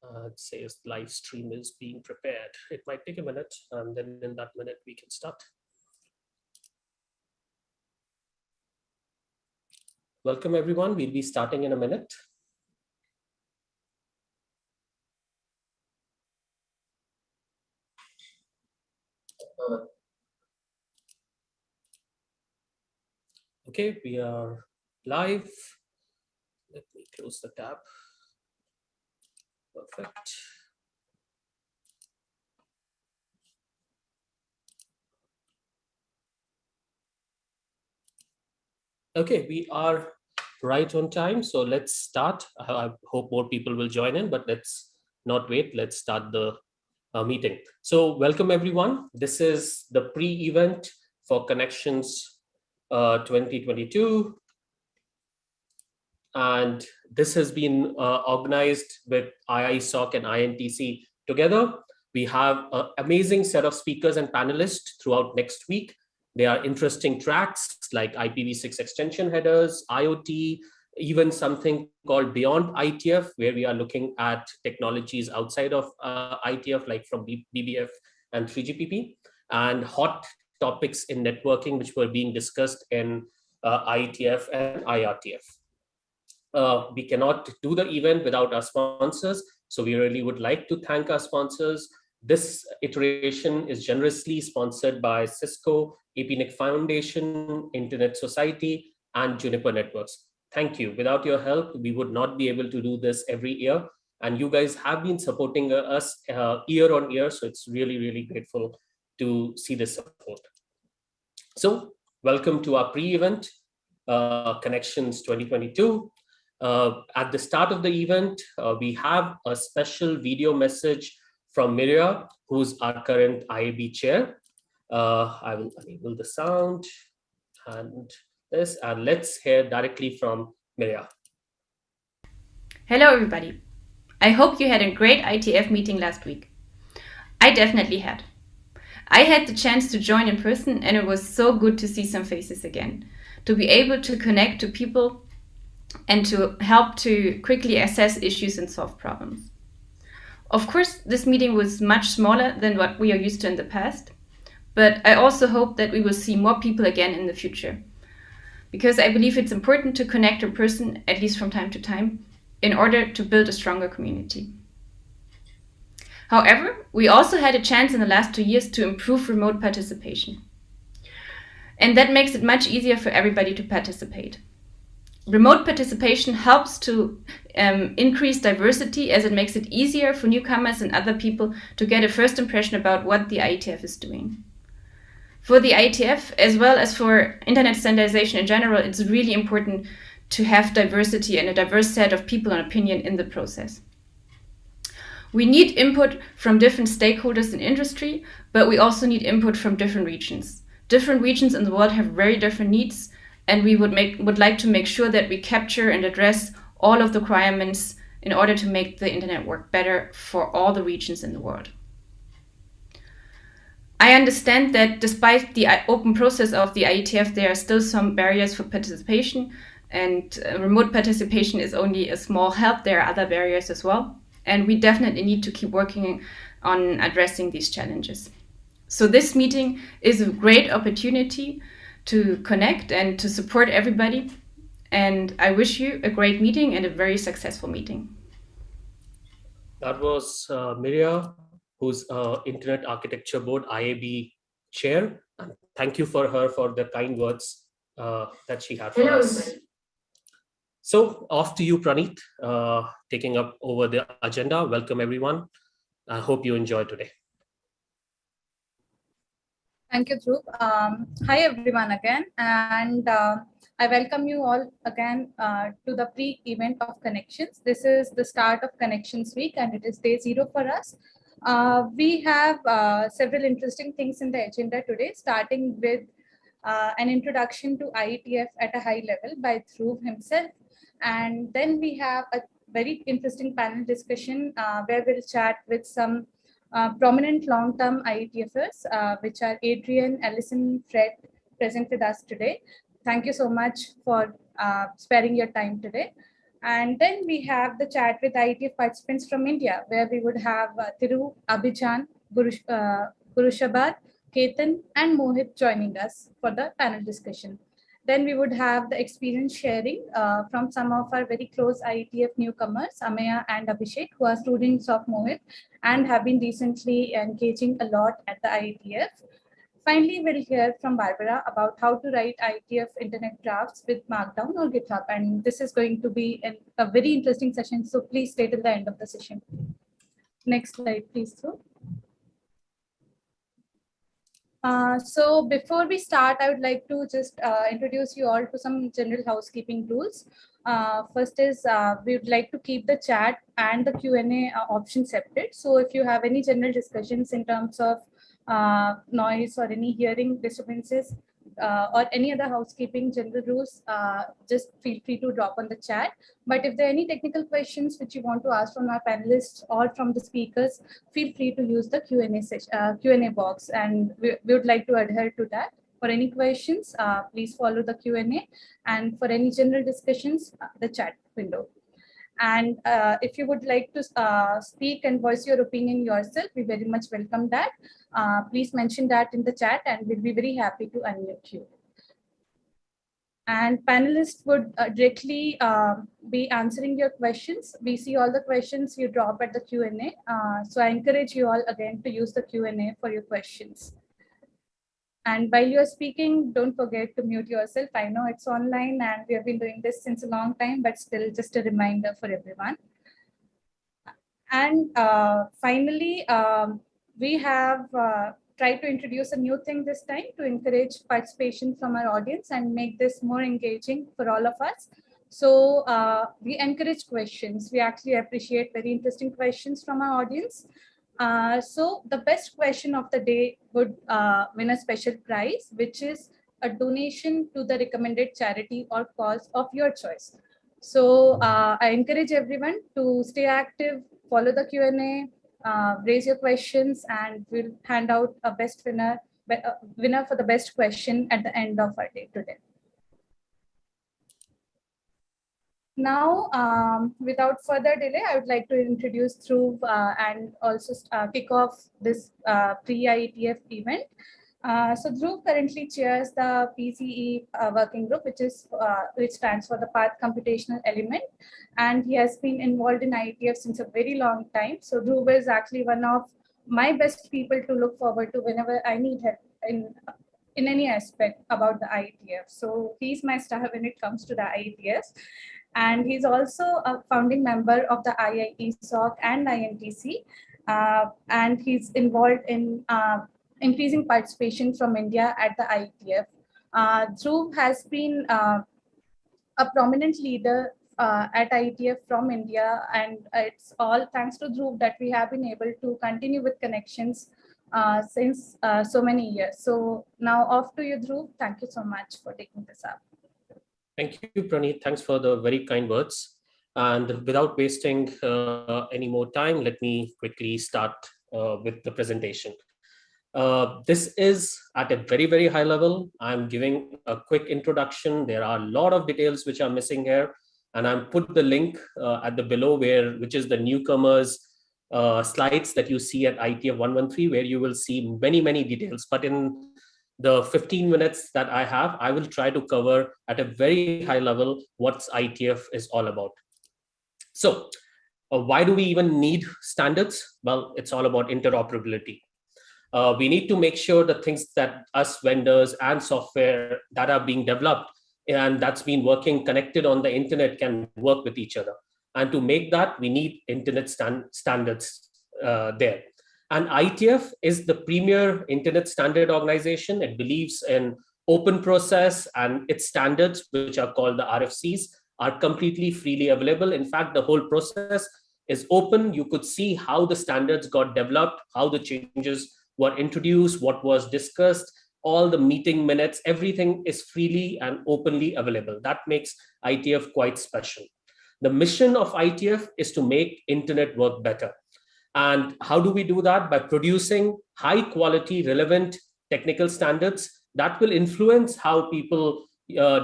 It says live stream is being prepared. It might take a minute, and then in that minute we can start. Welcome everyone. We'll be starting in a minute. Okay, we are live. Let me close the tab. Perfect. Okay, we are right on time. So let's start. I hope more people will join in, but let's not wait. Let's start the meeting. So welcome everyone. This is the pre-event for Connections 2022. And this has been organized with IISOC and INTC together. We have an amazing set of speakers and panelists throughout next week. There are interesting tracks like IPv6 extension headers, IoT, even something called Beyond IETF, where we are looking at technologies outside of IETF, like from BBF and 3GPP, and hot topics in networking, which were being discussed in IETF and IRTF. We cannot do the event without our sponsors, so we really would like to thank our sponsors. This iteration is generously sponsored by Cisco, APNIC Foundation, Internet Society, and Juniper Networks. Thank you. Without your help, we would not be able to do this every year. And you guys have been supporting us year on year, so it's really, really grateful to see this support. So welcome to our pre-event, Connections 2022. At the start of the event, we have a special video message from Miria, who's our current IAB chair. I will enable the sound and this, and let's hear directly from Miria. Hello, everybody. I hope you had a great IETF meeting last week. I definitely had. I had the chance to join in person, and it was so good to see some faces again, to be able to connect to people and to help to quickly assess issues and solve problems. Of course, this meeting was much smaller than what we are used to in the past, but I also hope that we will see more people again in the future, because I believe it's important to connect in person, at least from time to time, in order to build a stronger community. However, we also had a chance in the last 2 years to improve remote participation. And that makes it much easier for everybody to participate. Remote participation helps to increase diversity, as it makes it easier for newcomers and other people to get a first impression about what the IETF is doing. For the IETF, as well as for internet standardization in general, it's really important to have diversity and a diverse set of people and opinion in the process. We need input from different stakeholders in industry, but we also need input from different regions. Different regions in the world have very different needs, and we would like to make sure that we capture and address all of the requirements in order to make the internet work better for all the regions in the world. I understand that despite the open process of the IETF, there are still some barriers for participation, and remote participation is only a small help. There are other barriers as well, and we definitely need to keep working on addressing these challenges. So this meeting is a great opportunity to connect and to support everybody, and I wish you a great meeting and a very successful meeting. That was Miria, who's Internet Architecture Board IAB chair. And thank you for her for the kind words that she had for us. So off to you, Praneet, taking up over the agenda. Welcome, everyone. I hope you enjoy today. Thank you, Dhruv. Hi, everyone again. And I welcome you all again to the pre-event of Connections. This is the start of Connections Week, and it is day 0 for us. We have several interesting things in the agenda today, starting with an introduction to IETF at a high level by Dhruv himself. And then we have a very interesting panel discussion where we'll chat with some prominent long-term IETFers, which are Adrian, Allison, Fred, present with us today. Thank you so much for sparing your time today. And then we have the chat with IETF participants from India, where we would have Thiru, Abhijan, Gurshabad, Ketan, and Mohit joining us for the panel discussion. Then we would have the experience sharing from some of our very close IETF newcomers, Ameya and Abhishek, who are students of Mohit and have been recently engaging a lot at the IETF. Finally, we'll hear from Barbara about how to write IETF internet drafts with Markdown or GitHub. And this is going to be a very interesting session. So please stay till the end of the session. Next slide, please, Dhruv. So before we start, I would like to just introduce you all to some general housekeeping rules. First is we would like to keep the chat and the Q&A option separate. So if you have any general discussions in terms of noise or any hearing disturbances or any other housekeeping general rules, just feel free to drop on the chat. But if there are any technical questions which you want to ask from our panelists or from the speakers, feel free to use the Q&A box, and we would like to adhere to that. For any questions, please follow the Q&A, and for any general discussions, the chat window. And if you would like to speak and voice your opinion yourself, we very much welcome that. Please mention that in the chat and we'll be very happy to unmute you. And panelists would directly be answering your questions. We see all the questions you drop at the Q&A. So I encourage you all again to use the Q&A for your questions. And while you're speaking, don't forget to mute yourself. I know it's online and we have been doing this since a long time, but still just a reminder for everyone. And finally, we have tried to introduce a new thing this time to encourage participation from our audience and make this more engaging for all of us. So we encourage questions. We actually appreciate very interesting questions from our audience. So the best question of the day would win a special prize, which is a donation to the recommended charity or cause of your choice. So I encourage everyone to stay active, follow the Q&A, raise your questions, and we'll hand out a best winner for the best question at the end of our day today. Now, without further delay, I would like to introduce Dhruv and also kick off this pre-IETF event. So Dhruv currently chairs the PCE working group, which stands for the Path Computational Element, and he has been involved in IETF since a very long time. So Dhruv is actually one of my best people to look forward to whenever I need help in any aspect about the IETF. So he's my star when it comes to the IETFs. And he's also a founding member of the IIESOC and INTC, and he's involved in increasing participation from India at the IETF. Dhruv has been a prominent leader at IETF from India, and it's all thanks to Dhruv that we have been able to continue with connections since so many years. So now off to you, Dhruv. Thank you so much for taking this up. Thank you, Praneet. Thanks for the very kind words. And without wasting any more time, let me quickly start with the presentation. This is at a very, very high level. I'm giving a quick introduction. There are a lot of details which are missing here. And I've put the link at the below which is the newcomers slides that you see at IETF 113, where you will see many, many details. But in the 15 minutes that I have, I will try to cover at a very high level what IETF is all about. So why do we even need standards? Well, it's all about interoperability. We need to make sure the things that us vendors and software that are being developed and that's been working connected on the internet can work with each other. And to make that, we need internet standards there. And IETF is the premier internet standard organization. It believes in open process, and its standards, which are called the RFCs, are completely freely available. In fact, the whole process is open. You could see how the standards got developed, how the changes were introduced, what was discussed, all the meeting minutes, everything is freely and openly available. That makes IETF quite special. The mission of IETF is to make internet work better. And how do we do that? By producing high quality, relevant technical standards that will influence how people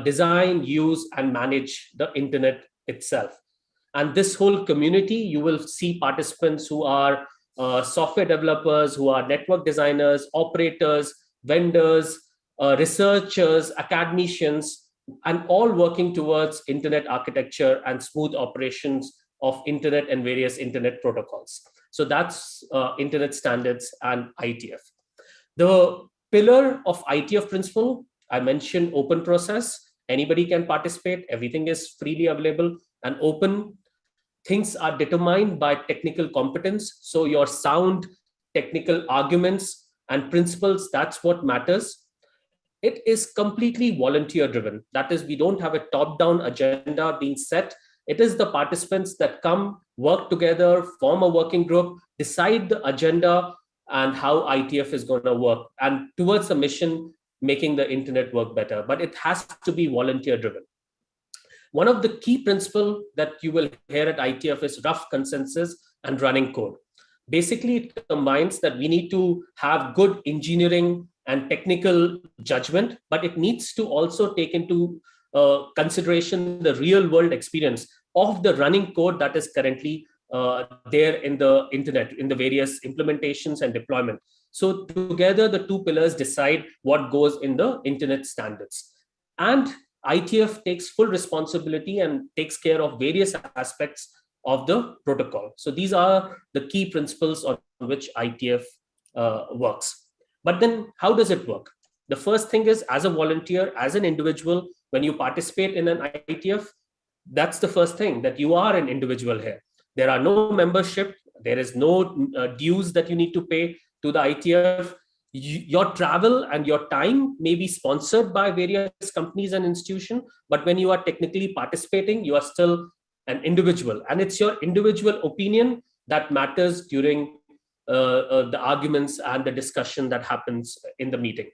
design, use, and manage the internet itself. And this whole community, you will see participants who are software developers, who are network designers, operators, vendors, researchers, academicians, and all working towards internet architecture and smooth operations of internet and various internet protocols. So that's internet standards and IETF. The pillar of IETF principle, I mentioned open process. Anybody can participate. Everything is freely available and open. Things are determined by technical competence. So your sound technical arguments and principles, that's what matters. It is completely volunteer driven. That is, we don't have a top-down agenda being set. It is the participants that come, work together, form a working group, decide the agenda and how IETF is going to work, and towards a mission, making the internet work better. But it has to be volunteer driven. One of the key principles that you will hear at IETF is rough consensus and running code. Basically, it combines that we need to have good engineering and technical judgment, but it needs to also take into consideration the real world experience of the running code that is currently there in the internet, in the various implementations and deployment. So together, the two pillars decide what goes in the internet standards. And IETF takes full responsibility and takes care of various aspects of the protocol. So these are the key principles on which IETF works. But then how does it work? The first thing is, as a volunteer, as an individual, when you participate in an IETF, that's the first thing, that you are an individual here. There are no membership. There is no dues that you need to pay to the IETF. Your travel and your time may be sponsored by various companies and institutions, but when you are technically participating, you are still an individual, and it's your individual opinion that matters during the arguments and the discussion that happens in the meeting.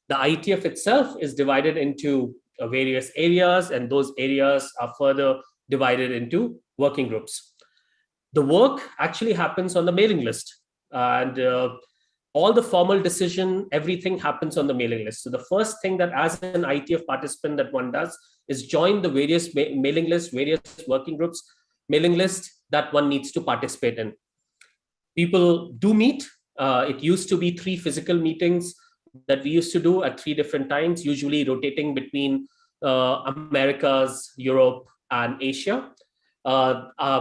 The IETF itself is divided into various areas, and those areas are further divided into working groups. The work actually happens on the mailing list, and all the formal decision, everything happens on the mailing list. So the first thing that as an IETF participant that one does is join the various mailing lists, various working groups, mailing lists that one needs to participate in. People do meet. It used to be 3 physical meetings that we used to do at 3 different times, usually rotating between Americas, Europe, and Asia.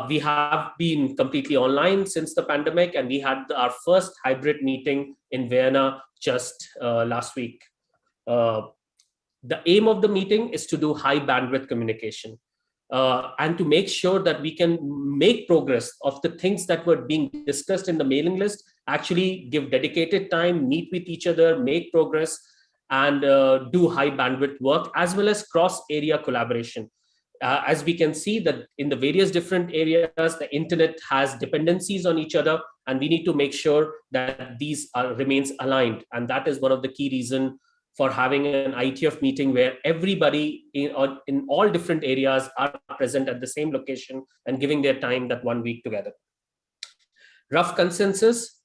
We have been completely online since the pandemic, and we had our first hybrid meeting in Vienna just last week. The aim of the meeting is to do high bandwidth communication and to make sure that we can make progress of the things that were being discussed in the mailing list, actually give dedicated time, meet with each other, make progress, and do high bandwidth work, as well as cross-area collaboration. As we can see that in the various different areas, the internet has dependencies on each other, and we need to make sure that these remains aligned. And that is one of the key reasons for having an IETF meeting where everybody in all different areas are present at the same location and giving their time that 1 week together. Rough consensus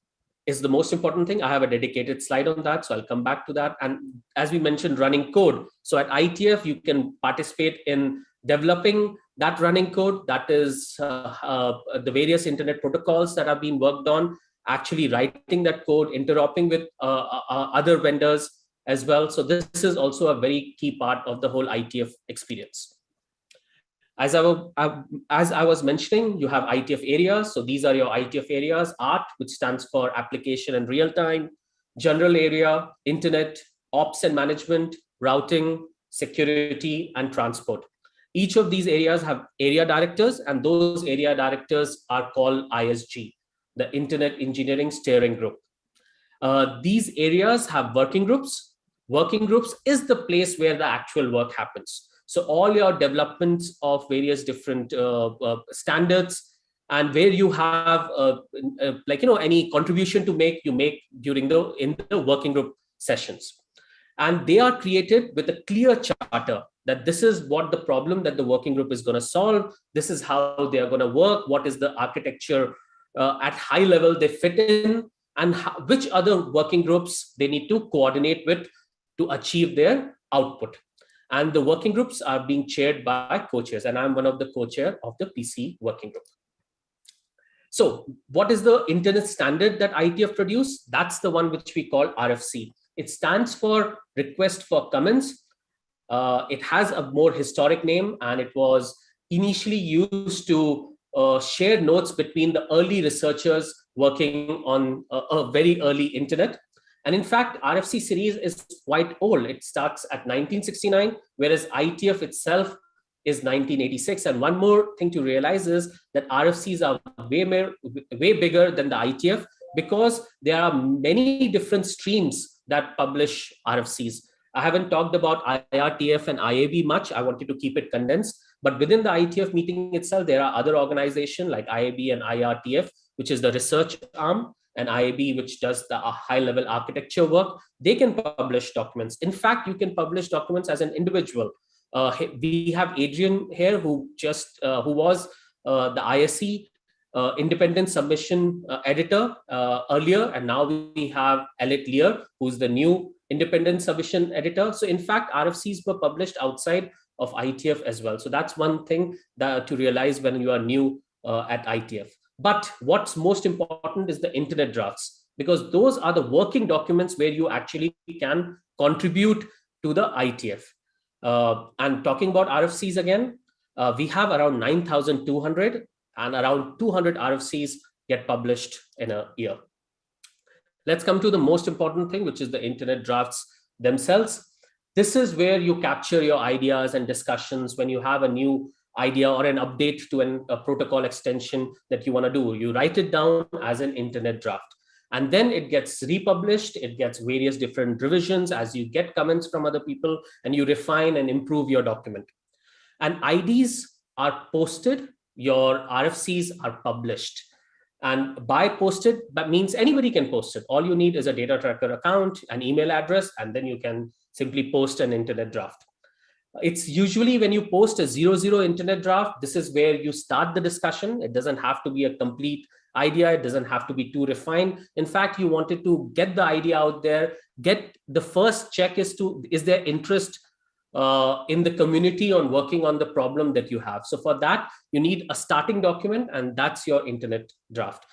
is the most important thing. I have a dedicated slide on that, so I'll come back to that. And as we mentioned, running code. So at IETF, you can participate in developing that running code. That is the various internet protocols that have been worked on, actually writing that code, interoperating with other vendors as well. So this is also a very key part of the whole IETF experience. As I was mentioning, you have IETF areas. So these are your IETF areas: ART, which stands for application and real time; general area, internet, ops and management, routing, security, and transport. Each of these areas have area directors, and those area directors are called ISG, the Internet Engineering Steering Group. These areas have working groups. Working groups is the place where the actual work happens. So all your developments of various different standards, and where you have any contribution to make, you make during in the working group sessions. And they are created with a clear charter that this is what the problem that the working group is going to solve. This is how they are going to work. What is the architecture at high level they fit in, and which other working groups they need to coordinate with to achieve their output. And the working groups are being chaired by co-chairs, and I'm one of the co-chair of the PC working group. So what is the internet standard that IETF produced? That's the one which we call RFC. It stands for Request for Comments. It has a more historic name, and it was initially used to share notes between the early researchers working on a very early internet. And in fact, RFC series is quite old. It starts at 1969, whereas IETF itself is 1986. And one more thing to realize is that RFCs are way bigger than the IETF, because there are many different streams that publish RFCs. I haven't talked about IRTF and IAB much. I wanted to keep it condensed. But within the IETF meeting itself, there are other organizations like IAB and IRTF, which is the research arm, and IAB, which does the high-level architecture work. They can publish documents. In fact, you can publish documents as an individual. We have Adrian here, who was the ISC independent submission editor earlier, and now we have Elliot Lear, who's the new independent submission editor. So in fact, RFCs were published outside of IETF as well. So that's one thing that to realize when you are new at IETF. But what's most important is the internet drafts, because those are the working documents where you actually can contribute to the IETF. And talking about RFCs again, we have around 9,200, and around 200 RFCs get published in a year. Let's come to the most important thing, which is the internet drafts themselves. This is where you capture your ideas and discussions when you have a new idea or an update to a protocol extension that you want to do. You write it down as an internet draft, and then it gets republished. It gets various different revisions as you get comments from other people, and you refine and improve your document. And IDs are posted, your RFCs are published. And by posted, that means anybody can post it. All you need is a data tracker account, an email address, and then you can simply post an internet draft. It's usually when you post a 0-0 internet draft, this is where you start the discussion. It doesn't have to be a complete idea. It doesn't have to be too refined. In fact, you wanted to get the idea out there, get the first check is there interest in the community on working on the problem that you have. So for that, you need a starting document, and that's your internet draft.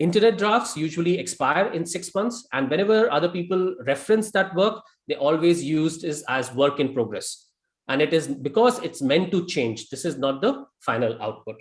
Internet drafts usually expire in 6 months, and whenever other people reference that work, they always used is as work in progress. And it is because it's meant to change. This is not the final output.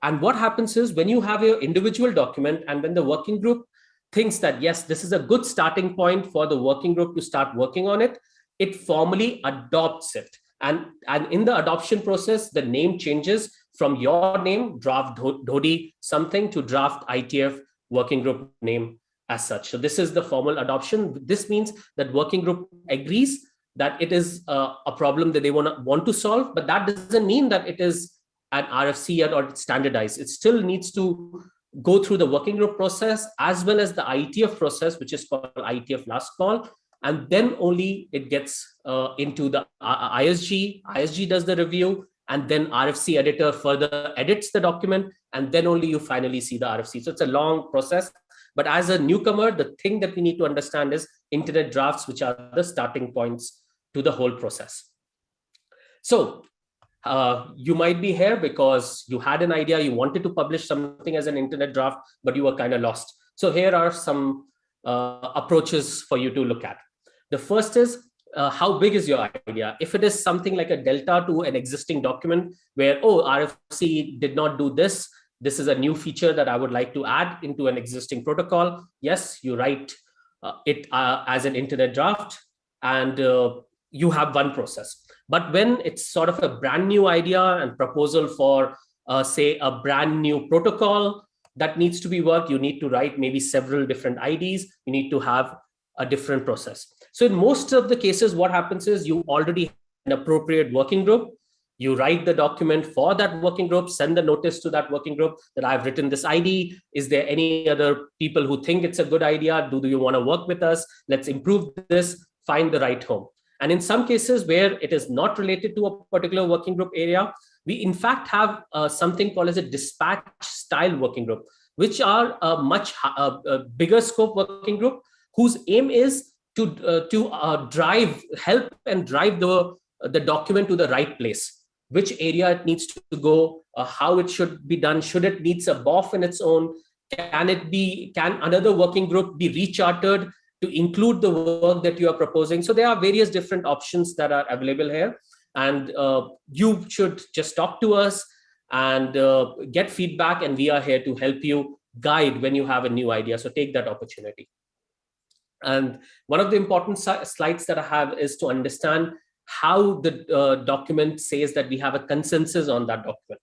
And what happens is when you have your individual document, and when the working group thinks that, yes, this is a good starting point for the working group to start working on it, it formally adopts it. And in the adoption process, the name changes from your name, Draft Dhody something, to Draft IETF working group name as such. So this is the formal adoption. This means that working group agrees that it is a problem that they want to solve, but that doesn't mean that it is an RFC yet or it's standardized. It still needs to go through the working group process as well as the IETF process, which is called IETF last call. And then only it gets into the ISG. ISG does the review, and then RFC editor further edits the document, and then only you finally see the RFC. So it's a long process. But as a newcomer, the thing that we need to understand is internet drafts, which are the starting points to the whole process. So you might be here because you had an idea, you wanted to publish something as an internet draft, but you were kind of lost. So here are some approaches for you to look at. The first is how big is your idea? If it is something like a delta to an existing document where, oh, RFC did not do this, this is a new feature that I would like to add into an existing protocol. Yes, you write it as an internet draft, and you have one process. But when it's sort of a brand new idea and proposal for, say, a brand new protocol that needs to be worked, you need to write maybe several different IDs. You need to have a different process. So in most of the cases, what happens is you already have an appropriate working group. You write the document for that working group, send the notice to that working group that I've written this ID. Is there any other people who think it's a good idea? Do you want to work with us? Let's improve this, find the right home. And in some cases where it is not related to a particular working group area, we in fact have something called as a dispatch style working group, which are a much bigger scope working group whose aim is to help and drive the the document to the right place, which area it needs to go, how it should be done. Should it needs a BOF in its own? Can another working group be rechartered to include the work that you are proposing? So there are various different options that are available here, and you should just talk to us and get feedback, and we are here to help you guide when you have a new idea. So take that opportunity. And one of the important slides that I have is to understand how the document says that we have a consensus on that document.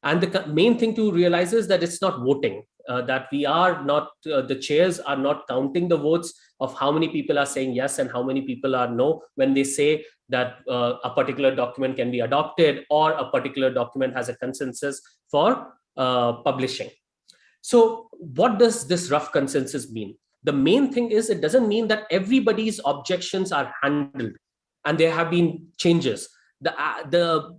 And the main thing to realize is that it's not voting, that we are not, the chairs are not counting the votes of how many people are saying yes and how many people are no when they say that a particular document can be adopted or a particular document has a consensus for publishing. So what does this rough consensus mean? The main thing is it doesn't mean that everybody's objections are handled and there have been changes. The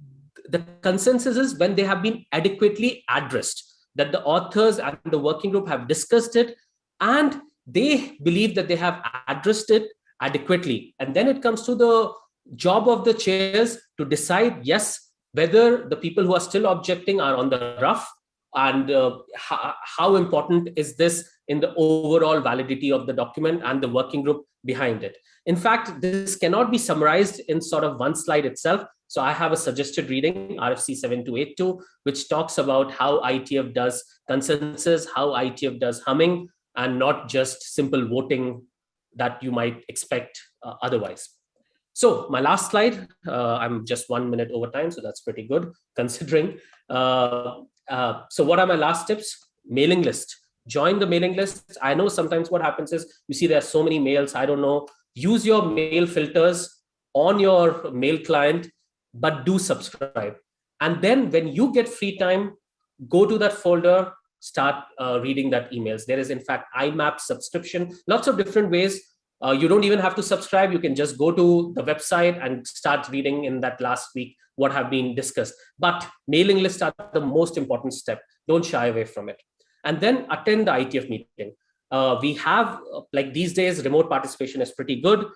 consensus is when they have been adequately addressed, that the authors and the working group have discussed it and they believe that they have addressed it adequately. And then it comes to the job of the chairs to decide, yes, whether the people who are still objecting are on the rough, and how important is this in the overall validity of the document and the working group behind it. In fact, this cannot be summarized in sort of one slide itself. So I have a suggested reading, RFC 7282, which talks about how IETF does consensus, how IETF does humming, and not just simple voting that you might expect otherwise. So my last slide, I'm just 1 minute over time, so that's pretty good considering. So what are my last tips? Mailing list. Join the mailing list. I know sometimes what happens is you see there are so many mails. I don't know. Use your mail filters on your mail client, but do subscribe. And then when you get free time, go to that folder, start reading that emails. There is in fact IMAP subscription, lots of different ways. You don't even have to subscribe. You can just go to the website and start reading in that last week what have been discussed. But mailing lists are the most important step. Don't shy away from it. And then attend the IETF meeting. We have, like these days, remote participation is pretty good.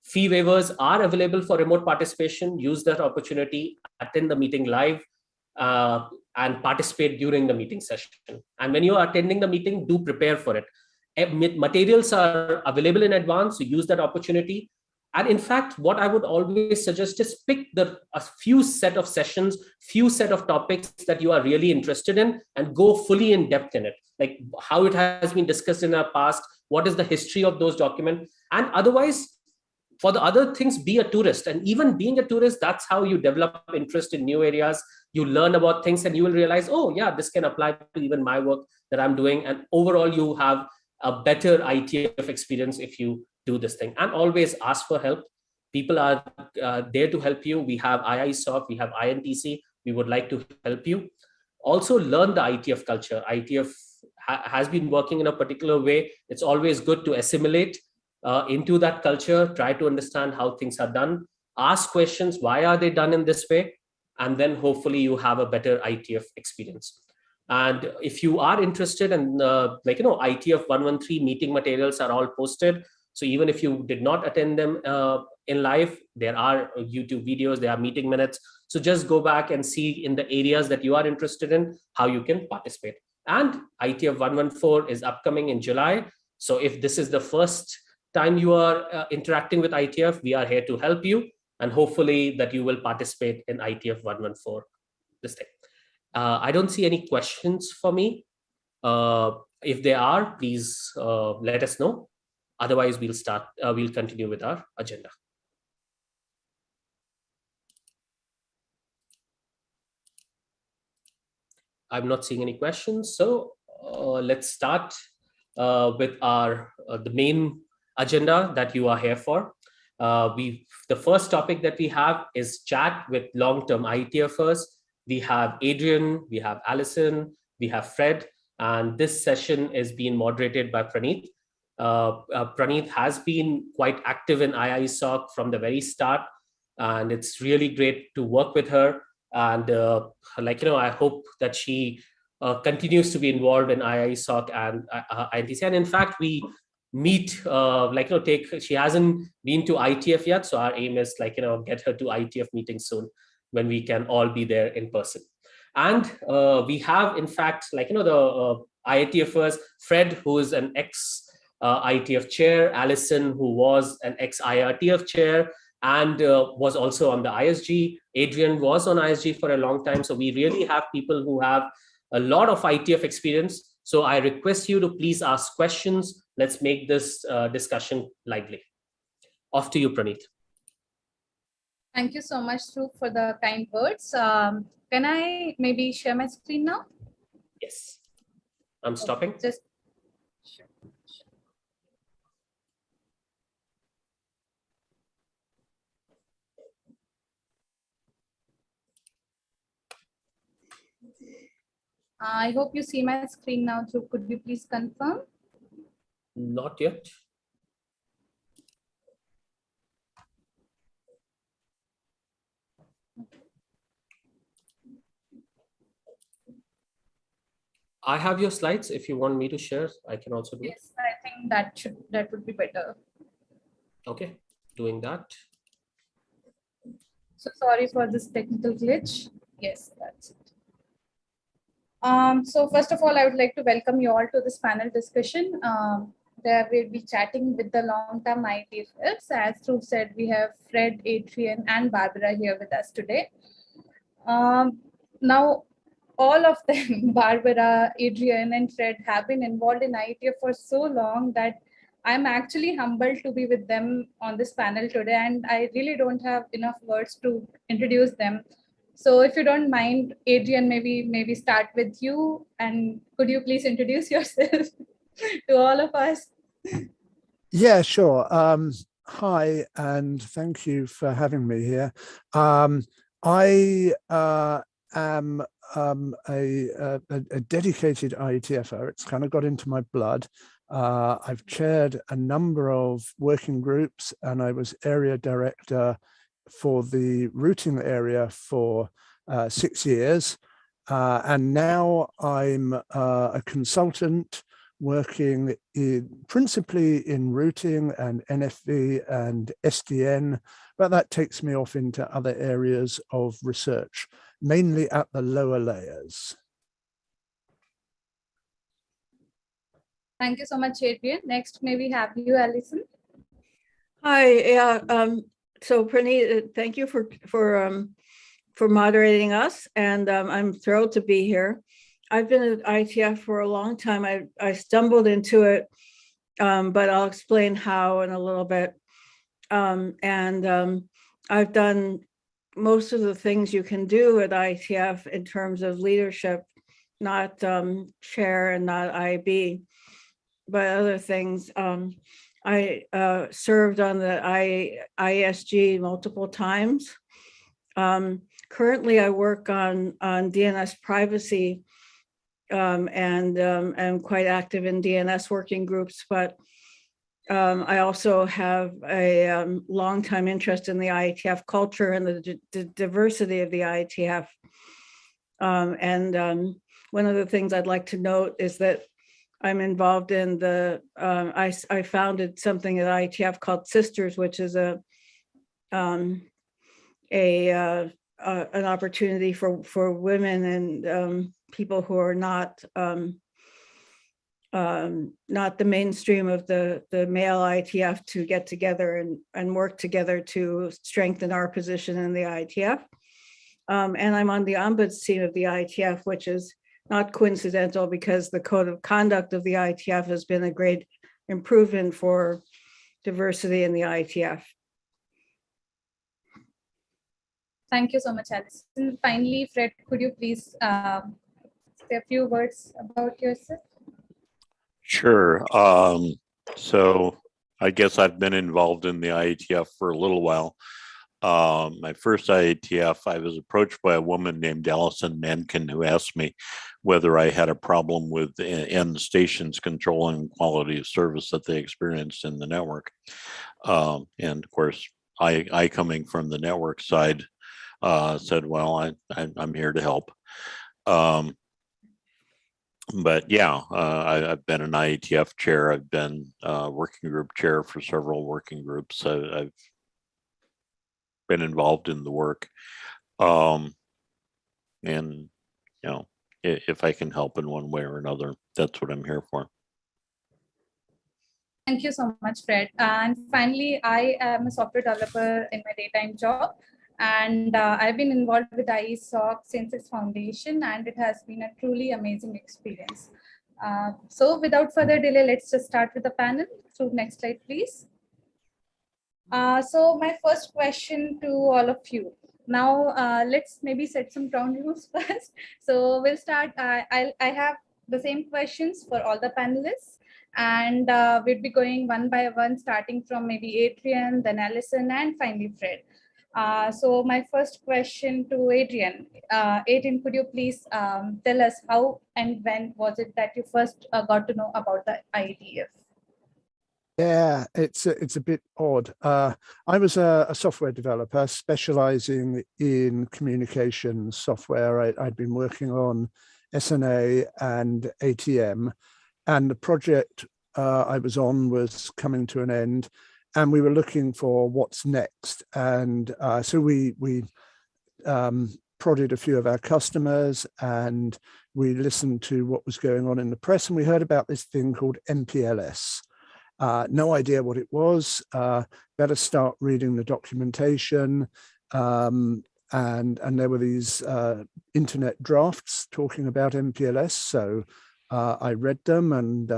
Fee waivers are available for remote participation. Use that opportunity, attend the meeting live, and participate during the meeting session. And when you are attending the meeting, do prepare for it. Materials are available in advance, so use that opportunity. And in fact, what I would always suggest is pick a few set of sessions, few set of topics that you are really interested in and go fully in depth in it, like how it has been discussed in our past, what is the history of those documents. And otherwise, for the other things, be a tourist. And even being a tourist, that's how you develop interest in new areas. You learn about things and you will realize, oh yeah, this can apply to even my work that I'm doing. And overall, you have a better IETF experience if you do this thing. And always ask for help. People are there to help you. We have IISOC, we have INTC. We would like to help you. Also learn the IETF culture. IETF has been working in a particular way. It's always good to assimilate into that culture, try to understand how things are done, ask questions, why are they done in this way? And then hopefully you have a better IETF experience. And if you are interested in, IETF 113 meeting materials are all posted. So even if you did not attend them in live, there are YouTube videos, there are meeting minutes. So just go back and see in the areas that you are interested in, how you can participate. And IETF 114 is upcoming in July. So if this is the first time you are interacting with IETF, we are here to help you. And hopefully that you will participate in IETF 114 this thing. I don't see any questions for me. If there are, please let us know. Otherwise, we'll continue with our agenda. I'm not seeing any questions. So let's start with the main agenda that you are here for. The first topic that we have is chat with long-term IETFers. We have Adrian, we have Allison, we have Fred, and this session is being moderated by Praneet. Praneet has been quite active in IISOC from the very start, and it's really great to work with her. And I hope that she continues to be involved in IISOC and INTC. And in fact, we meet, she hasn't been to IETF yet. So our aim is get her to IETF meetings soon when we can all be there in person. And we have, in fact, the IETFers, Fred, who is an ex IETF chair, Allison, who was an ex IRTF chair, and was also on the ISG. Adrian was on ISG for a long time. So we really have people who have a lot of IETF experience. So I request you to please ask questions. Let's make this discussion lively. Off to you, Praneet. Thank you so much, Dhruv, for the kind words. Can I maybe share my screen now? Yes. I'm stopping. Okay, just sure. I hope you see my screen now, Dhruv. Could you please confirm? Not yet. I have your slides. If you want me to share, I can also do it. Yes, I think that would be better. Okay, doing that. So sorry for this technical glitch. Yes, that's it. So first of all, I would like to welcome you all to this panel discussion. There we'll be chatting with the long-term IETFers. As Dhruv said, we have Fred, Adrian, and Barbara here with us today. Now, all of them, Barbara, Adrian, and Fred, have been involved in IETF for so long that I'm actually humbled to be with them on this panel today, and I really don't have enough words to introduce them. So if you don't mind, Adrian, maybe start with you, and could you please introduce yourself to all of us? Yeah, sure. Hi, and thank you for having me here. I am a dedicated IETFer. It's kind of got into my blood. I've chaired a number of working groups, and I was area director for the routing area for 6 years. And now I'm a consultant working principally in routing and NFV and SDN, but that takes me off into other areas of research, mainly at the lower layers. Thank you so much, Adrian. Next, may we have you, Allison? Hi, yeah. So Praneet, thank you for moderating us, and I'm thrilled to be here. I've been at IETF for a long time. I stumbled into it, but I'll explain how in a little bit. I've done most of the things you can do at IETF in terms of leadership, not chair and not IB, but other things. I served on the ISG multiple times. Currently, I work on DNS privacy and am quite active in DNS working groups, but I also have a long-time interest in the IETF culture and the diversity of the IETF. One of the things I'd like to note is that I'm involved in I founded something at IETF called Sisters, which is an opportunity for women and people who are not the mainstream of the male IETF to get together and work together to strengthen our position in the IETF. And I'm on the ombuds team of the IETF, which is not coincidental because the code of conduct of the IETF has been a great improvement for diversity in the IETF. Thank you so much, Allison. Finally, Fred, could you please say a few words about yourself? Sure. So I guess I've been involved in the IETF for a little while. My first IETF, I was approached by a woman named Allison Mankin who asked me whether I had a problem with end stations controlling quality of service that they experienced in the network. And of course, I coming from the network side, said, well, I'm here to help. But yeah, I've been an IETF chair. I've been working group chair for several working groups. I've been involved in the work. And, you know, if I can help in one way or another, that's what I'm here for. Thank you so much, Fred. And finally, I am a software developer in my daytime job. And I've been involved with IESOC since its foundation, and it has been a truly amazing experience. So without further delay, let's just start with the panel. So next slide, please. So my first question to all of you. Now, let's maybe set some ground rules first. So we'll start. I have the same questions for all the panelists. And we'll be going one by one, starting from maybe Adrian, then Allison, and finally Fred. So my first question to Adrian. Adrian, could you please tell us how and when was it that you first got to know about the IETF? Yeah, it's a bit odd. I was a software developer specializing in communications software. I'd been working on SNA and ATM, and the project I was on was coming to an end, and we were looking for what's next. And so we prodded a few of our customers, and we listened to what was going on in the press, and we heard about this thing called MPLS. No idea what it was. Better start reading the documentation. And there were these internet drafts talking about MPLS. So I read them, and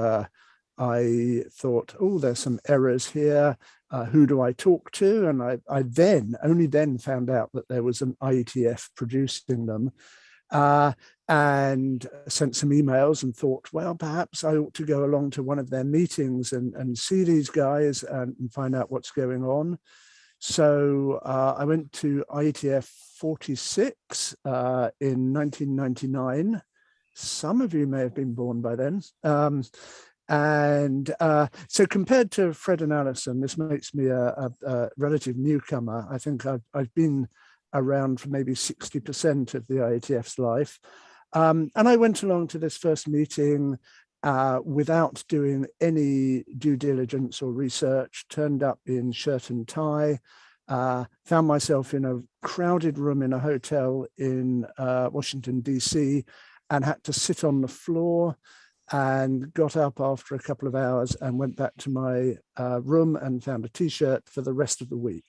I thought, oh, there's some errors here. Who do I talk to? And I only then found out that there was an IETF producing them. And sent some emails and thought, well, perhaps I ought to go along to one of their meetings and see these guys and find out what's going on. So I went to IETF 46 in 1999. Some of you may have been born by then. So compared to Fred and Allison, this makes me a relative newcomer. I think I've been around for maybe 60% of the IETF's life. And I went along to this first meeting without doing any due diligence or research, turned up in shirt and tie, found myself in a crowded room in a hotel in Washington, DC, and had to sit on the floor, and got up after a couple of hours and went back to my room and found a t-shirt for the rest of the week.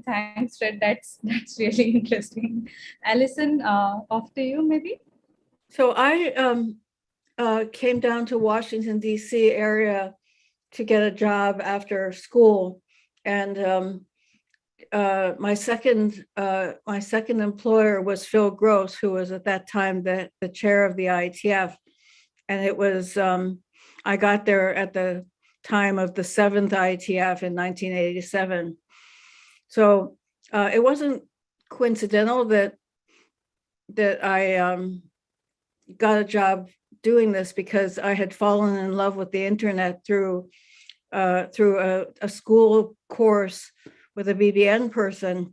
Thanks, Fred. That's really interesting. Allison, off to you, maybe. So I came down to Washington, D.C. area to get a job after school, and my second employer was Phil Gross, who was at that time the chair of the IETF, and it was I got there at the time of the 7th IETF in 1987. So it wasn't coincidental that I got a job doing this, because I had fallen in love with the internet through a school course with a BBN person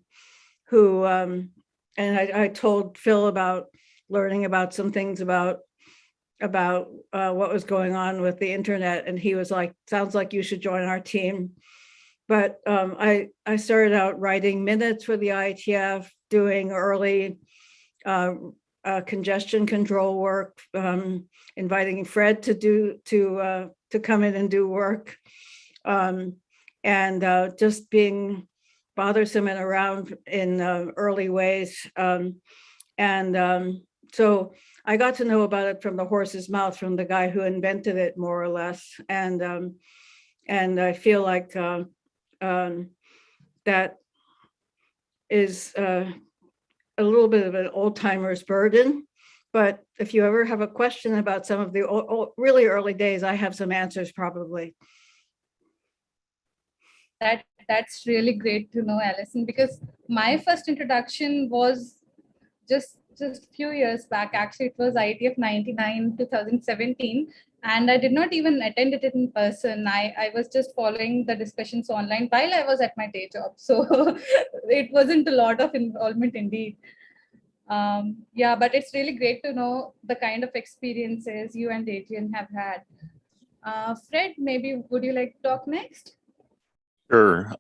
who, and I told Phil about learning about some things about what was going on with the internet, and he was like, "Sounds like you should join our team." But I started out writing minutes for the IETF, doing early congestion control work, inviting Fred to come in and do work, and just being bothersome and around in early ways. So I got to know about it from the horse's mouth, from the guy who invented it, more or less. And I feel like that is a little bit of an old timer's burden. But if you ever have a question about some of the really early days, I have some answers probably. That's really great to know, Allison, because my first introduction was just a few years back. Actually, it was IETF 99 2017, and I did not even attend it in person. I was just following the discussions online while I was at my day job, so it wasn't a lot of involvement indeed. Yeah, but it's really great to know the kind of experiences you and Adrian have had. Fred, maybe would you like to talk next? Sure.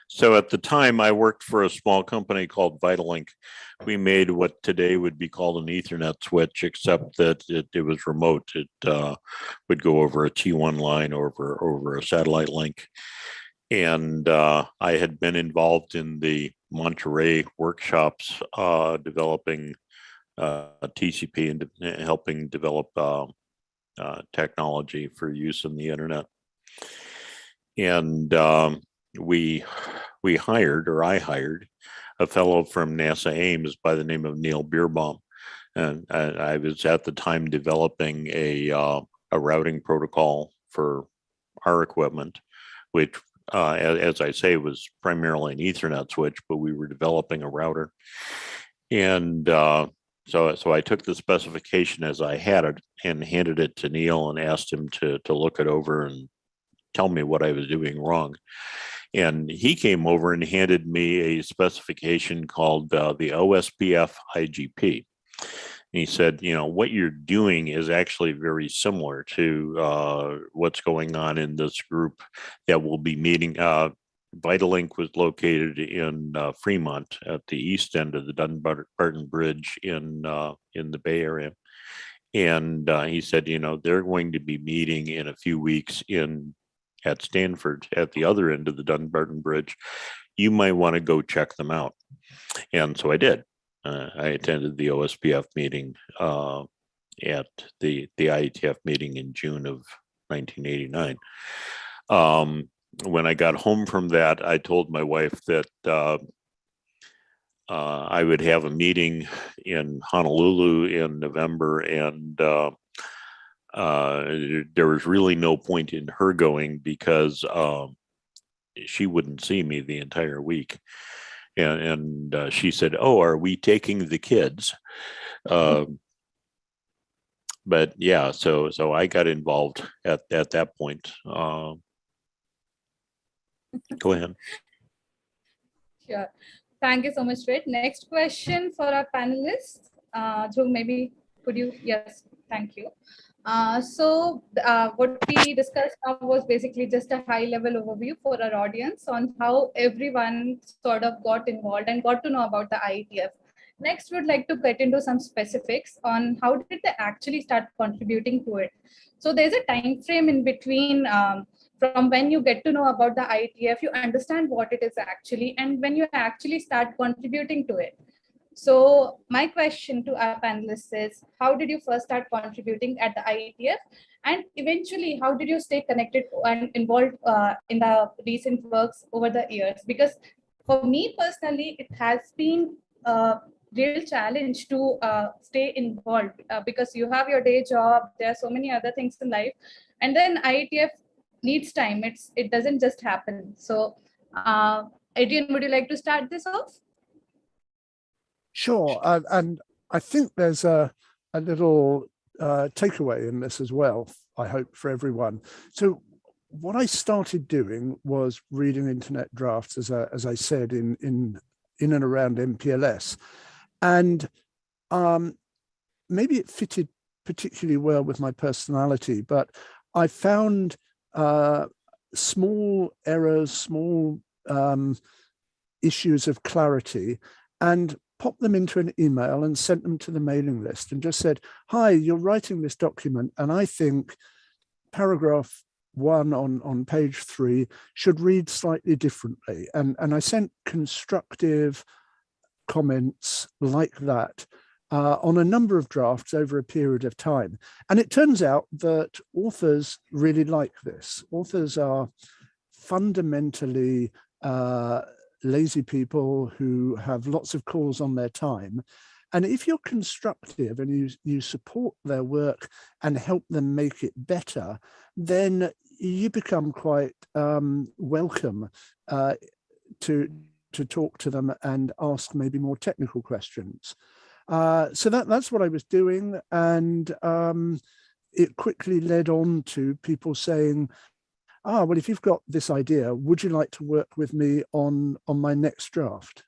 So at the time, I worked for a small company called Vitalink. We made what today would be called an Ethernet switch, except that it was remote. It would go over a T1 line over a satellite link. And I had been involved in the Monterey workshops, developing TCP and helping develop technology for use in the internet. And I hired a fellow from NASA Ames by the name of Neil Beerbaum. And I was at the time developing a routing protocol for our equipment, which, as I say, was primarily an Ethernet switch, but we were developing a router. And so I took the specification as I had it and handed it to Neil and asked him to look it over and tell me what I was doing wrong. And he came over and handed me a specification called the OSPF IGP. And he said, what you're doing is actually very similar to what's going on in this group that will be meeting. Vitalink was located in Fremont at the east end of the Dunbarton Bridge in the Bay Area. And he said, they're going to be meeting in a few weeks at Stanford at the other end of the Dunbarton Bridge. You might want to go check them out. And so I did. I attended the OSPF meeting at the IETF meeting in June of 1989. When I got home from that, I told my wife that I would have a meeting in Honolulu in November, and there was really no point in her going because she wouldn't see me the entire week. And she said, "Oh, are we taking the kids?" But yeah, so I got involved at that point. Go ahead. Sure. Thank you so much, Fred. Next question for our panelists. Dhruv, maybe could you? Yes, thank you. What we discussed now was basically just a high-level overview for our audience on how everyone sort of got involved and got to know about the IETF. Next, we'd like to get into some specifics on how did they actually start contributing to it. So there's a time frame in between from when you get to know about the IETF, you understand what it is actually, and when you actually start contributing to it. So my question to our panelists is, how did you first start contributing at the IETF? And eventually, how did you stay connected and involved in the recent works over the years? Because for me personally, it has been a real challenge to stay involved because you have your day job, there are so many other things in life. And then IETF needs time. It doesn't just happen. So Adrian, would you like to start this off? Sure, and I think there's a little takeaway in this as well, I hope, for everyone. So what I started doing was reading internet drafts, as I said, in and around MPLS. And maybe it fitted particularly well with my personality, but I found small errors, small issues of clarity, and popped them into an email and sent them to the mailing list and just said, "Hi, you're writing this document, and I think paragraph 1 on page 3 should read slightly differently." And I sent constructive comments like that on a number of drafts over a period of time. And it turns out that authors really like this. Authors are fundamentally lazy people who have lots of calls on their time. And if you're constructive and you support their work and help them make it better, then you become quite welcome to talk to them and ask maybe more technical questions. So that's what I was doing. And it quickly led on to people saying, well, if you've got this idea, would you like to work with me on my next draft?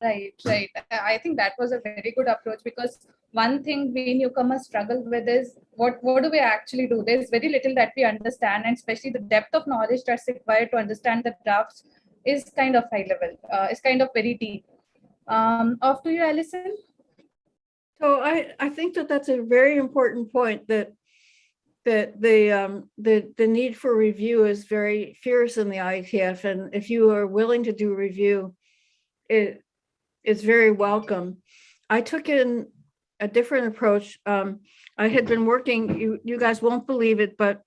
Right, right. I think that was a very good approach, because one thing we newcomers struggle with is what do we actually do? There's very little that we understand, and especially the depth of knowledge that's required to understand the drafts is kind of high level. It's kind of very deep. Off to you, Allison. So I think that that's a very important point, that the need for review is very fierce in the IETF, and if you are willing to do review, it's very welcome. I took in a different approach. I had been working, you guys won't believe it, but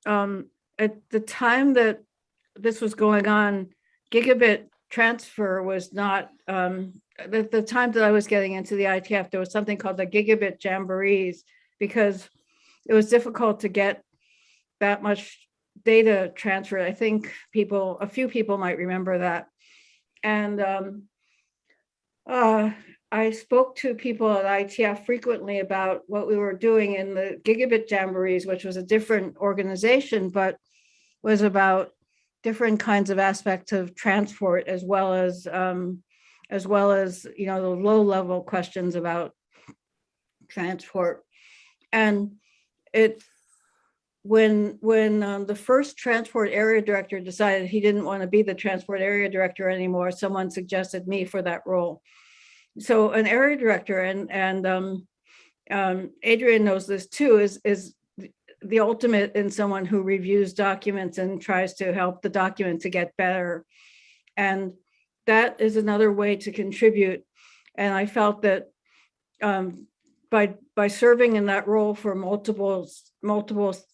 at the time that this was going on, gigabit transfer was not, the time that I was getting into the IETF, there was something called the gigabit jamborees, because it was difficult to get that much data transferred. I think a few people might remember that. And I spoke to people at IETF frequently about what we were doing in the Gigabit Jamborees, which was a different organization, but was about different kinds of aspects of transport, as well as the low-level questions about transport. And when the first transport area director decided he didn't want to be the transport area director anymore, someone suggested me for that role. So an area director, and Adrian knows this too, is the ultimate in someone who reviews documents and tries to help the document to get better. And that is another way to contribute. And I felt that by serving in that role for multiple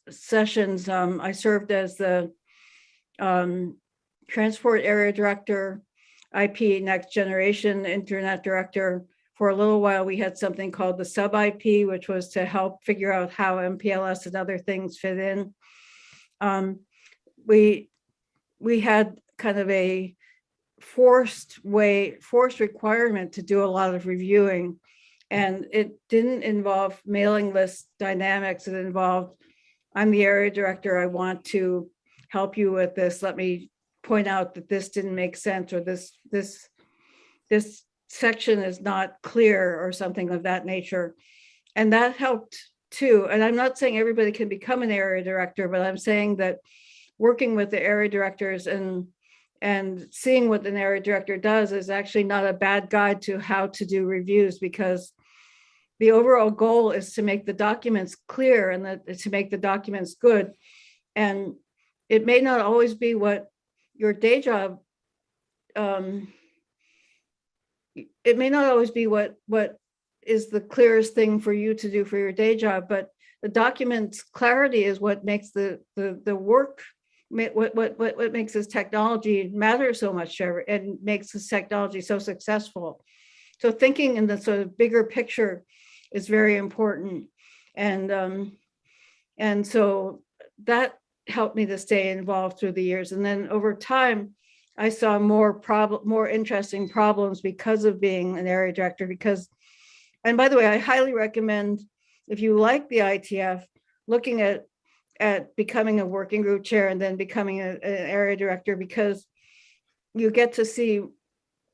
sessions, I served as the transport area director, IP next generation internet director. For a little while, we had something called the sub IP, which was to help figure out how MPLS and other things fit in. We had kind of a forced requirement to do a lot of reviewing, and it didn't involve mailing list dynamics. It involved, I'm the area director, I want to help you with this. Let me point out that this didn't make sense, or this section is not clear, or something of that nature. And that helped too. And I'm not saying everybody can become an area director, but I'm saying that working with the area directors and seeing what an area director does is actually not a bad guide to how to do reviews, because the overall goal is to make the documents clear and to make the documents good. And it may not always be what your day job, it may not always be what is the clearest thing for you to do for your day job, but the document's clarity is what makes the work, what makes this technology matter so much, and makes this technology so successful. So thinking in the sort of bigger picture is very important. And so that helped me to stay involved through the years. And then over time, I saw more interesting problems because of being an area director. And by the way, I highly recommend, if you like the IETF, looking at becoming a working group chair and then becoming an area director, because you get to see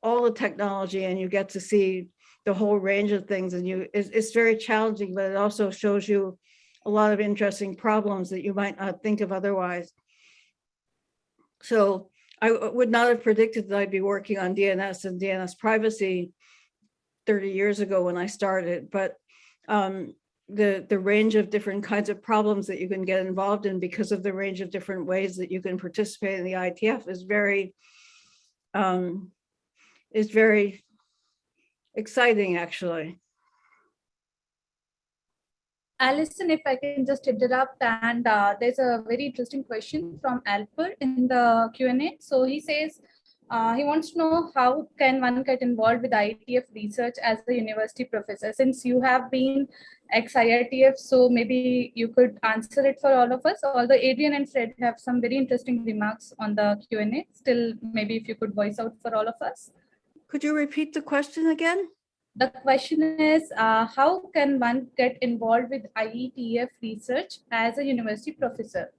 all the technology and you get to see the whole range of things. And it's very challenging, but it also shows you a lot of interesting problems that you might not think of otherwise. So I would not have predicted that I'd be working on DNS and DNS privacy 30 years ago when I started, but the range of different kinds of problems that you can get involved in because of the range of different ways that you can participate in the IETF is very exciting, actually. Allison, if I can just interrupt, and there's a very interesting question from Alper in the Q&A. So he says, he wants to know how can one get involved with IETF research as a university professor, since you have been ex-IETF, so maybe you could answer it for all of us. Although Adrian and Fred have some very interesting remarks on the Q&A, still maybe if you could voice out for all of us. Could you repeat the question again? The question is, how can one get involved with IETF research as a university professor?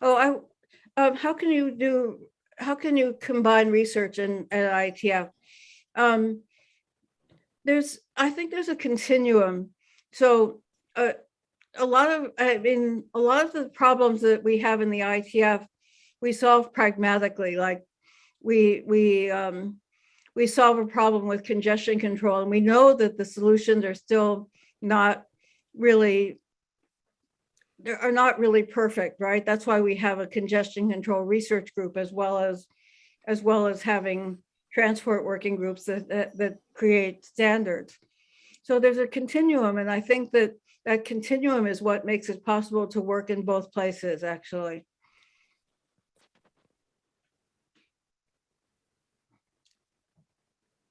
Oh, how can you combine research at IETF? I think there's a continuum. So a lot of the problems that we have in the IETF, we solve pragmatically. Like we solve a problem with congestion control, and we know that the solutions are still not really perfect, right? That's why we have a congestion control research group, as well as having transport working groups that create standards. So there's a continuum, and I think that continuum is what makes it possible to work in both places, actually.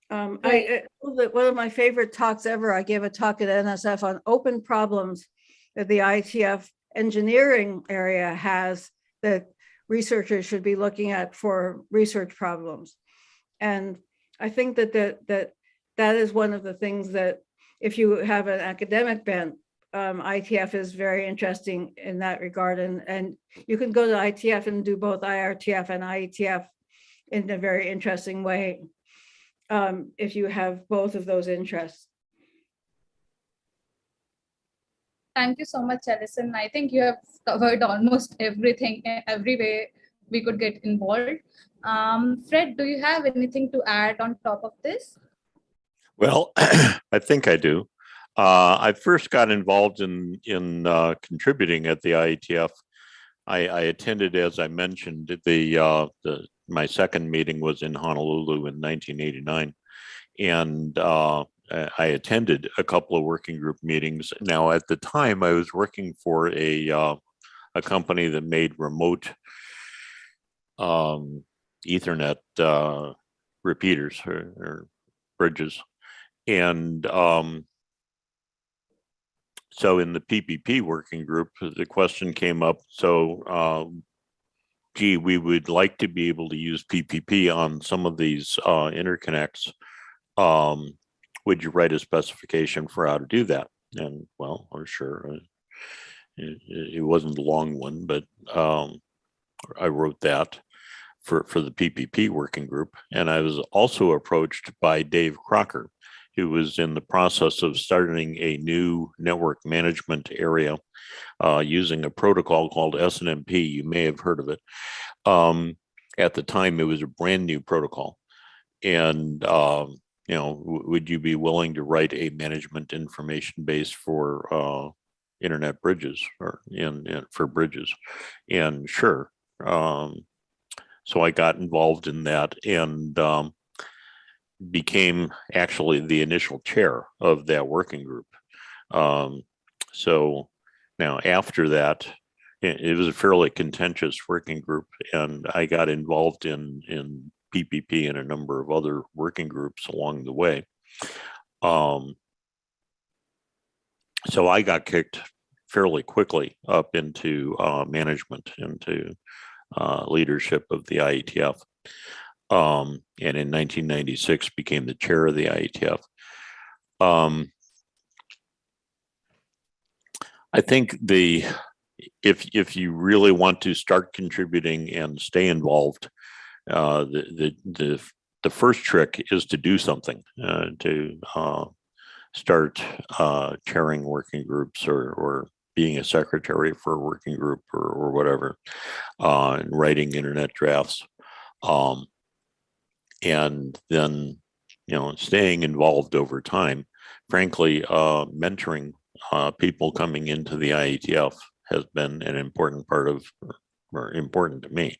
One of my favorite talks ever, I gave a talk at NSF on open problems that the IETF engineering area has that researchers should be looking at for research problems. And I think that is one of the things that, if you have an academic bent, IETF is very interesting in that regard. And you can go to IETF and do both IRTF and IETF in a very interesting way, if you have both of those interests. Thank you so much, Allison. I think you have covered almost everything, every way we could get involved. Fred, do you have anything to add on top of this? Well, I think I do. I first got involved in contributing at the IETF. I attended, as I mentioned, my second meeting was in Honolulu in 1989, and I attended a couple of working group meetings. Now, at the time, I was working for a company that made remote Ethernet repeaters or bridges. And so in the PPP working group, the question came up, so, gee, we would like to be able to use PPP on some of these interconnects. Would you write a specification for how to do that? And well, I'm sure it wasn't a long one, but I wrote that for the PPP working group. And I was also approached by Dave Crocker, who was in the process of starting a new network management area using a protocol called SNMP. You may have heard of it. At the time, it was a brand new protocol. And, would you be willing to write a management information base for internet bridges or for bridges? And sure. So I got involved in that and became actually the initial chair of that working group. So now after that, it was a fairly contentious working group, and I got involved in PPP and a number of other working groups along the way. So I got kicked fairly quickly up into management, into leadership of the IETF. And in 1996 became the chair of the IETF. I think if you really want to start contributing and stay involved, the first trick is to do something, to start chairing working groups or being a secretary for a working group or whatever, and writing internet drafts. And then, staying involved over time. Frankly, mentoring people coming into the IETF has been an important part of, or important to me,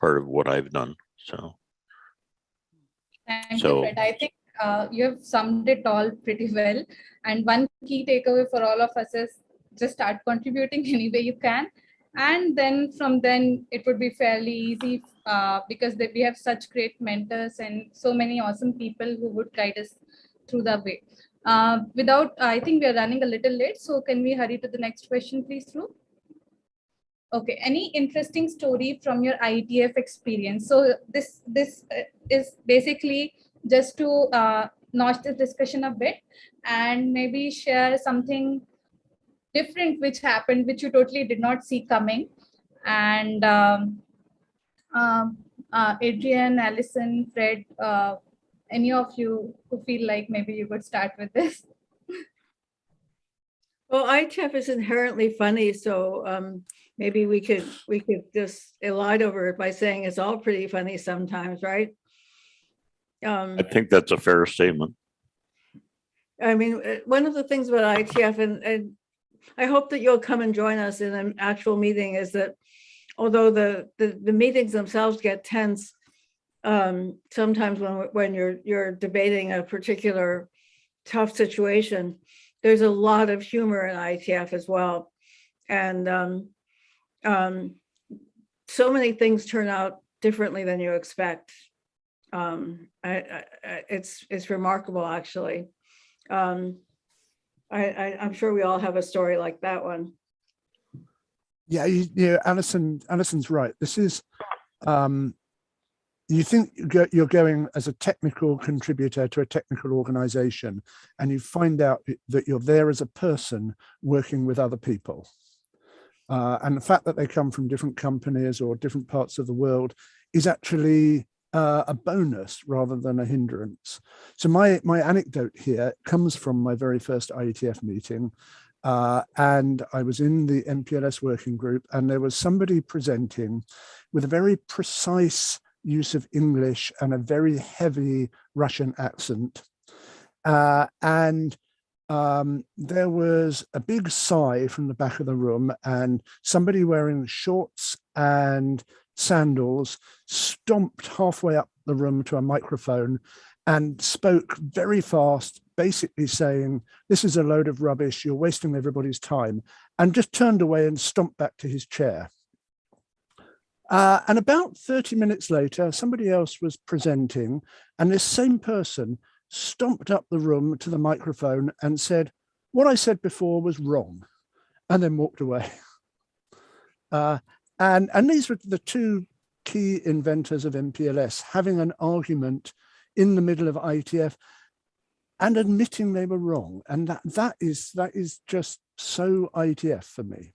part of what I've done. So. Thank you, Fred. I think you have summed it all pretty well. And one key takeaway for all of us is just start contributing any way you can. And then from then it would be fairly easy because we have such great mentors and so many awesome people who would guide us through the way. I think we are running a little late. So can we hurry to the next question, please, Dhruv? Okay, any interesting story from your IETF experience? So this is basically just to notch this discussion a bit and maybe share something different which happened, which you totally did not see coming. And Adrian, Allison, Fred, any of you who feel like maybe you could start with this? Well, IETF is inherently funny, so maybe we could just elide over it by saying it's all pretty funny sometimes, right? I think that's a fair statement. I mean, one of the things about IETF, and I hope that you'll come and join us in an actual meeting, is that although the meetings themselves get tense, sometimes when you're debating a particular tough situation, there's a lot of humor in IETF as well. And so many things turn out differently than you expect. It's remarkable, actually. I'm sure we all have a story like that one. Yeah, Allison's right. This is, you think you're going as a technical contributor to a technical organization, and you find out that you're there as a person working with other people. And the fact that they come from different companies or different parts of the world is actually a bonus rather than a hindrance. So my anecdote here comes from my very first IETF meeting. And I was in the MPLS working group, and there was somebody presenting with a very precise use of English and a very heavy Russian accent. And there was a big sigh from the back of the room, and somebody wearing shorts and sandals stomped halfway up the room to a microphone and spoke very fast, basically saying, "This is a load of rubbish, you're wasting everybody's time," and just turned away and stomped back to his chair. And about 30 minutes later, somebody else was presenting, and this same person stomped up the room to the microphone and said, "What I said before was wrong," and then walked away. And these were the two key inventors of MPLS, having an argument in the middle of IETF and admitting they were wrong. And that is just so IETF for me.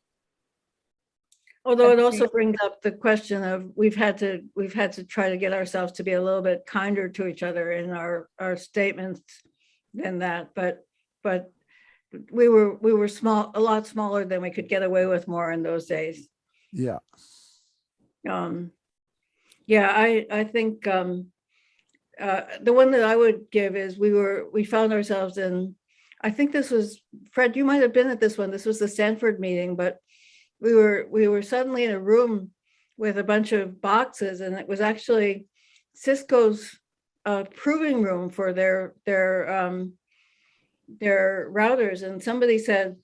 Although it also brings up the question of we've had to try to get ourselves to be a little bit kinder to each other in our statements than that. But we were small, a lot smaller than we could get away with more in those days. Yeah. Yeah, I think the one that I would give is we found ourselves in, I think this was, Fred, you might have been at this one. This was the Stanford meeting, but we were suddenly in a room with a bunch of boxes, and it was actually Cisco's proving room for their routers. And somebody said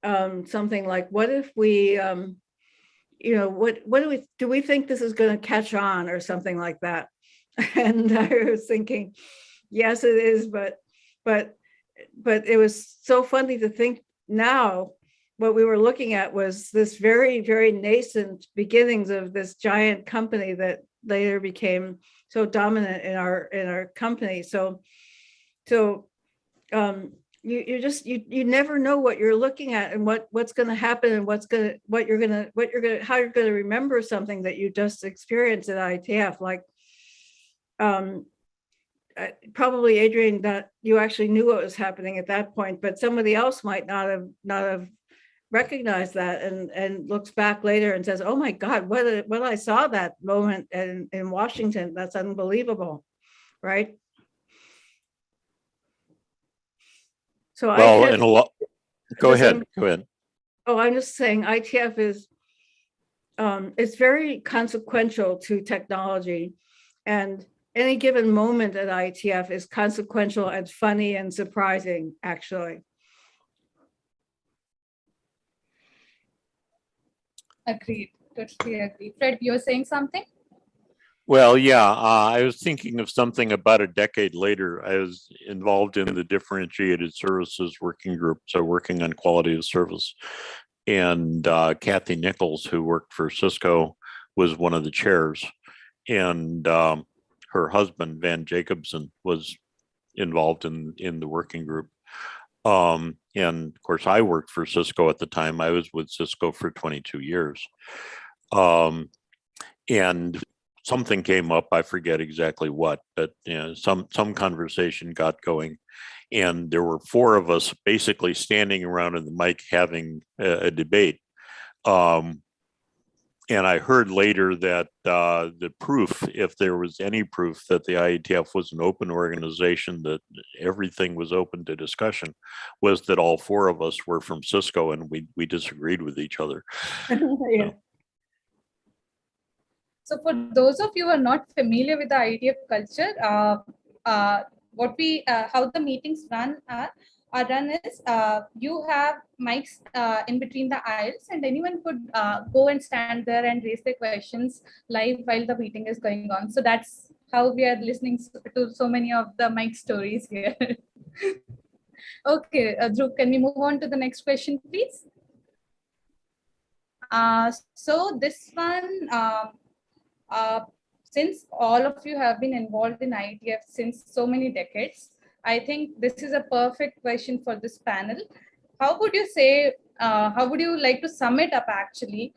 something like, "What if we, what do we think this is going to catch on," or something like that. And I was thinking, yes, it is, but it was so funny to think now. What we were looking at was this very, very nascent beginnings of this giant company that later became so dominant in our company. So you never know what you're looking at and what's going to happen and how you're going to remember something that you just experienced at IETF. Like probably, Adrian, that you actually knew what was happening at that point, but somebody else might not have recognized that and looks back later and says, "Oh my God, what I saw that moment in Washington, that's unbelievable," right? So well, IETF, in a lot. Go ahead. Oh, I'm just saying IETF is it's very consequential to technology, and any given moment at IETF is consequential and funny and surprising, actually. Agreed, totally agreed. Fred, you're saying something? Well, yeah, I was thinking of something about a decade later. I was involved in the differentiated services working group, so working on quality of service. And Kathy Nichols, who worked for Cisco, was one of the chairs. And her husband, Van Jacobson, was involved in the working group. And of course, I worked for Cisco at the time. I was with Cisco for 22 years. And something came up, I forget exactly what, but some conversation got going. And there were 4 of us basically standing around in the mic having a debate. And I heard later that the proof, if there was any proof that the IETF was an open organization, that everything was open to discussion, was that all 4 of us were from Cisco and we disagreed with each other. Yeah. So for those of you who are not familiar with the IETF culture, how the meetings are done is you have mics in between the aisles, and anyone could go and stand there and raise their questions live while the meeting is going on. So that's how we are listening to so many of the mic stories here. Okay, Dhruv, can we move on to the next question, please? So this one, since all of you have been involved in IETF since so many decades, I think this is a perfect question for this panel. How would you say, how would you like to sum it up actually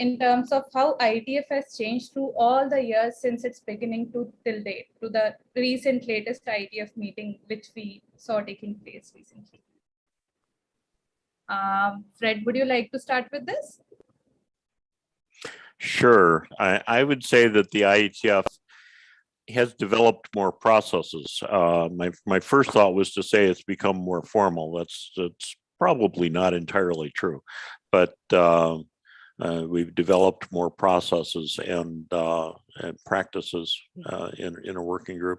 in terms of how IETF has changed through all the years since its beginning to till date, to the recent latest IETF meeting which we saw taking place recently? Fred, would you like to start with this? Sure. I would say that the IETF has developed more processes. My first thought was to say it's become more formal. That's probably not entirely true, but we've developed more processes and practices in a working group.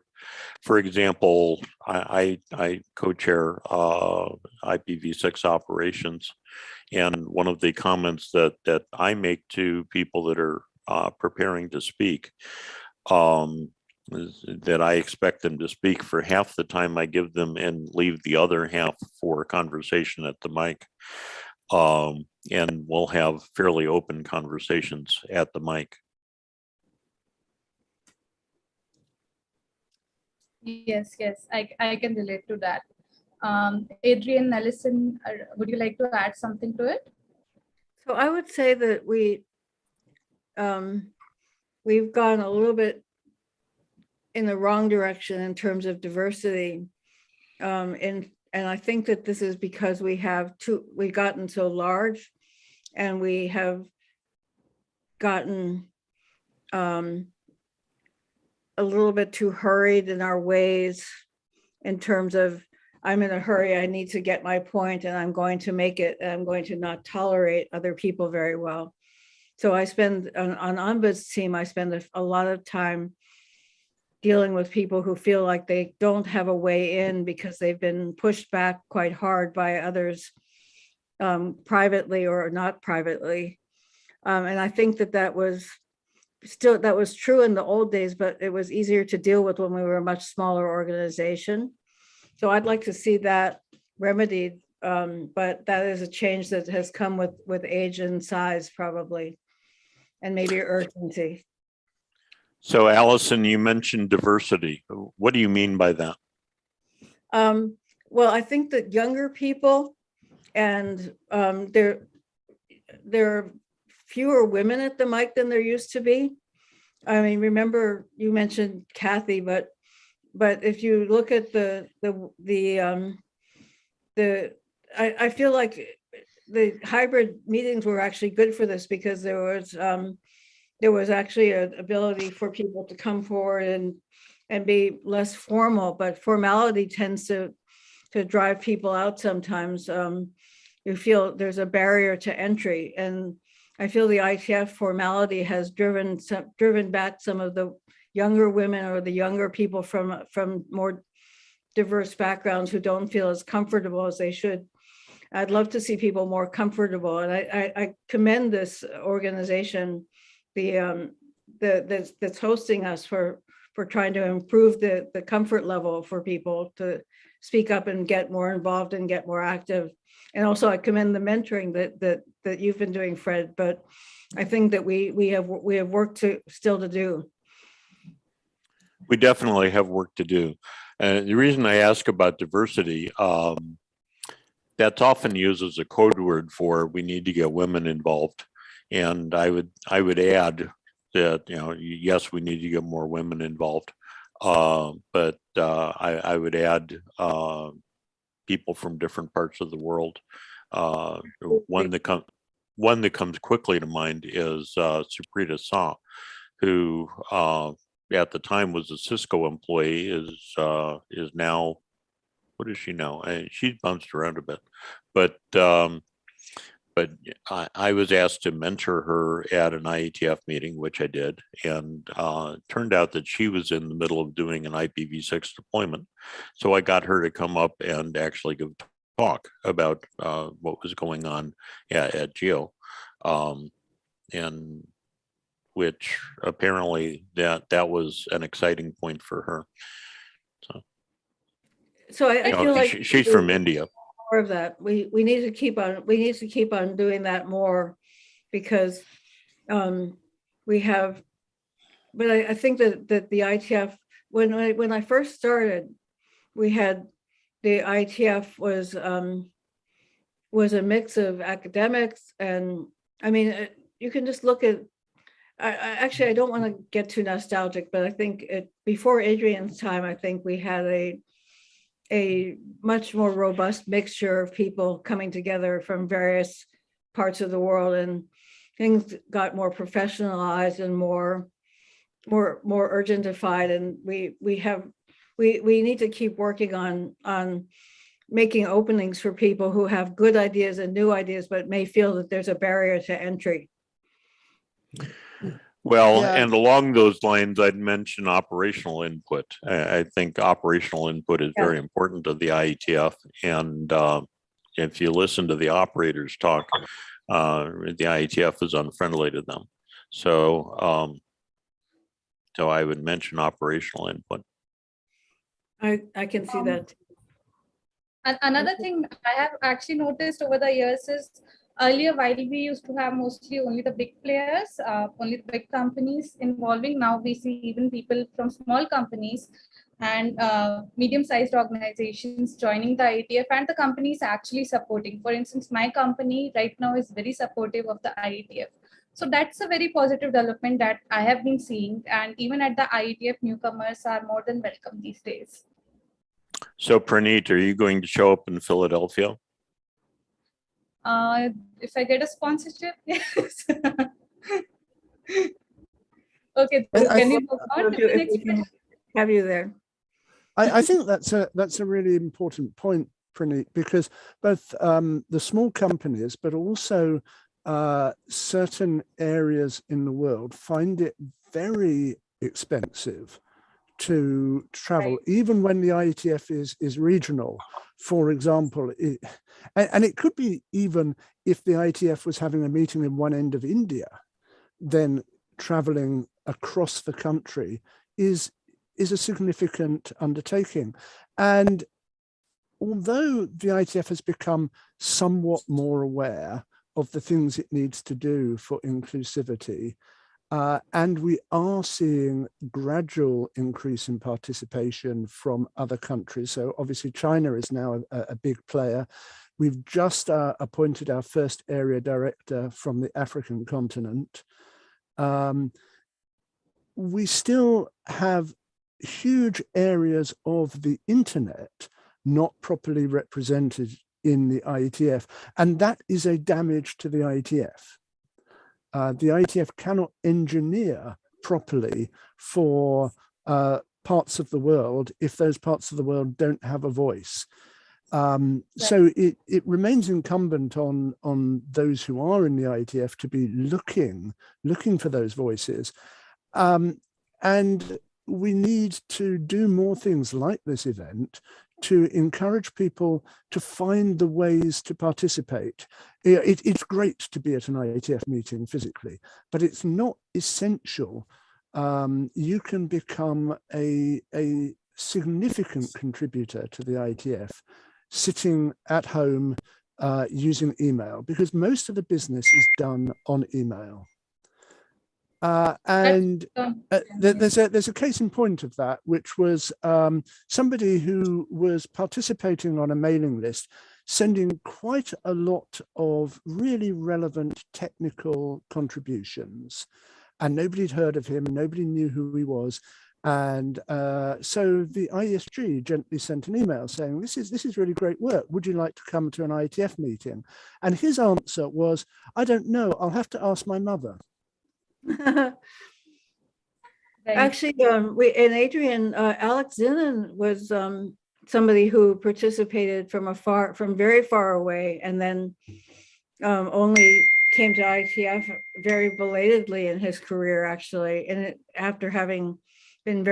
For example, I co-chair IPv6 operations, and one of the comments that I make to people that are preparing to speak is that I expect them to speak for half the time I give them and leave the other half for conversation at the mic. And we'll have fairly open conversations at the mic. Yes, I can relate to that. Adrian, Allison, would you like to add something to it? So I would say that we've gone a little bit in the wrong direction in terms of diversity. And I think that this is because we've gotten so large, and we have gotten a little bit too hurried in our ways in terms of, I'm in a hurry, I need to get my point, and I'm going to make it, and I'm going to not tolerate other people very well. So I spend, on Ombud's team, I spend a lot of time dealing with people who feel like they don't have a way in because they've been pushed back quite hard by others, privately or not privately. And I think that was true in the old days, but it was easier to deal with when we were a much smaller organization. So I'd like to see that remedied, but that is a change that has come with age and size probably, and maybe urgency. So Allison, you mentioned diversity. What do you mean by that? Well, I think that younger people, and there are fewer women at the mic than there used to be. I mean, remember you mentioned Kathy, but if you look at I feel like the hybrid meetings were actually good for this, because there was actually an ability for people to come forward and be less formal, but formality tends to drive people out sometimes. You feel there's a barrier to entry, and I feel the IETF formality has driven back some of the younger women or the younger people from more diverse backgrounds who don't feel as comfortable as they should. I'd love to see people more comfortable, and I commend this organization, that's hosting us for trying to improve the comfort level for people to speak up and get more involved and get more active. And also I commend the mentoring that you've been doing, Fred, but I think that we have work still to do. We definitely have work to do. And the reason I ask about diversity, that's often used as a code word for we need to get women involved. And I would add, that, yes, we need to get more women involved. But I would add people from different parts of the world. One that comes quickly to mind is Suprita Saw, who at the time was a Cisco employee, is now, what is she now? She's bounced around a bit, but I was asked to mentor her at an IETF meeting, which I did, and turned out that she was in the middle of doing an IPv6 deployment. So I got her to come up and actually give a talk about what was going on at Geo, and which apparently that was an exciting point for her. So I feel like she's from India. More of that. We need to keep on doing that more, because we have. But I think that the IETF, when I first started, we had the IETF was a mix of academics, and I mean, you can just look at. Actually, I don't want to get too nostalgic, but I think before Adrian's time, I think we had a much more robust mixture of people coming together from various parts of the world, and things got more professionalized and more urgentified. And we need to keep working on making openings for people who have good ideas and new ideas, but may feel that there's a barrier to entry. Well, and along those lines, I'd mention operational input. I think operational input is very important to the IETF. And if you listen to the operators talk, the IETF is unfriendly to them. So, so I would mention operational input. I can see that. And another thing I have actually noticed over the years is, earlier, while we used to have mostly only the big players, only the big companies involving, now we see even people from small companies and medium-sized organizations joining the IETF, and the companies actually supporting. For instance, my company right now is very supportive of the IETF. So that's a very positive development that I have been seeing, and even at the IETF newcomers are more than welcome these days. So Praneet, are you going to show up in Philadelphia? If I get a sponsorship, yes. Okay, can you move on to the next question? Have you there? I think that's a really important point, Praneet, because both the small companies, but also certain areas in the world find it very expensive to travel, even when the IETF is regional. For example, and it could be even if the IETF was having a meeting in one end of India, then traveling across the country is a significant undertaking. And although the IETF has become somewhat more aware of the things it needs to do for inclusivity, and we are seeing gradual increase in participation from other countries. So obviously China is now a big player. We've just appointed our first area director from the African continent. We still have huge areas of the internet not properly represented in the IETF, and that is a damage to the IETF. The IETF cannot engineer properly for parts of the world if those parts of the world don't have a voice. So it remains incumbent on those who are in the IETF to be looking for those voices. And we need to do more things like this event to encourage people to find the ways to participate. It's great to be at an IETF meeting physically, but it's not essential. You can become a significant contributor to the IETF sitting at home using email, because most of the business is done on email. And there's a case in point of that, which was somebody who was participating on a mailing list, sending quite a lot of really relevant technical contributions. and nobody had heard of him, and nobody knew who he was. And so the IESG gently sent an email saying, this is really great work. Would you like to come to an IETF meeting? And his answer was, I don't know. I'll have to ask my mother. Actually, Adrian, Alex Zinnan was somebody who participated from very far away, and then only came to IETF very belatedly in his career, actually, and after having been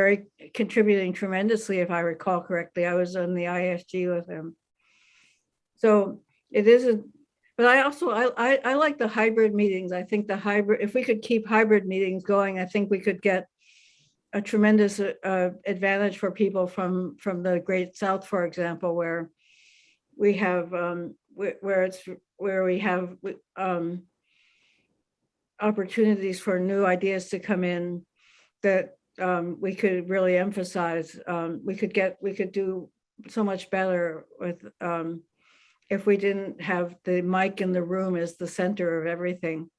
contributing tremendously, if I recall correctly. I was on the ISG with him. So it is but I like the hybrid meetings. I think if we could keep hybrid meetings going, I think we could get a tremendous advantage for people from the Great South, for example, where we have where we have opportunities for new ideas to come in that we could really emphasize. We could do so much better with if we didn't have the mic in the room as the center of everything.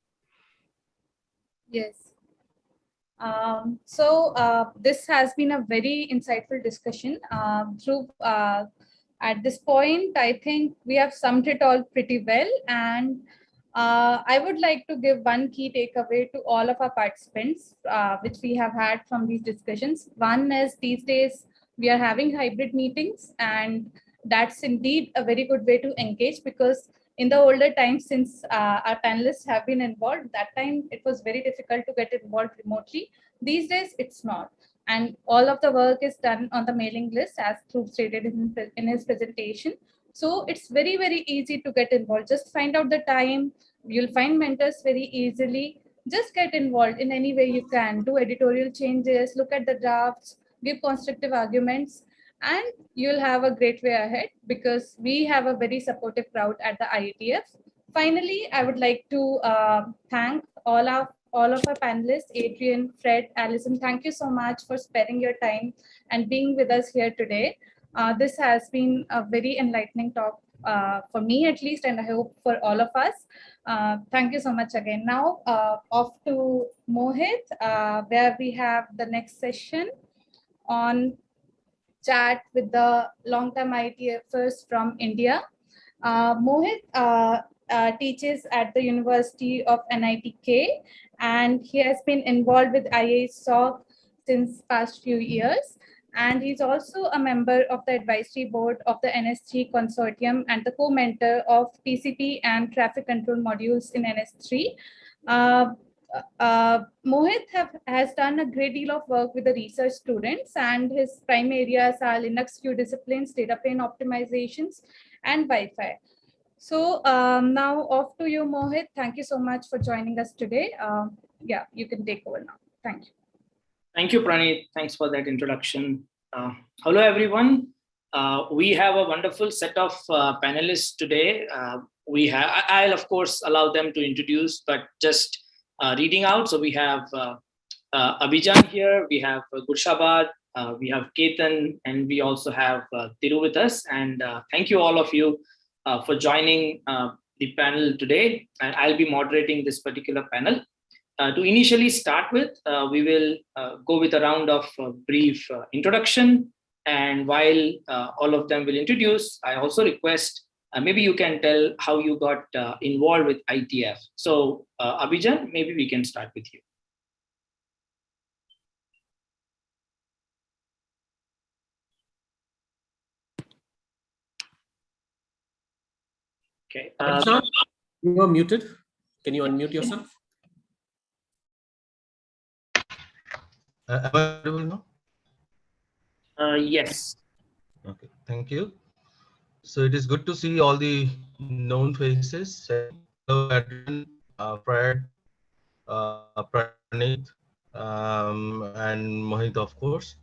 Yes. So this has been a very insightful discussion. Dhruv, at this point, I think we have summed it all pretty well. And I would like to give one key takeaway to all of our participants, which we have had from these discussions. One is these days we are having hybrid meetings, and that's indeed a very good way to engage, because in the older times, since our panelists have been involved, that time it was very difficult to get involved remotely. These days, it's not. And all of the work is done on the mailing list, as Dhruv stated in his presentation. So it's very, very easy to get involved. Just find out the time. You'll find mentors very easily. Just get involved in any way you can. Do editorial changes, look at the drafts, give constructive arguments, and you'll have a great way ahead, because we have a very supportive crowd at the IETF. Finally, I would like to thank all of our panelists, Adrian, Fred, Allison. Thank you so much for sparing your time and being with us here today. This has been a very enlightening talk for me, at least, and I hope for all of us. Thank you so much again. Now, off to Mohit, where we have the next session on chat with the long-term IETFers from India. Mohit teaches at the University of NITK, and he has been involved with IASOC since past few years. And he's also a member of the advisory board of the NS3 consortium and the co-mentor of TCP and traffic control modules in NS3. Mohit has done a great deal of work with the research students, and his prime areas are Linux Q disciplines, data plane optimizations, and Wi-Fi. So now off to you, Mohit. Thank you so much for joining us today. Yeah, you can take over now. Thank you. Thank you, Praneet. Thanks for that introduction. Hello, everyone. We have a wonderful set of panelists today. I'll of course allow them to introduce, but just reading out. So we have Abhijan here, we have Gurshabad, we have Ketan, and we also have Tiru with us. And thank you all of you for joining the panel today. And I'll be moderating this particular panel. To initially start with, we will go with a round of brief introduction. And while all of them will introduce, I also request maybe you can tell how you got involved with IETF. So Abhijan, maybe we can start with you. Okay. Abhijan, you are muted. Can you unmute yourself? Am I audible now? Yes. Okay, thank you. So it is good to see all the known faces. Hello, Adrian, Fred, Praneet, and Mohit, of course.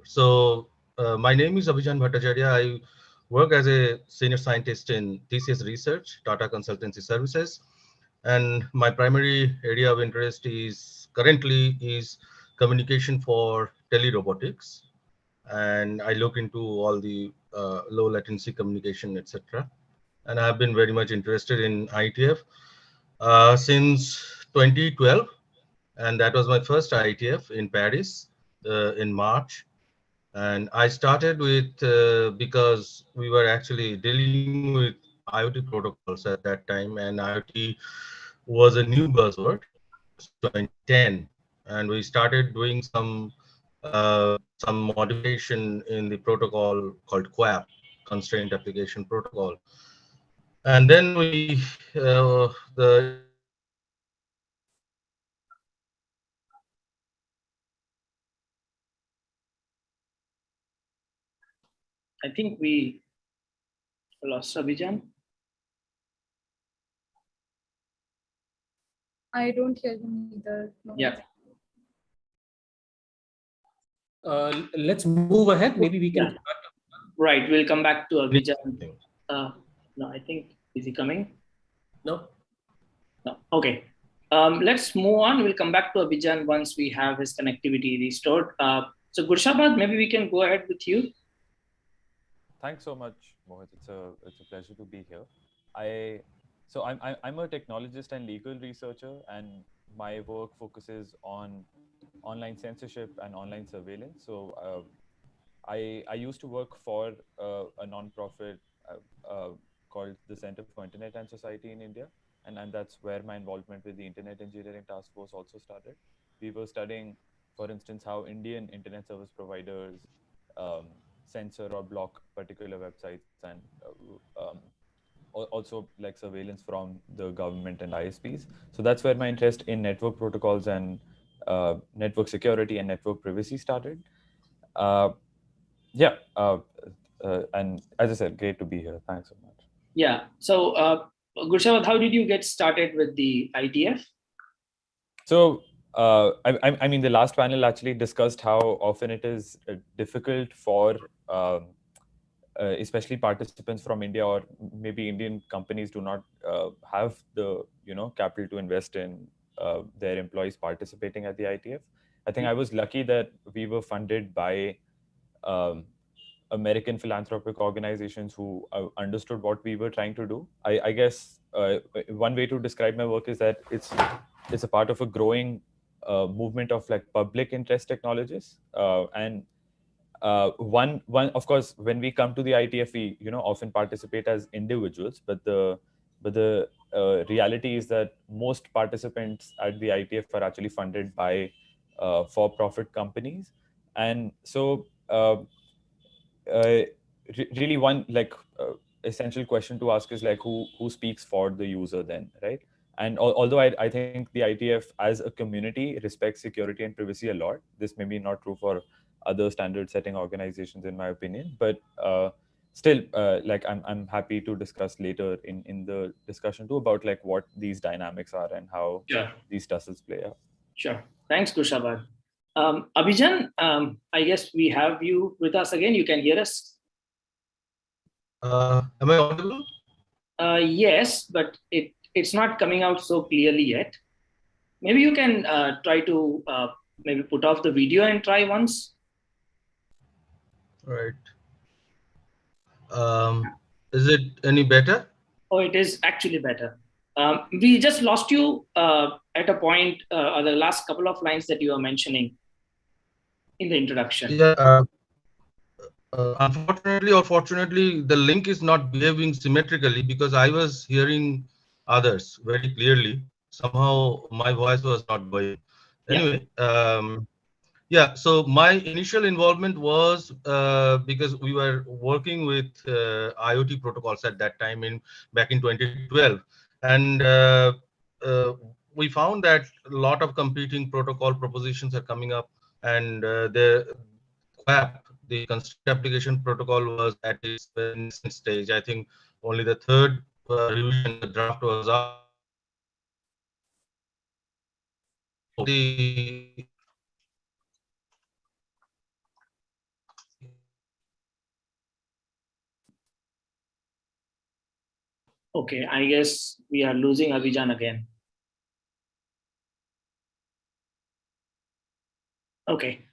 So my name is Abhijan Bhattacharyya. I work as a senior scientist in TCS Research, Tata Consultancy Services. And my primary area of interest currently is communication for telerobotics. And I look into all the low latency communication, etc. And I've been very much interested in IETF since 2012. And that was my first IETF in Paris in March. And I started with, because we were actually dealing with IoT protocols at that time, and IoT was a new buzzword, 2010. And we started doing some modification in the protocol called QAP, Constraint Application Protocol. And then the I think we lost Abhijan. I don't hear him either. No. Yeah. Let's move ahead. Maybe we can. Right, we'll come back to Abhijan. No, I think, is he coming? No. No. Okay. Let's move on. We'll come back to Abhijan once we have his connectivity restored. So Gurshabad, maybe we can go ahead with you. Thanks so much, Mohit. It's a pleasure to be here. I'm a technologist and legal researcher, and my work focuses on online censorship and online surveillance. So I used to work for a nonprofit called the Center for Internet and Society in India, and that's where my involvement with the Internet Engineering Task Force also started. We were studying, for instance, how Indian internet service providers censor or block particular websites, and also like surveillance from the government and ISPs. So that's where my interest in network protocols and network security and network privacy started. And as I said, great to be here. Thanks so much. Yeah. So Gurshabad, how did you get started with the IETF? So I mean, the last panel actually discussed how often it is difficult for especially participants from India, or maybe Indian companies do not have the capital to invest in their employees participating at the IETF. I think I was lucky that we were funded by American philanthropic organizations who understood what we were trying to do. I guess one way to describe my work is that it's a part of a growing movement of like public interest technologies, and one of course, when we come to the IETF, we often participate as individuals, but the reality is that most participants at the IETF are actually funded by for-profit companies. And so really one essential question to ask is like who speaks for the user then, right? And although I think the IETF as a community respects security and privacy a lot, this may be not true for other standard setting organizations in my opinion, but still like I'm happy to discuss later in the discussion too about like what these dynamics are and how these tussles play out. Sure. Thanks, Gurshabad. Abhijan, I guess we have you with us again. You can hear us. Am I audible? Yes, but it's not coming out so clearly yet. Maybe you can try to maybe put off the video and try once. Right. Is it any better? Oh, it is actually better. We just lost you at a point, or the last couple of lines that you were mentioning in the introduction. Yeah. Unfortunately or fortunately, the link is not behaving symmetrically because I was hearing others very clearly. Somehow my voice was not going. Anyway, yeah, so my initial involvement was because we were working with IoT protocols at that time back in 2012. And we found that a lot of competing protocol propositions are coming up, and the QAP, the Constraint Application Protocol, was at its nascent stage. I think only the third revision, the draft was up. Okay, I guess we are losing Abhijan again. Okay.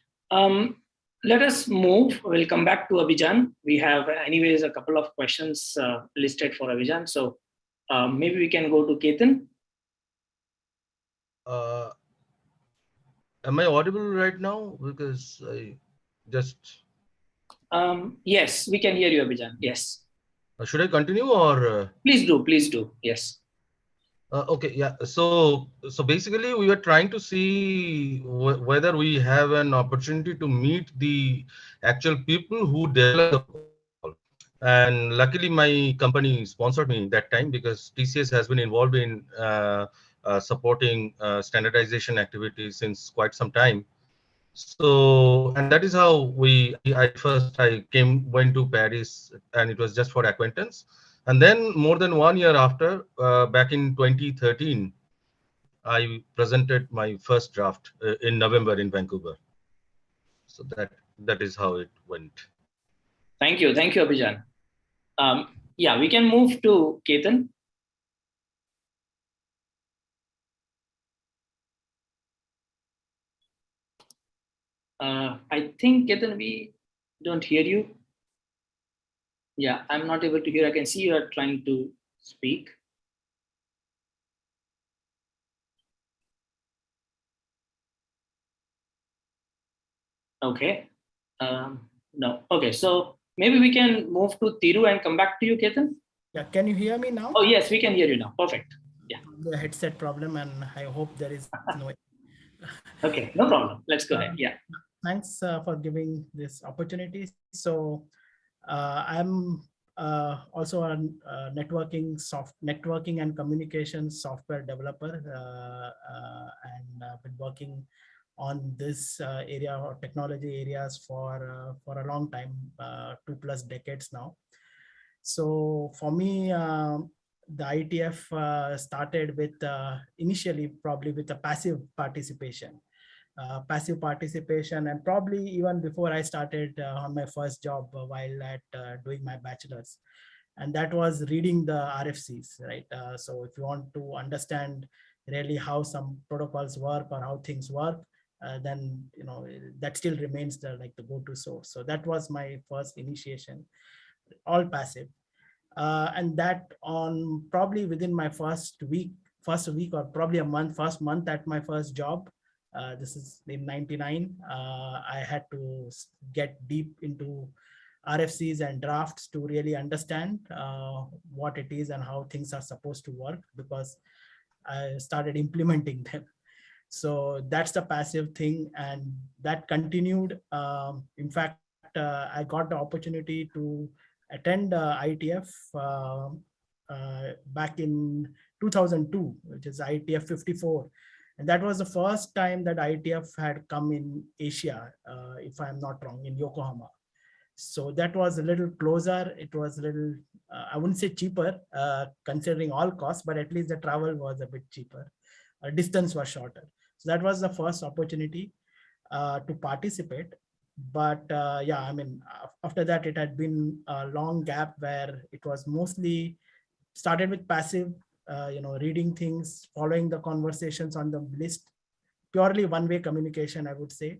Let us move. We'll come back to Abhijan. We have anyways a couple of questions listed for Abhijan. So maybe we can go to Ketan. Am I audible right now? Because I just... Yes, we can hear you, Abhijan. Yes. Should I continue or? Please do. Please do. Yes. Okay, yeah. So basically, we were trying to see whether we have an opportunity to meet the actual people who develop the protocol. And luckily, my company sponsored me that time because TCS has been involved in supporting standardization activities since quite some time. So, and that is how I went to Paris, and it was just for acquaintance. And then more than 1 year after, back in 2013, I presented my first draft in November in Vancouver. So that is how it went. Thank you. Thank you, Abhijan. Yeah, we can move to Ketan. I think, Ketan, we don't hear you. Yeah, I'm not able to hear. I can see you are trying to speak. Okay. No. Okay, so maybe we can move to Tiru and come back to you, Ketan. Yeah, can you hear me now? Oh, yes, we can hear you now. Perfect. Yeah. The headset problem, and I hope there is no. Okay, no problem. Let's go ahead. Yeah. Thanks for giving this opportunity. So I'm also a networking and communication software developer, and been working on this area or technology areas for a long time, 2+ decades now. So for me, the IETF started with initially probably with a passive participation. And probably even before I started on my first job while at doing my bachelor's, and that was reading the RFCs, right? So if you want to understand really how some protocols work or how things work, then that still remains the go-to source. So that was my first initiation, all passive. And that on probably within my first week or probably first month at my first job, this is in 99, I had to get deep into RFCs and drafts to really understand what it is and how things are supposed to work, because I started implementing them. So that's the passive thing, and that continued. In fact, I got the opportunity to attend IETF back in 2002, which is IETF 54. And that was the first time that IETF had come in Asia, if I'm not wrong, in Yokohama. So that was a little closer. It was a little, I wouldn't say cheaper, considering all costs, but at least the travel was a bit cheaper. Distance was shorter. So that was the first opportunity to participate. But yeah, I mean, after that, it had been a long gap where it was mostly started with passive, reading things, following the conversations on the list, purely one-way communication, I would say.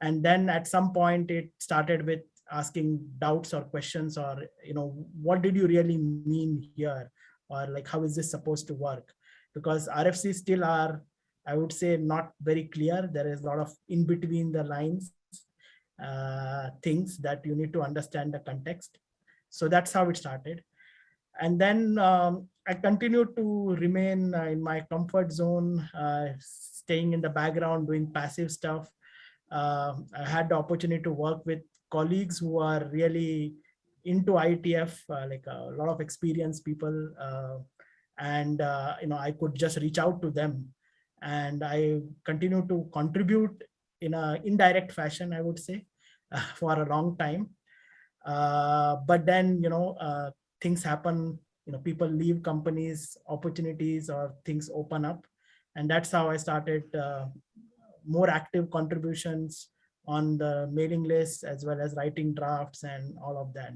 And then at some point, it started with asking doubts or questions, or, what did you really mean here? Or like, how is this supposed to work? Because RFCs still are, I would say, not very clear. There is a lot of in between the lines things that you need to understand the context. So that's how it started. And then I continued to remain in my comfort zone, staying in the background, doing passive stuff. I had the opportunity to work with colleagues who are really into IETF, like a lot of experienced people. And I could just reach out to them, and I continue to contribute in an indirect fashion, I would say, for a long time. But then things happen, people leave companies, opportunities or things open up, and that's how I started more active contributions on the mailing list, as well as writing drafts and all of that.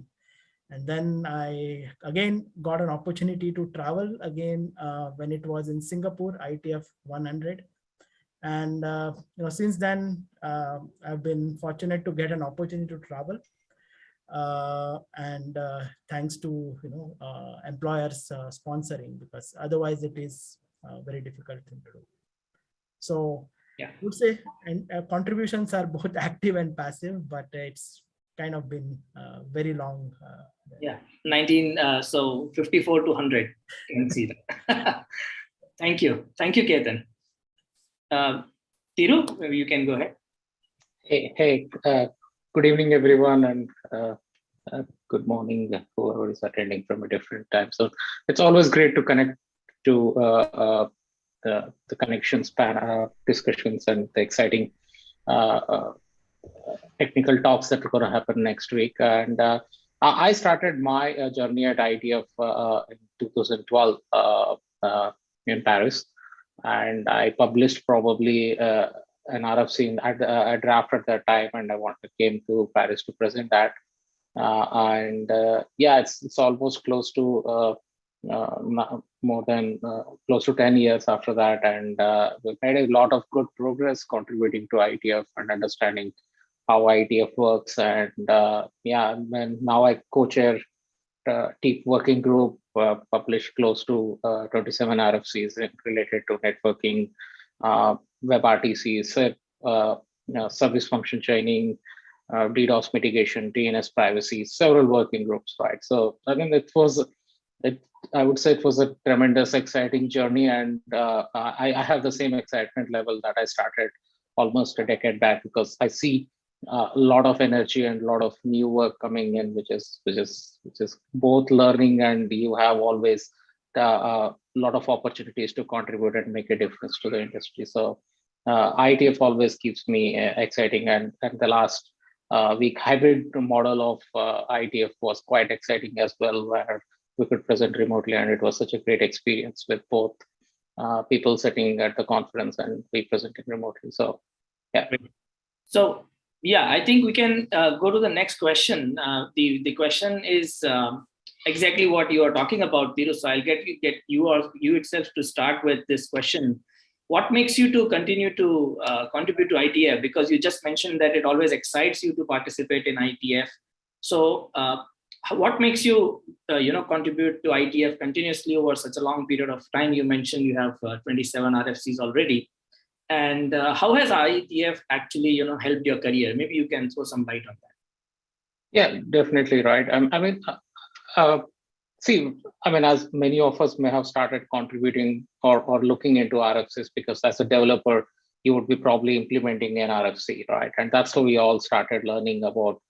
And then I again got an opportunity to travel again when it was in Singapore, IETF 100. And since then, I've been fortunate to get an opportunity to travel. And thanks to employers sponsoring, because otherwise it is a very difficult thing to do. So I would say, and contributions are both active and passive, but it's kind of been very long. 54 to 100. You can see that. Thank you, Ketan. Tiru, maybe you can go ahead. Hey, good evening, everyone, and good morning, whoever is attending from a different time zone. It's always great to connect to the connections discussions and the exciting technical talks that are going to happen next week. And I started my journey at IETF in 2012 in Paris, and I published probably an RFC a draft at that time, and I came to Paris to present that. It's almost close to more than close to 10 years after that, and we've made a lot of good progress contributing to IETF and understanding how IETF works. And now I co-chair TEEP working group, published close to 27 RFCs related to networking, WebRTC, service function chaining, DDoS mitigation, DNS privacy, several working groups, right? So I mean, I would say it was a tremendous, exciting journey, and I have the same excitement level that I started almost a decade back, because I see a lot of energy and a lot of new work coming in, which is both learning, and you have always a lot of opportunities to contribute and make a difference to the industry. So IETF always keeps me exciting, and the last week hybrid model of IETF was quite exciting as well, where we could present remotely, and it was such a great experience with both people sitting at the conference and we presenting remotely. So yeah. So yeah, I think we can go to the next question. The question is exactly what you are talking about, Tiru. So I'll get you itself to start with this question. What makes you to continue to contribute to IETF? Because you just mentioned that it always excites you to participate in IETF. So what makes you contribute to IETF continuously over such a long period of time? You mentioned you have 27 RFCs already. And how has IETF actually helped your career? Maybe you can throw some light on that. Yeah, definitely, right. As many of us may have started contributing or looking into RFCs, because as a developer, you would be probably implementing an RFC, right? And that's how we all started learning about,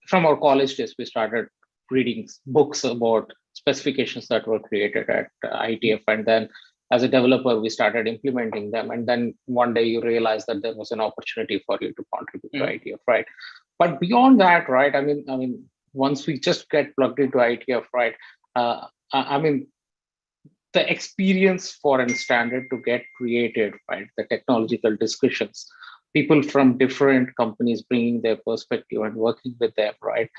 from our college days, we started reading books about specifications that were created at IETF. And then as a developer, we started implementing them. And then one day you realize that there was an opportunity for you to contribute to IETF, right? But beyond that, right, I mean, once we just get plugged into IETF, right, the experience for a standard to get created, right, the technological discussions, people from different companies bringing their perspective and working with them, right,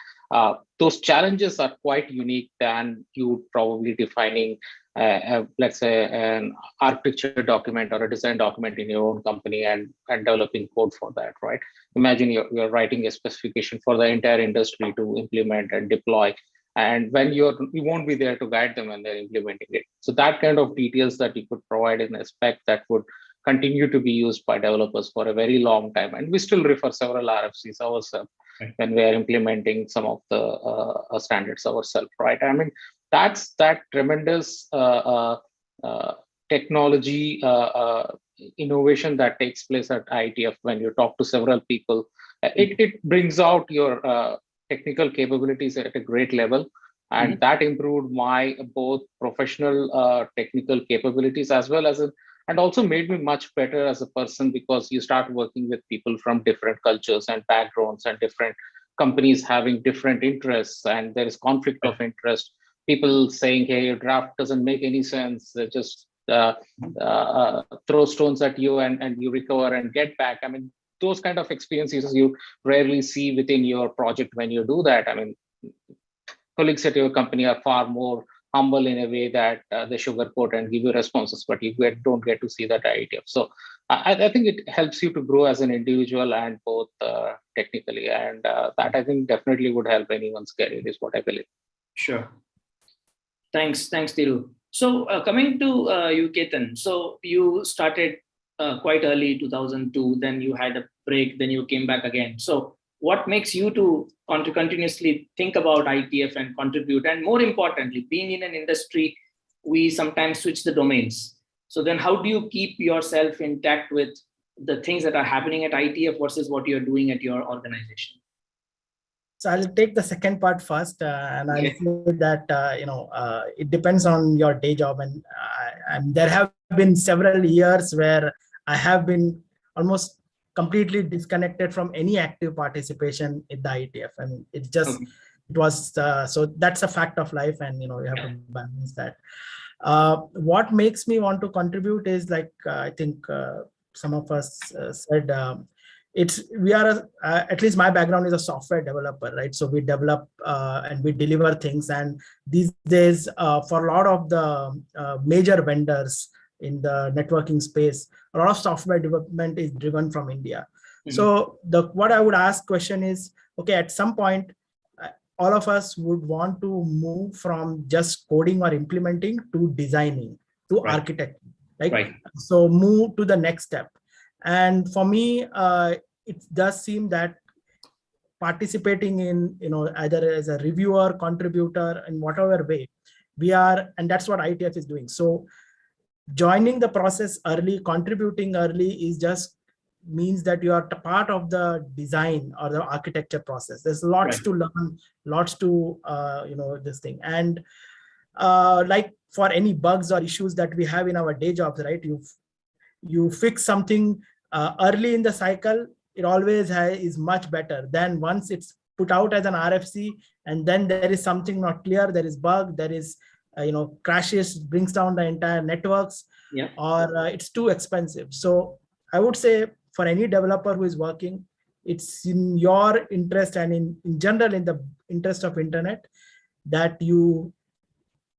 those challenges are quite unique than you probably defining, let's say, an architecture document or a design document in your own company and developing code for that, right? Imagine you're writing a specification for the entire industry to implement and deploy, and when you won't be there to guide them when they're implementing it. So that kind of details that you could provide in a spec that would continue to be used by developers for a very long time. And we still refer several RFCs ourselves when we are implementing some of the standards ourselves, right? I mean, that's that tremendous technology innovation that takes place at IETF. When you talk to several people, it brings out your technical capabilities at a great level. And that improved my both professional technical capabilities as well as and also made me much better as a person, because you start working with people from different cultures and backgrounds and different companies having different interests, and there is conflict of interest. People saying, hey, your draft doesn't make any sense. They just throw stones at you and you recover and get back. I mean, those kind of experiences you rarely see within your project when you do that. I mean, colleagues at your company are far more humble in a way that they sugarcoat and give you responses, but you don't get to see that IETF. So I think it helps you to grow as an individual and both technically, and that I think definitely would help anyone's career, is what I believe. Sure. Thanks, Tiru. So coming to you, Ketan. So you started quite early 2002, then you had a break, then you came back again. So what makes you to continuously think about IETF and contribute? And more importantly, being in an industry, we sometimes switch the domains. So then how do you keep yourself intact with the things that are happening at IETF versus what you're doing at your organization? So I'll take the second part first, and I'll say that it depends on your day job, and there have been several years where I have been almost completely disconnected from any active participation in the IETF, and it was so that's a fact of life, and you have to balance that. What makes me want to contribute is like I think some of us said. We are at least my background is a software developer, right? So we develop and we deliver things, and these days for a lot of the major vendors in the networking space, a lot of software development is driven from India. So what I would ask question is, okay, at some point all of us would want to move from just coding or implementing to designing to architecture, right? So move to the next step. And for me, it does seem that participating in, either as a reviewer, contributor, in whatever way we are, and that's what IETF is doing. So joining the process early, contributing early is just means that you are part of the design or the architecture process. There's lots to learn, lots to, this thing. And like for any bugs or issues that we have in our day jobs, right? You fix something early in the cycle, it always is much better than once it's put out as an RFC, and then there is something not clear, there is bug, there is crashes, brings down the entire networks, or it's too expensive. So I would say for any developer who is working, it's in your interest and in general in the interest of internet that you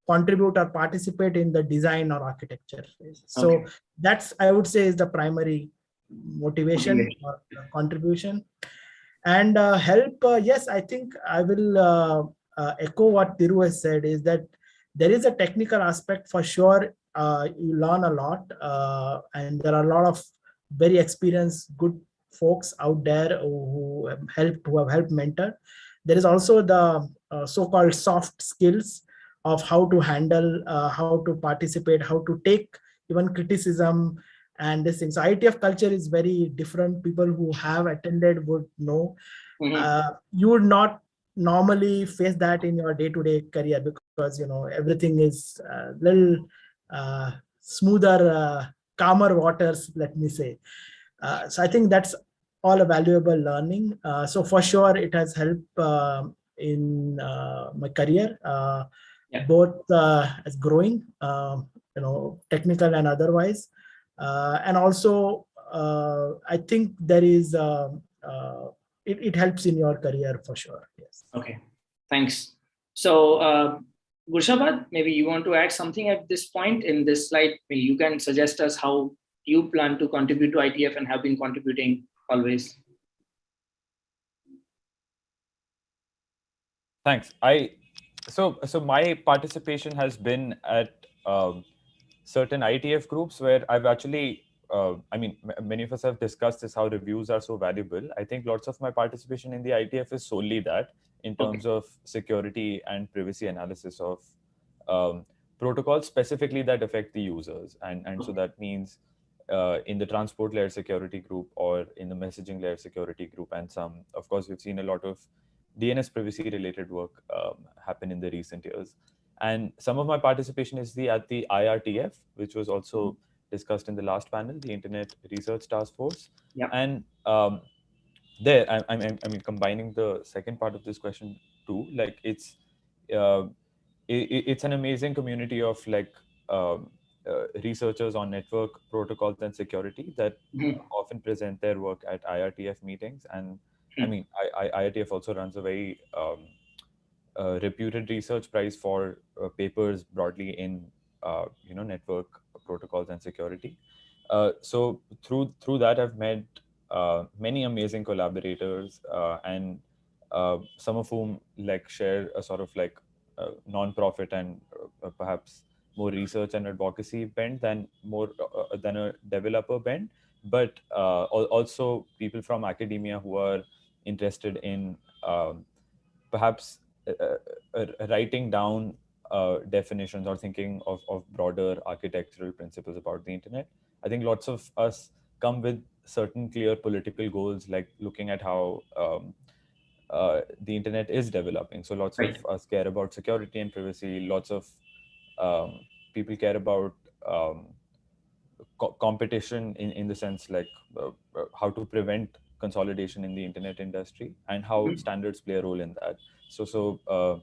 contribute or participate in the design or architecture phase. So that's, I would say, is the primary motivation or contribution. And help, yes, I think I will echo what Tiru has said, is that there is a technical aspect for sure. You learn a lot, and there are a lot of very experienced, good folks out there who have helped mentor. There is also the so-called soft skills of how to handle, how to participate, how to take even criticism and this thing. So IETF culture is very different. People who have attended would know. You would not normally face that in your day-to-day career because everything is a little smoother, calmer waters, let me say. So I think that's all a valuable learning. So for sure, it has helped in my career, both as growing, technical and otherwise. And also, I think there is, it helps in your career for sure. Yes. Okay, thanks. So Gurshabad, maybe you want to add something at this point in this slide. Maybe you can suggest us how you plan to contribute to IETF and have been contributing always. Thanks. So my participation has been at certain IETF groups where I've actually, many of us have discussed this, how reviews are so valuable. I think lots of my participation in the IETF is solely that, in terms of security and privacy analysis of protocols specifically that affect the users. And so that means in the transport layer security group or in the messaging layer security group, and some, of course, we've seen a lot of DNS privacy related work happen in the recent years. And some of my participation is at the IRTF, which was also discussed in the last panel, the Internet Research Task Force. And there, I mean, combining the second part of this question too, like it's an amazing community of researchers on network protocols and security that often present their work at IRTF meetings. And I mean, IITF also runs a very reputed research prize for papers broadly in network protocols and security. So through that, I've met many amazing collaborators, and some of whom share a sort of non-profit and perhaps more research and advocacy bent than than a developer bent, but also people from academia who are interested in perhaps writing down definitions or thinking of broader architectural principles about the internet. I think lots of us come with certain clear political goals, like looking at how the internet is developing. So lots of us care about security and privacy. Lots of people care about competition in the sense like how to prevent consolidation in the internet industry and how standards play a role in that. So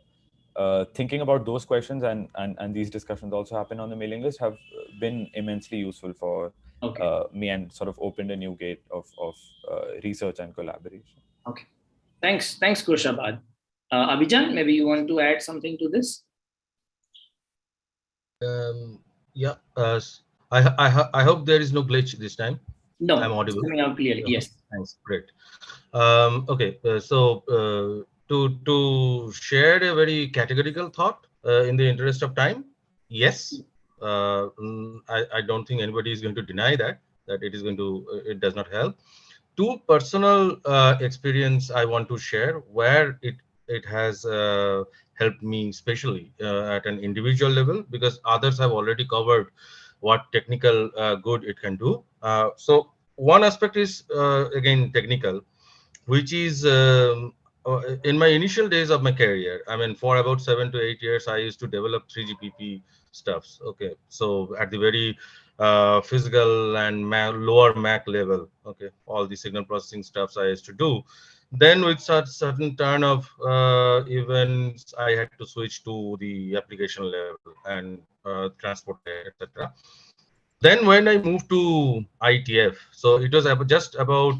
thinking about those questions and these discussions also happen on the mailing list have been immensely useful for me and sort of opened a new gate of research and collaboration. Okay. Thanks, Gurshabad. Abhijan, maybe you want to add something to this? Yeah, I hope there is no glitch this time. No, I'm audible. Coming out clearly. Okay. Yes. Thanks. Great. Okay. To share a very categorical thought in the interest of time, yes. I don't think anybody is going to deny that it is going to. It does not help. Two personal experience I want to share where it has helped me, especially at an individual level, because others have already covered what technical good it can do. So one aspect is again technical, which is in my initial days of my career. I mean, for about 7 to 8 years, I used to develop 3GPP stuffs. Okay, so at the very physical and lower Mac level, okay, all the signal processing stuffs I used to do. Then with such certain turn of events, I had to switch to the application level and transport layer, etc. Then when I moved to IETF, so it was just about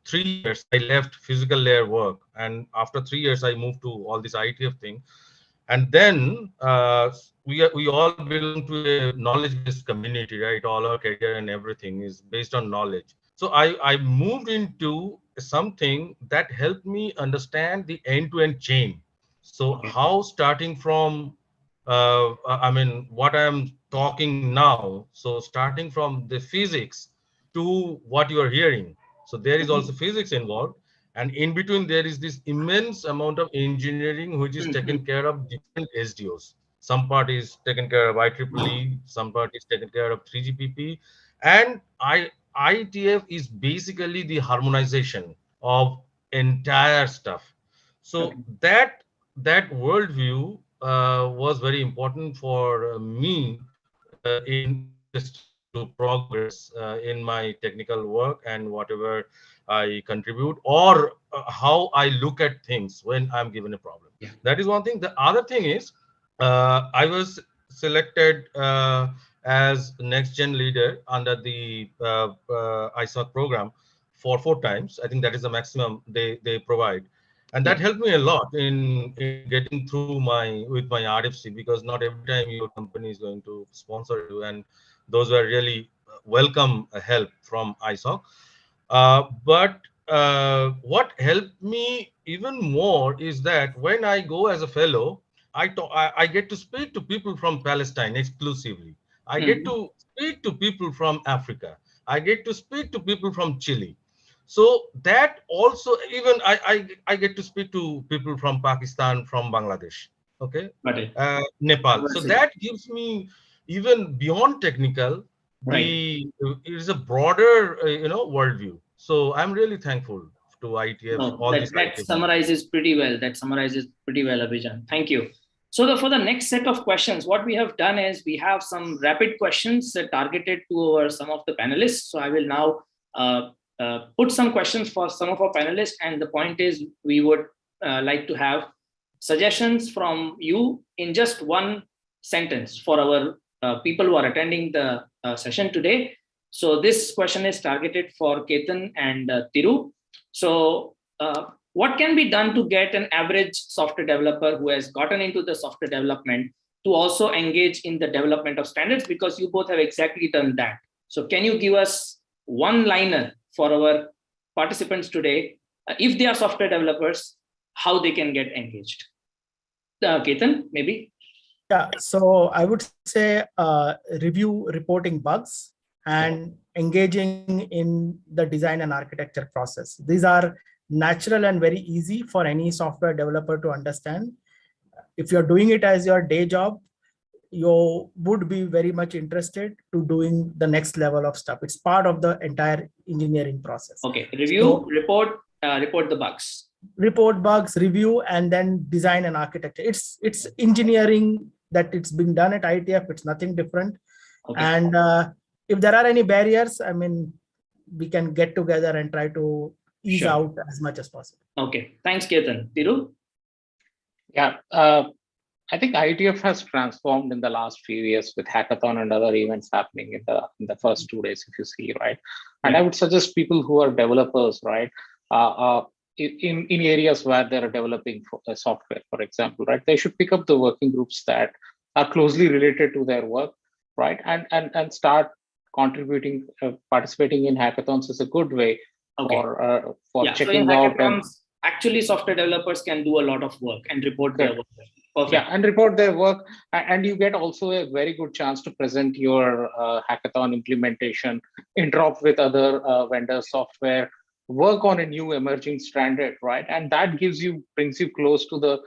3 years I left physical layer work, and after 3 years I moved to all this IETF thing. And then we all belong to a knowledge-based community, right? All our career and everything is based on knowledge. So I moved into something that helped me understand the end-to-end chain. So how starting from, I mean, what I'm talking now, so starting from the physics to what you are hearing. So there is also physics involved. And in between, there is this immense amount of engineering, which is taken care of different SDOs. Some part is taken care of IEEE, some part is taken care of 3GPP. And IETF is basically the harmonization of entire stuff. So that worldview was very important for me in just to progress in my technical work and whatever I contribute, or how I look at things when I'm given a problem. Yeah. That is one thing. The other thing is I was selected as next gen leader under the ISOC program for 4 times. I think that is the maximum they provide. And that helped me a lot in getting through with my RFC, because not every time your company is going to sponsor you, and those were really welcome help from ISOC. But what helped me even more is that when I go as a fellow, I get to speak to people from Palestine exclusively. I get to speak to people from Africa. I get to speak to people from Chile. So that also, even I get to speak to people from Pakistan, from Bangladesh, okay, Nepal. So that gives me, even beyond technical, it is a broader worldview. So I'm really thankful to IETF. That summarizes pretty well. Abhijan. Thank you. So for the next set of questions, what we have done is we have some rapid questions targeted to some of the panelists. So I will now put some questions for some of our panelists, and the point is we would like to have suggestions from you in just one sentence for our people who are attending the session today. So this question is targeted for Ketan and Tiru. So what can be done to get an average software developer who has gotten into the software development to also engage in the development of standards? Because you both have exactly done that. So can you give us one-liner for our participants today, if they are software developers, how they can get engaged? Ketan, maybe? Yeah, so I would say review reporting bugs and engaging in the design and architecture process. These are natural and very easy for any software developer to understand. If you're doing it as your day job, you would be very much interested to doing the next level of stuff. It's part of the entire engineering process. Okay, review, So, report the bugs. Report bugs, review, and then design and architecture. It's engineering that it's being done at IETF. It's nothing different. Okay. And if there are any barriers, I mean, we can get together and try to ease out as much as possible. Okay, thanks, Ketan. Tiru? Yeah, I think IETF has transformed in the last few years with hackathon and other events happening in the first 2 days, if you see, right? And I would suggest people who are developers, right, in areas where they're developing software, for example, right, they should pick up the working groups that are closely related to their work, right, and start contributing, participating in hackathons is a good way for checking out. And actually, software developers can do a lot of work and report their work. Perfect. Yeah, and report their work, and you get also a very good chance to present your hackathon implementation, interop with other vendor software, work on a new emerging standard, right? And that brings you close to the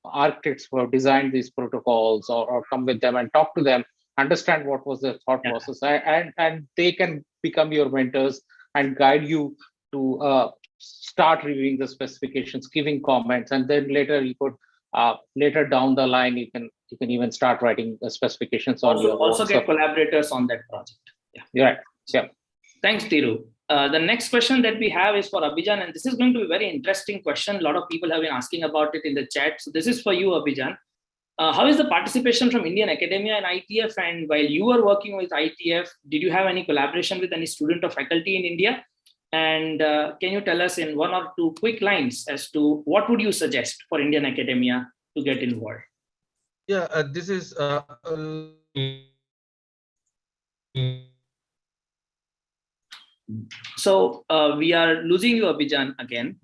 architects who have designed these protocols, or come with them and talk to them, understand what was their thought process, and they can become your mentors and guide you to start reviewing the specifications, giving comments, and then later you could later down the line you can even start writing the specifications on your also own. Get collaborators on that project. Yeah, right. Yeah. Thanks, Tiru. The next question that we have is for Abhijan, and this is going to be a very interesting question. A lot of people have been asking about it in the chat. So this is for you, Abhijan. How is the participation from Indian academia and IETF? And while you were working with IETF, did you have any collaboration with any student or faculty in India? And can you tell us in 1 or 2 quick lines as to what would you suggest for Indian academia to get involved? Yeah, this is so we are losing you, Abhijan, again.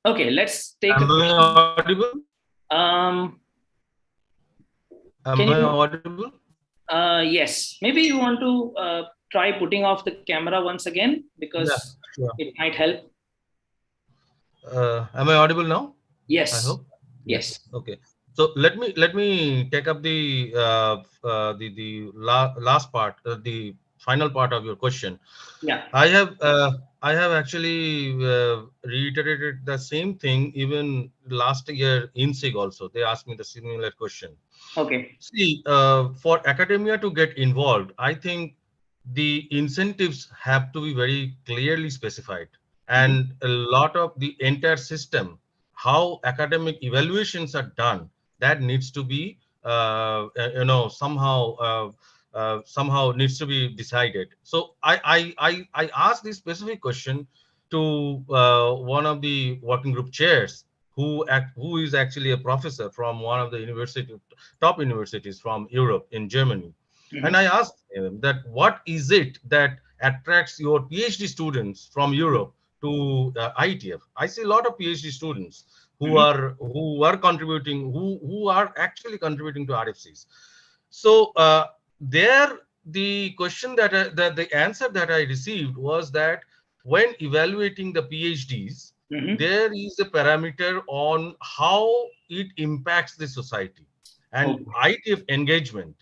Okay, let's take. Am I audible? Am I audible? Yes, maybe you want to try putting off the camera once again, because it might help. Am I audible now? Yes. I hope. Yes. Okay. So let me take up the last part, the final part of your question. Yeah. I have actually reiterated the same thing even last year in SIG also. They asked me the similar question. Okay. See, for academia to get involved, I think the incentives have to be very clearly specified, and a lot of the entire system, how academic evaluations are done, that needs to be somehow needs to be decided. So I asked this specific question to one of the working group chairs, who is actually a professor from one of the top universities from Europe, in Germany. And I asked him that what is it that attracts your PhD students from Europe to IETF? I see a lot of PhD students who are contributing, who are actually contributing to RFCs. So the question the answer that I received was that when evaluating the PhDs, there is a parameter on how it impacts the society, and IETF engagement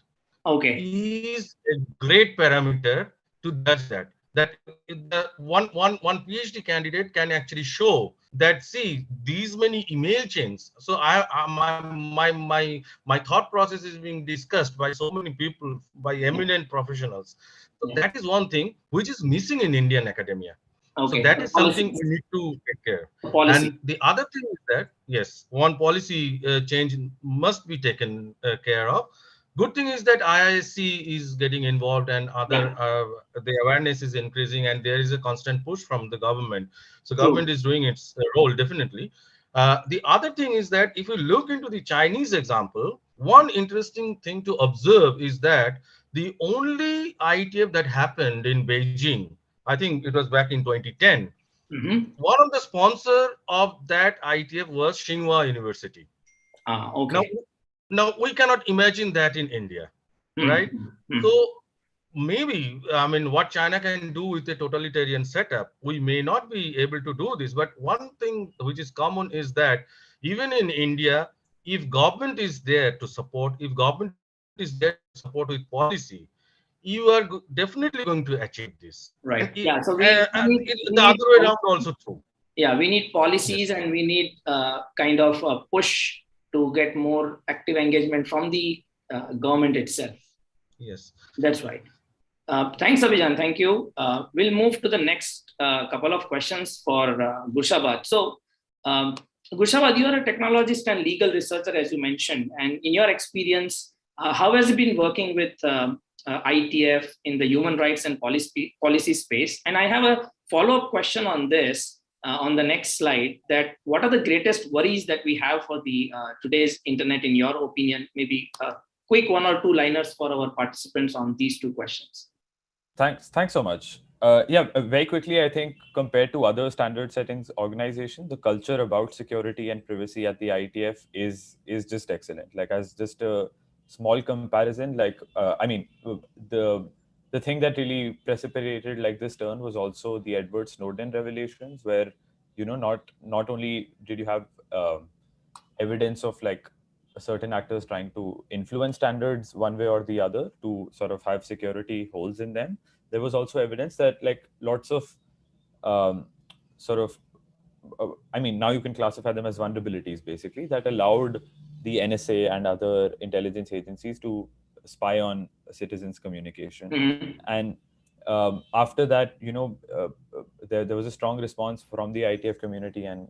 is a great parameter to judge that. That the one PhD candidate can actually show that, see, these many email chains. So my thought process is being discussed by so many people, by eminent professionals. So that is one thing which is missing in Indian academia. So that is something we need to take care. And the other thing is that, yes, one policy change must be taken care of. Good thing is that IISc is getting involved, and other the awareness is increasing, and there is a constant push from the government. So government is doing its role, definitely. The other thing is that if you look into the Chinese example, one interesting thing to observe is that the only IETF that happened in Beijing, I think it was back in 2010, One of the sponsor of that IETF was Tsinghua University. Okay. Now we cannot imagine that in India, right? So maybe, I mean, what China can do with a totalitarian setup, we may not be able to do this. But one thing which is common is that even in India, if government is there to support, if government is there to support with policy, you are definitely going to achieve this. Right. And Yeah. So the other way around also true. Yeah, we need policies, and we need kind of a push to get more active engagement from the government itself. Yes. That's right. Thanks, Abhijan. Thank you. We'll move to the next couple of questions for Gurshabad. So, Gurshabad, you are a technologist and legal researcher, as you mentioned. And in your experience, how has it been working with IETF in the human rights and policy space? And I have a follow-up question on this on the next slide, that what are the greatest worries that we have for the today's internet, in your opinion? Maybe quick 1 or 2 liners for our participants on these 2 questions. Thanks so much. Very quickly, I think compared to other standard settings organizations, the culture about security and privacy at the IETF is just excellent. Like, as just a small comparison, like I mean, the thing that really precipitated like this turn was also the Edward Snowden revelations, where not only did you have evidence of like certain actors trying to influence standards one way or the other to sort of have security holes in them, there was also evidence that like lots of I mean, now you can classify them as vulnerabilities, basically, that allowed the NSA and other intelligence agencies to spy on citizens' communication. And after that, there was a strong response from the IETF community, and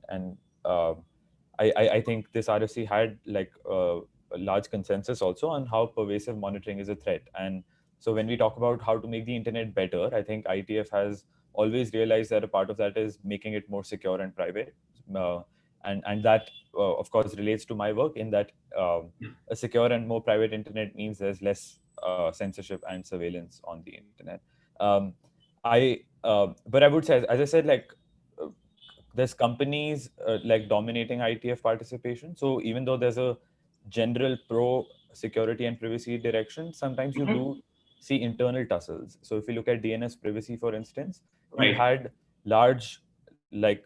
I think this RFC had like a large consensus also on how pervasive monitoring is a threat. And so when we talk about how to make the internet better, I think IETF has always realized that a part of that is making it more secure and private. And that, of course, relates to my work in that a secure and more private internet means there's less censorship and surveillance on the internet. But I would say, as I said, like there's companies like dominating IETF participation. So even though there's a general pro security and privacy direction, sometimes you do see internal tussles. So if you look at DNS privacy, for instance, you had large like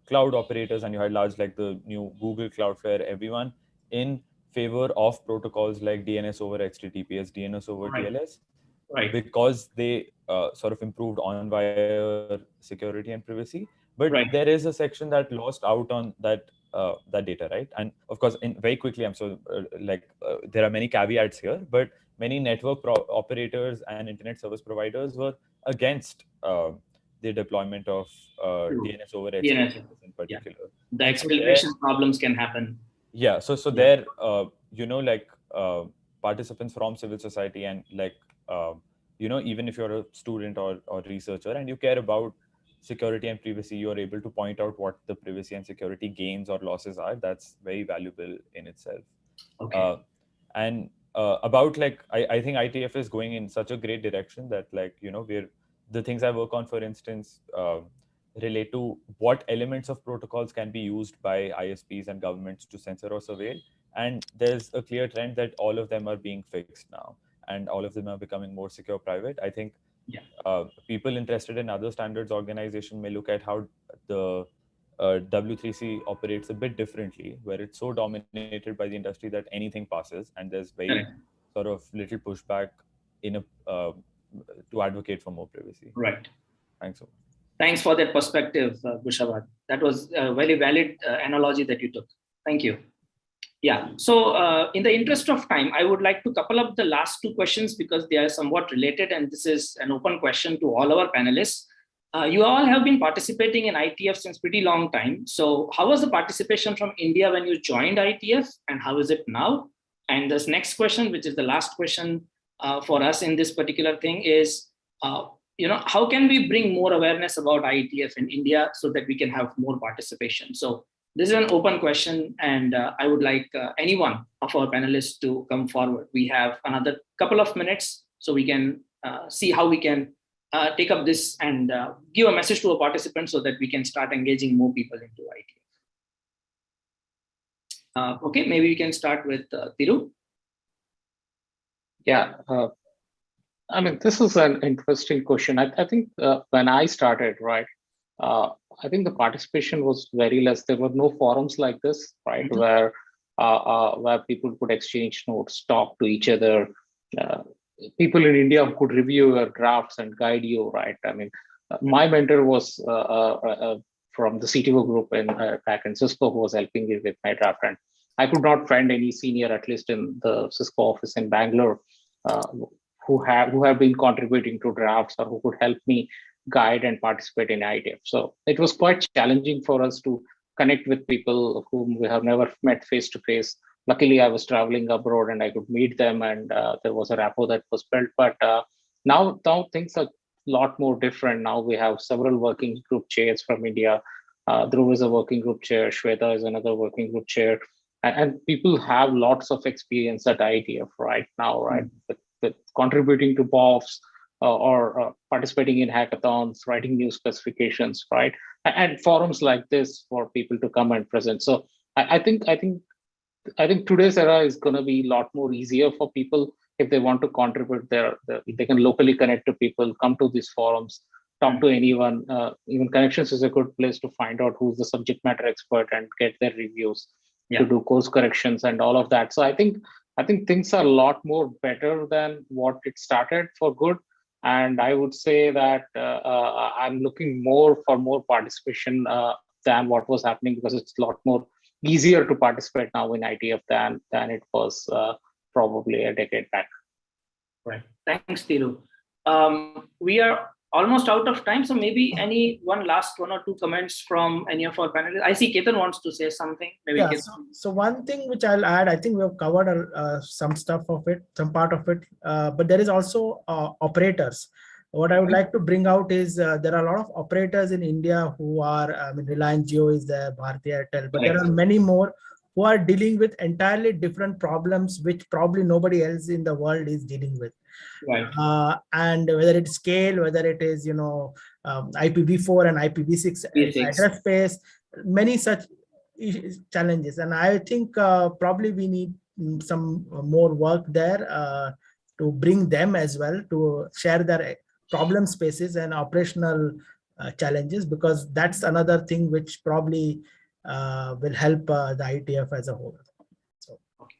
cloud operators, and you had large like the new Google, Cloudflare, everyone in favor of protocols like DNS over HTTPS, DNS over TLS, because they sort of improved on-wire security and privacy. But there is a section that lost out on that data, right? And of course, very quickly, there are many caveats here, but many network operators and internet service providers were against the deployment of DNS over HTTPS in particular. The exfiltration problems can happen. Yeah, so there, participants from civil society and even if you're a student or researcher and you care about security and privacy, you're able to point out what the privacy and security gains or losses are. That's very valuable in itself. Okay. And about I think IETF is going in such a great direction that the things I work on, for instance, relate to what elements of protocols can be used by ISPs and governments to censor or surveil. And there's a clear trend that all of them are being fixed now, and all of them are becoming more secure private. I think people interested in other standards organization may look at how the W3C operates a bit differently, where it's so dominated by the industry that anything passes, and there's very sort of little pushback in to advocate for more privacy. Right. Thanks so much. Thanks for that perspective, Gurshabad. That was a very valid analogy that you took. Thank you. Yeah. So in the interest of time, I would like to couple up the last 2 questions because they are somewhat related, and this is an open question to all our panelists. You all have been participating in IETF since pretty long time. So how was the participation from India when you joined IETF, and how is it now? And this next question, which is the last question for us in this particular thing, is how can we bring more awareness about IETF in India so that we can have more participation? So this is an open question, and I would like any one of our panelists to come forward. We have another couple of minutes, so we can see how we can take up this and give a message to our participants so that we can start engaging more people into IETF. Okay, maybe we can start with Thiru. Yeah, I mean, this is an interesting question. I think when I started, right, I think the participation was very less. There were no forums like this, right, where people could exchange notes, talk to each other. People in India could review your drafts and guide you, right? I mean, my mentor was from the CTO group back in Cisco, who was helping me with my draft. And I could not find any senior, at least in the Cisco office in Bangalore, who have been contributing to drafts or who could help me guide and participate in IETF. So it was quite challenging for us to connect with people whom we have never met face to face. Luckily, I was traveling abroad and I could meet them, and there was a rapport that was built. But now things are a lot more different. Now we have several working group chairs from India. Dhruv is a working group chair. Shweta is another working group chair. And people have lots of experience at IETF right now, right? With contributing to BOFs or participating in hackathons, writing new specifications, right? And forums like this for people to come and present. So I think today's era is going to be a lot more easier for people if they want to contribute. They can locally connect to people, come to these forums, talk to anyone. Even Connections is a good place to find out who's the subject matter expert and get their reviews, to do course corrections and all of that. So I think things are a lot more better than what it started for good. And I would say that I'm looking for more participation than what was happening, because it's a lot more easier to participate now in IETF than it was probably a decade back. Right. Thanks, Thiru. We are almost out of time, so maybe one or two comments from any of our panelists. I see Ketan wants to say something. Maybe yeah, so one thing which I'll add, I think we have covered some part of it, but there is also operators. What I would like to bring out is there are a lot of operators in India who are, I mean, Reliance Jio is there, Bharti Airtel, but there are many more who are dealing with entirely different problems, which probably nobody else in the world is dealing with. Right. And whether it's scale, whether it is, IPv4 and IPv6 address space, many such challenges. And I think probably we need some more work there to bring them as well, to share their problem spaces and operational challenges, because that's another thing which probably will help the IETF as a whole. So, okay.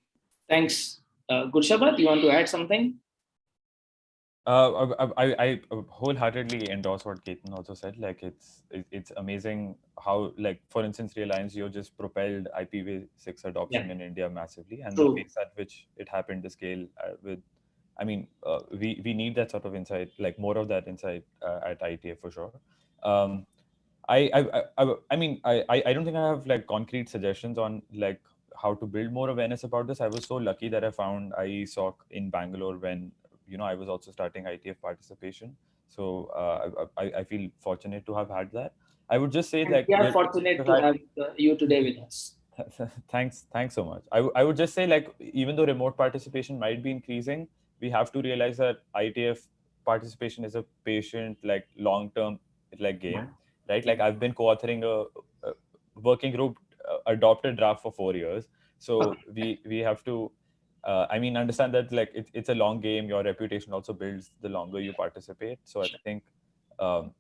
Thanks. Gurshabad, you want to add something? I wholeheartedly endorse what Ketan also said. Like it's amazing how, like, for instance, Reliance Jio just propelled IPv6 adoption in India massively, and the pace at which it happened, the scale we need that sort of insight, like more of that insight at IETF for sure. I don't think I have like concrete suggestions on like how to build more awareness about this. I was so lucky that I found IESOC in Bangalore when I was also starting IETF participation. So I feel fortunate to have had that. I would just say that we are fortunate to have you today with us. Thanks so much. I would just say, like, even though remote participation might be increasing, we have to realize that IETF participation is a patient, like long-term like game, right? Like I've been co-authoring a working group adopted draft for 4 years. So we have to understand that like it's a long game. Your reputation also builds the longer you participate. So I think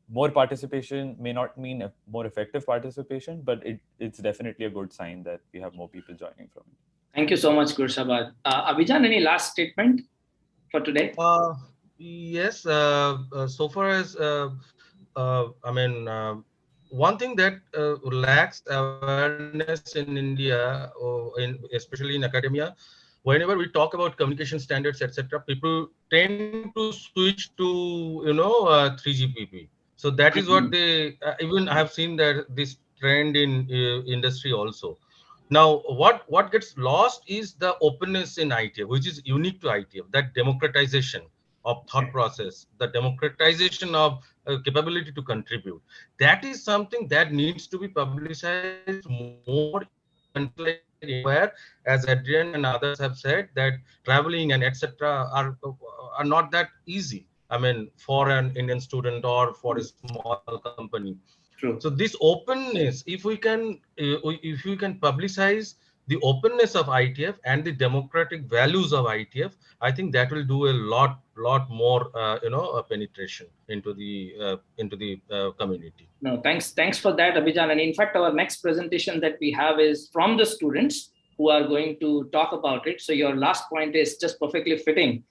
more participation may not mean a more effective participation, but it's definitely a good sign that we have more people joining from it. Thank you so much, Gurshabad. Abhijan, any last statement for today? Yes. So far as one thing that lacks awareness in India, or especially in academia, whenever we talk about communication standards, etc., people tend to switch to 3GPP. So that is what they even I have seen that this trend in industry also. Now, what gets lost is the openness in IETF, which is unique to IETF, that democratization of thought process, the democratization of capability to contribute. That is something that needs to be publicized more in countries like India, where, as Adrian and others have said, that traveling and etc. are not that easy. I mean, for an Indian student or for a small company. True. So this openness, if we can publicize the openness of IETF and the democratic values of IETF, I think that will do a lot more, penetration into the community. No, thanks for that, Abhijan. And in fact, our next presentation that we have is from the students who are going to talk about it. So your last point is just perfectly fitting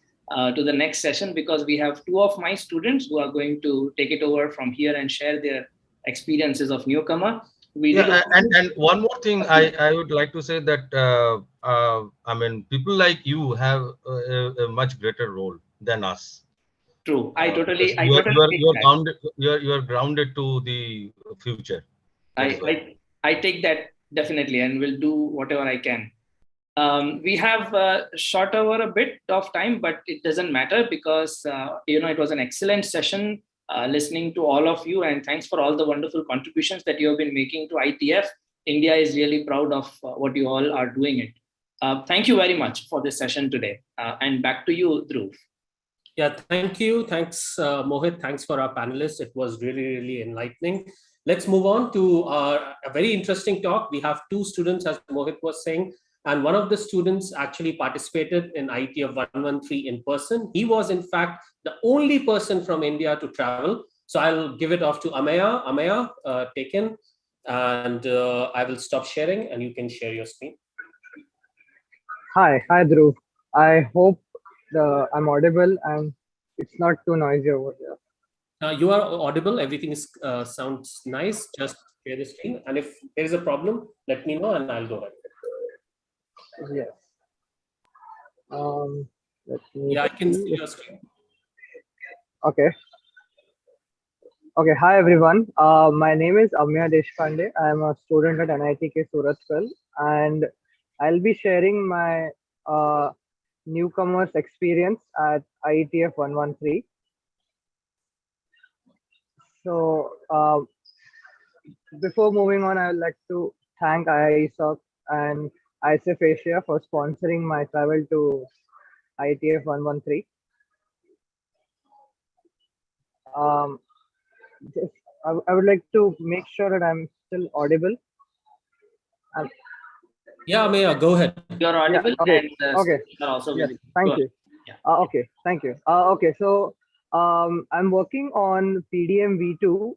to the next session, because we have two of my students who are going to take it over from here and share their experiences of newcomer. And one more thing I would like to say that I mean, people like you have a much greater role than us. True. You're grounded to the future. I take that definitely, and will do whatever I can. We have short over a bit of time, but it doesn't matter, because it was an excellent session listening to all of you, and thanks for all the wonderful contributions that you have been making to IETF. India is really proud of what you all are doing it. Thank you very much for this session today, and back to you, Dhruv. Yeah, thank you. Thanks, Mohit. Thanks for our panelists. It was really, really enlightening. Let's move on to a very interesting talk. We have two students, as Mohit was saying, and one of the students actually participated in IETF 113 in person. He was, in fact, the only person from India to travel. So I'll give it off to Ameya. Ameya, take in, and I will stop sharing, and you can share your screen. Hi, Dhruv. I hope I'm audible and it's not too noisy over here. You are audible. Everything sounds nice. Just share the screen, and if there is a problem, let me know, and I'll go ahead. Yes. I can see your screen. Okay. Hi everyone. My name is Ameya Deshpande. I am a student at NITK Surathkal, and I'll be sharing my newcomers experience at IETF 113. So before moving on, I would like to thank IISOC and ISF Asia for sponsoring my travel to IETF 113. I would like to make sure that I'm still audible. Yeah, Ameya, go ahead. You're audible. Okay. And okay. Also yes. Thank you. Yeah. Okay. Thank you. Okay. So I'm working on PDM V2,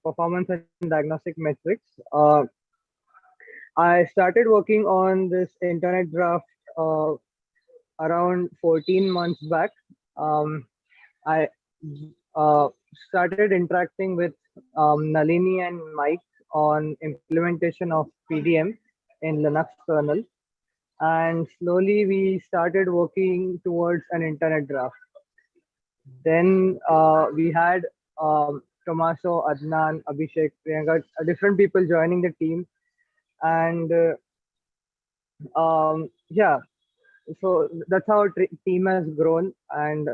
performance and diagnostic metrics. I started working on this internet draft around 14 months back. I started interacting with Nalini and Mike on implementation of PDM in Linux kernel, and slowly we started working towards an internet draft. Then we had Tomaso, Adnan, Abhishek, Priyanka, different people joining the team, and yeah, so that's how our team has grown, and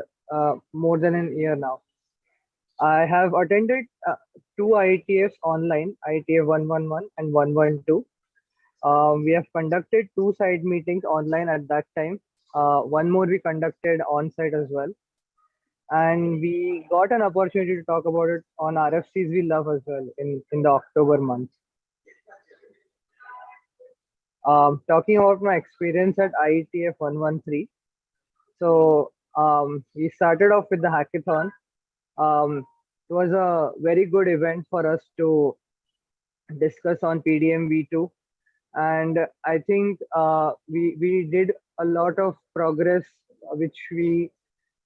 more than a year now. I have attended 2 IETFs online, IETF 111 and 112. We have conducted 2 side meetings online at that time. One more we conducted on-site as well. And we got an opportunity to talk about it on RFCs we love as well in the October month. Talking about my experience at IETF 113. So we started off with the hackathon. It was a very good event for us to discuss on PDM V2. And I think we did a lot of progress, which we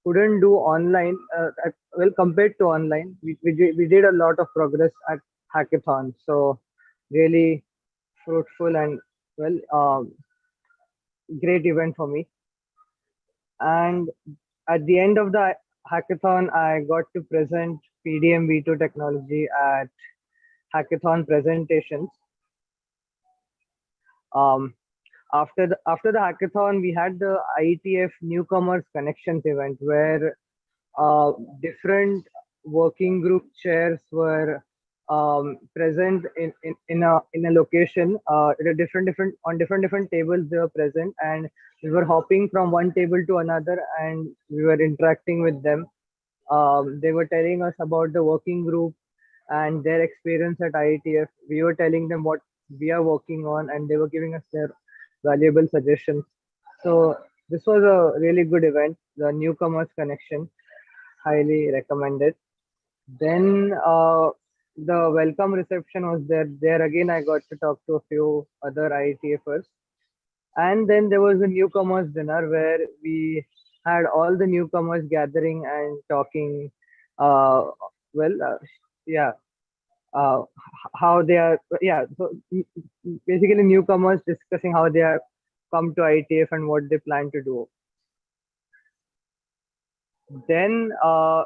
couldn't do online. Well, compared to online, we did a lot of progress at hackathon. So really fruitful and well, great event for me. And at the end of the hackathon, I got to present PDM V2 technology at hackathon presentations. After the hackathon, we had the IETF Newcomers Connections event where different working group chairs were present in a location. On different tables they were present, and we were hopping from one table to another, and we were interacting with them. They were telling us about the working group and their experience at IETF. We were telling them what we are working on, and they were giving us their valuable suggestions. So this was a really good event. The Newcomers Connection, highly recommended. Then the welcome reception was there. There again, I got to talk to a few other IETFers. And then there was a newcomers dinner where we had all the newcomers gathering and talking. Uh, well, yeah, how they are. Yeah, so basically newcomers discussing how they are come to IETF and what they plan to do. Then so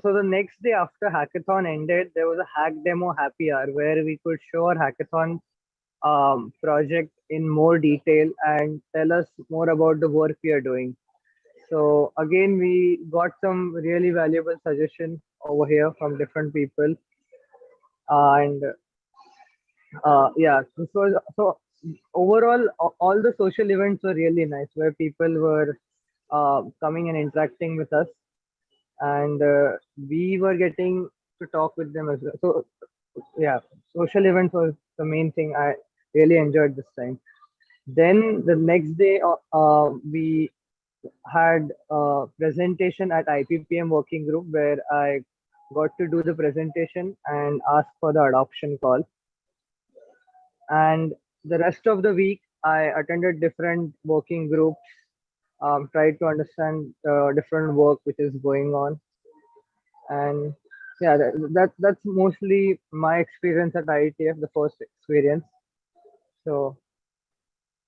the next day after hackathon ended, there was a hack demo happy hour where we could show our hackathon project in more detail and tell us more about the work we are doing. So again, we got some really valuable suggestions over here from different people. And yeah, this was so overall, all the social events were really nice where people were coming and interacting with us, and we were getting to talk with them as well. So yeah, social events was the main thing I really enjoyed this time. Then the next day, we had a presentation at IPPM working group where I got to do the presentation and ask for the adoption call. And the rest of the week, I attended different working groups, tried to understand different work which is going on. And yeah, that's mostly my experience at IETF, the first experience. So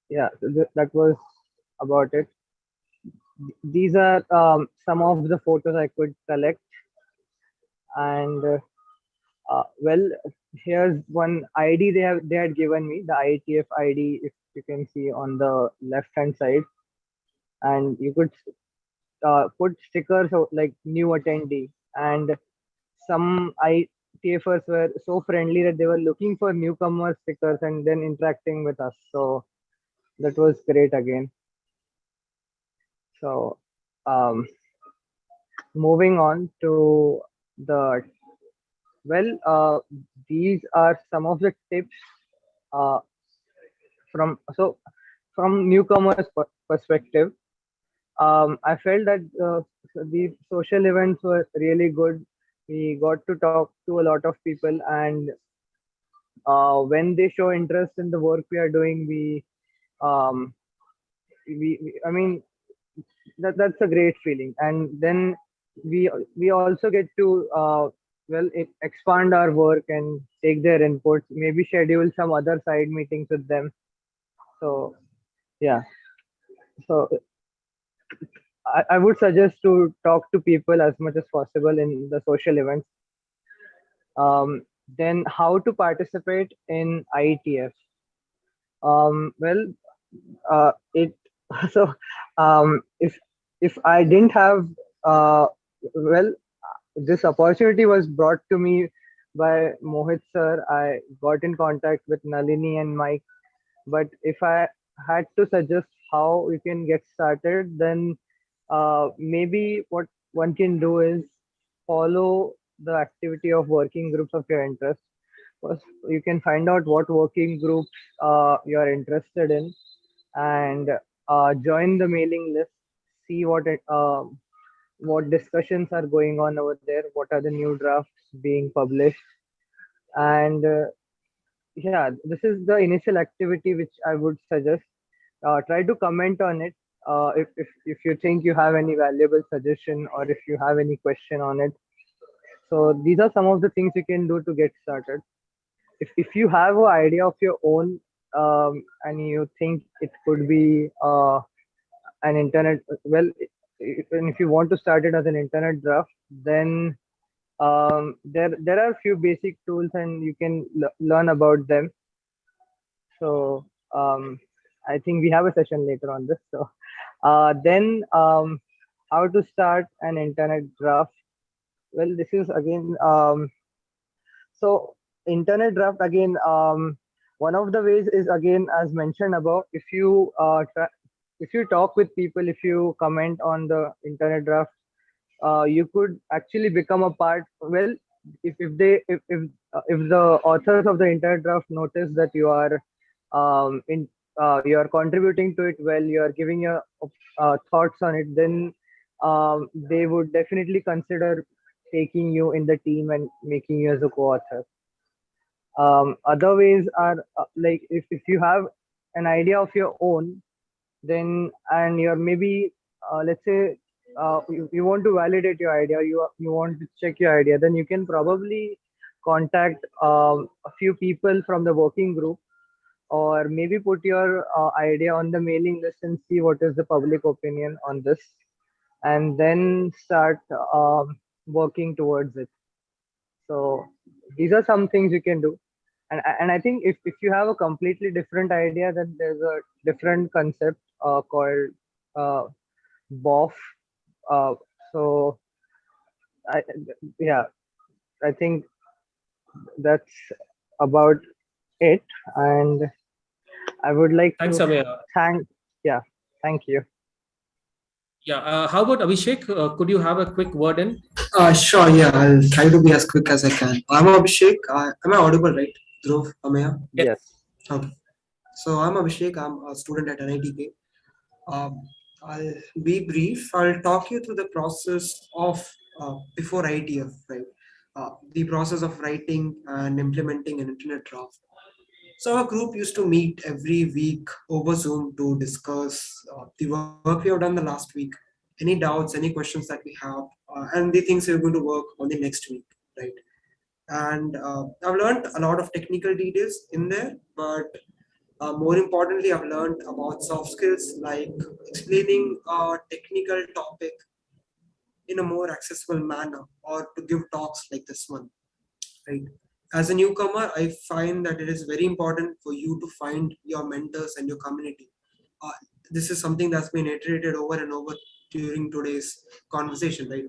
yeah, that was about it. These are some of the photos I could collect. And well, here's one ID they had given me, the IETF ID, if you can see on the left hand side, and you could put stickers like new attendee, and some IETFers were so friendly that they were looking for newcomer stickers and then interacting with us. So that was great again. So moving on to the, well, these are some of the tips from newcomers perspective. I felt that these social events were really good. We got to talk to a lot of people, and when they show interest in the work we are doing, I mean, that's a great feeling. And then we also get to well, expand our work and take their inputs, maybe schedule some other side meetings with them. So yeah, so I would suggest to talk to people as much as possible in the social events. Then how to participate in IETF. Well, it so if I didn't have well, this opportunity was brought to me by Mohit sir. I got in contact with Nalini and Mike, but if I had to suggest how we can get started, then maybe what one can do is follow the activity of working groups of your interest. First, you can find out what working groups you are interested in, and join the mailing list. See what discussions are going on over there. What are the new drafts being published? And yeah, this is the initial activity which I would suggest. Try to comment on it if you think you have any valuable suggestion, or if you have any question on it. So these are some of the things you can do to get started. If you have an idea of your own, and you think it could be an internet, well, and if you want to start it as an internet draft, then there are a few basic tools and you can learn about them. So I think we have a session later on this. So then how to start an internet draft. Well, this is again, so internet draft again, one of the ways is again, as mentioned above, if you talk with people, if you comment on the internet draft, you could actually become a part. Well, if the authors of the internet draft notice that you are you are contributing to it well, you are giving your thoughts on it, then they would definitely consider taking you in the team and making you as a co-author. Other ways are like if you have an idea of your own, then and you're maybe let's say you want to validate your idea, you want to check your idea, then you can probably contact a few people from the working group, or maybe put your idea on the mailing list and see what is the public opinion on this, and then start working towards it. So these are some things you can do. And I think if you have a completely different idea, then there's a different concept called BOF. So I think that's about it. And I would like Thanks, to Ameya. Thank you. Yeah, how about Abhishek? Could you have a quick word in? Sure, yeah, I'll try to be as quick as I can. I'm Abhishek. Am I audible, right? Dhruv, Ameya? Yes. Okay. So I'm Abhishek. I'm a student at NITK. I'll be brief. I'll talk you through the process of before IETF, right? The process of writing and implementing an internet draft. So our group used to meet every week over Zoom to discuss the work we have done the last week, any doubts, any questions that we have, and the things we're going to work on the next week, right? And I've learned a lot of technical details in there, but more importantly, I've learned about soft skills like explaining a technical topic in a more accessible manner, or to give talks like this one, right? As a newcomer, I find that it is very important for you to find your mentors and your community. This is something that's been iterated over and over during today's conversation, right?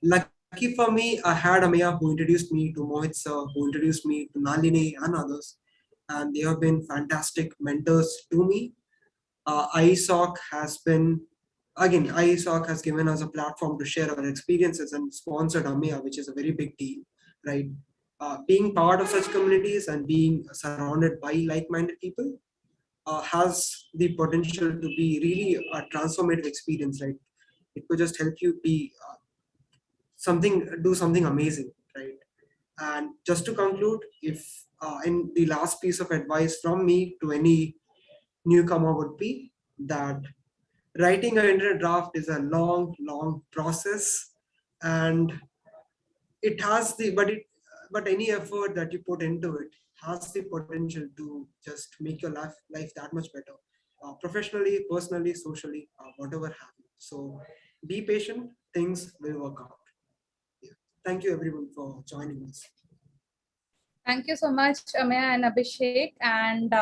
Lucky for me, I had Ameya who introduced me to Mohit sir, who introduced me to Nalini and others, and they have been fantastic mentors to me. IESOC has given us a platform to share our experiences and sponsored Ameya, which is a very big deal, right? Being part of such communities and being surrounded by like-minded people has the potential to be really a transformative experience, right? It could just help you be do something amazing, right? And just to conclude, if in the last piece of advice from me to any newcomer would be that writing an internet draft is a long process, and it has but any effort that you put into it has the potential to just make your life that much better, professionally, personally, socially, whatever happens. So be patient, things will work out. Yeah. Thank you everyone for joining us. Thank you so much, Ameya and Abhishek. And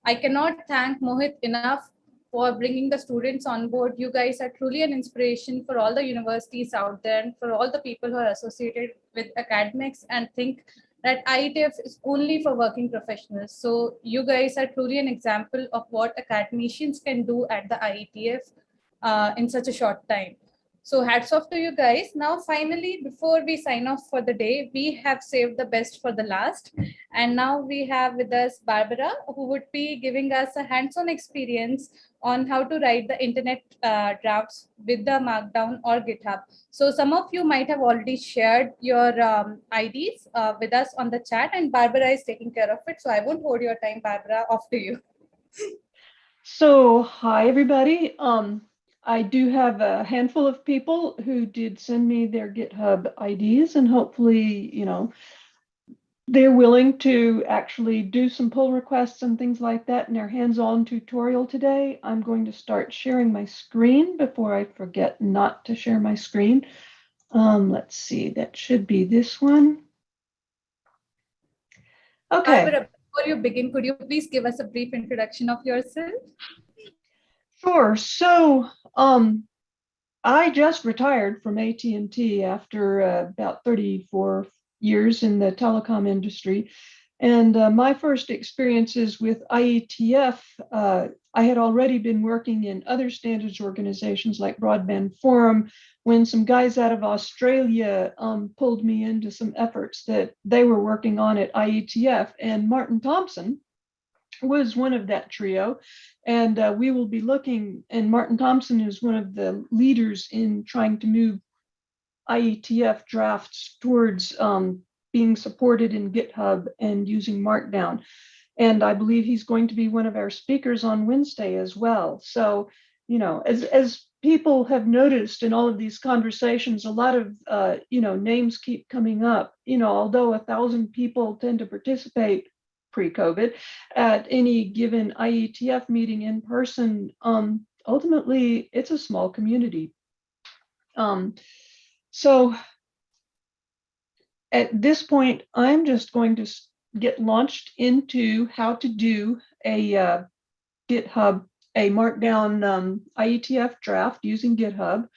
I cannot thank Mohit enough for bringing the students on board. You guys are truly an inspiration for all the universities out there and for all the people who are associated with academics and think that IETF is only for working professionals. So you guys are truly an example of what academicians can do at the IETF in such a short time. So hats off to you guys. Now, finally, before we sign off for the day, we have saved the best for the last. And now we have with us Barbara, who would be giving us a hands-on experience on how to write the internet drafts with the Markdown or GitHub. So some of you might have already shared your IDs with us on the chat, and Barbara is taking care of it. So I won't hold your time, Barbara. Off to you. So hi, everybody. I do have a handful of people who did send me their GitHub IDs, and hopefully, they're willing to actually do some pull requests and things like that in their hands-on tutorial today. I'm going to start sharing my screen before I forget not to share my screen. Let's see, that should be this one. Okay. Barbara, before you begin, could you please give us a brief introduction of yourself? Sure. So I just retired from AT&T after about 34 years in the telecom industry. And my first experiences with IETF, I had already been working in other standards organizations like Broadband Forum when some guys out of Australia pulled me into some efforts that they were working on at IETF, and Martin Thompson was one of that trio. And we will be looking, and Martin Thompson is one of the leaders in trying to move IETF drafts towards being supported in GitHub and using Markdown. And I believe he's going to be one of our speakers on Wednesday as well. So, as people have noticed in all of these conversations, a lot of, names keep coming up. Although 1,000 people tend to participate pre-COVID at any given IETF meeting in person, ultimately it's a small community. So at this point, I'm just going to get launched into how to do a GitHub, a Markdown IETF draft using GitHub.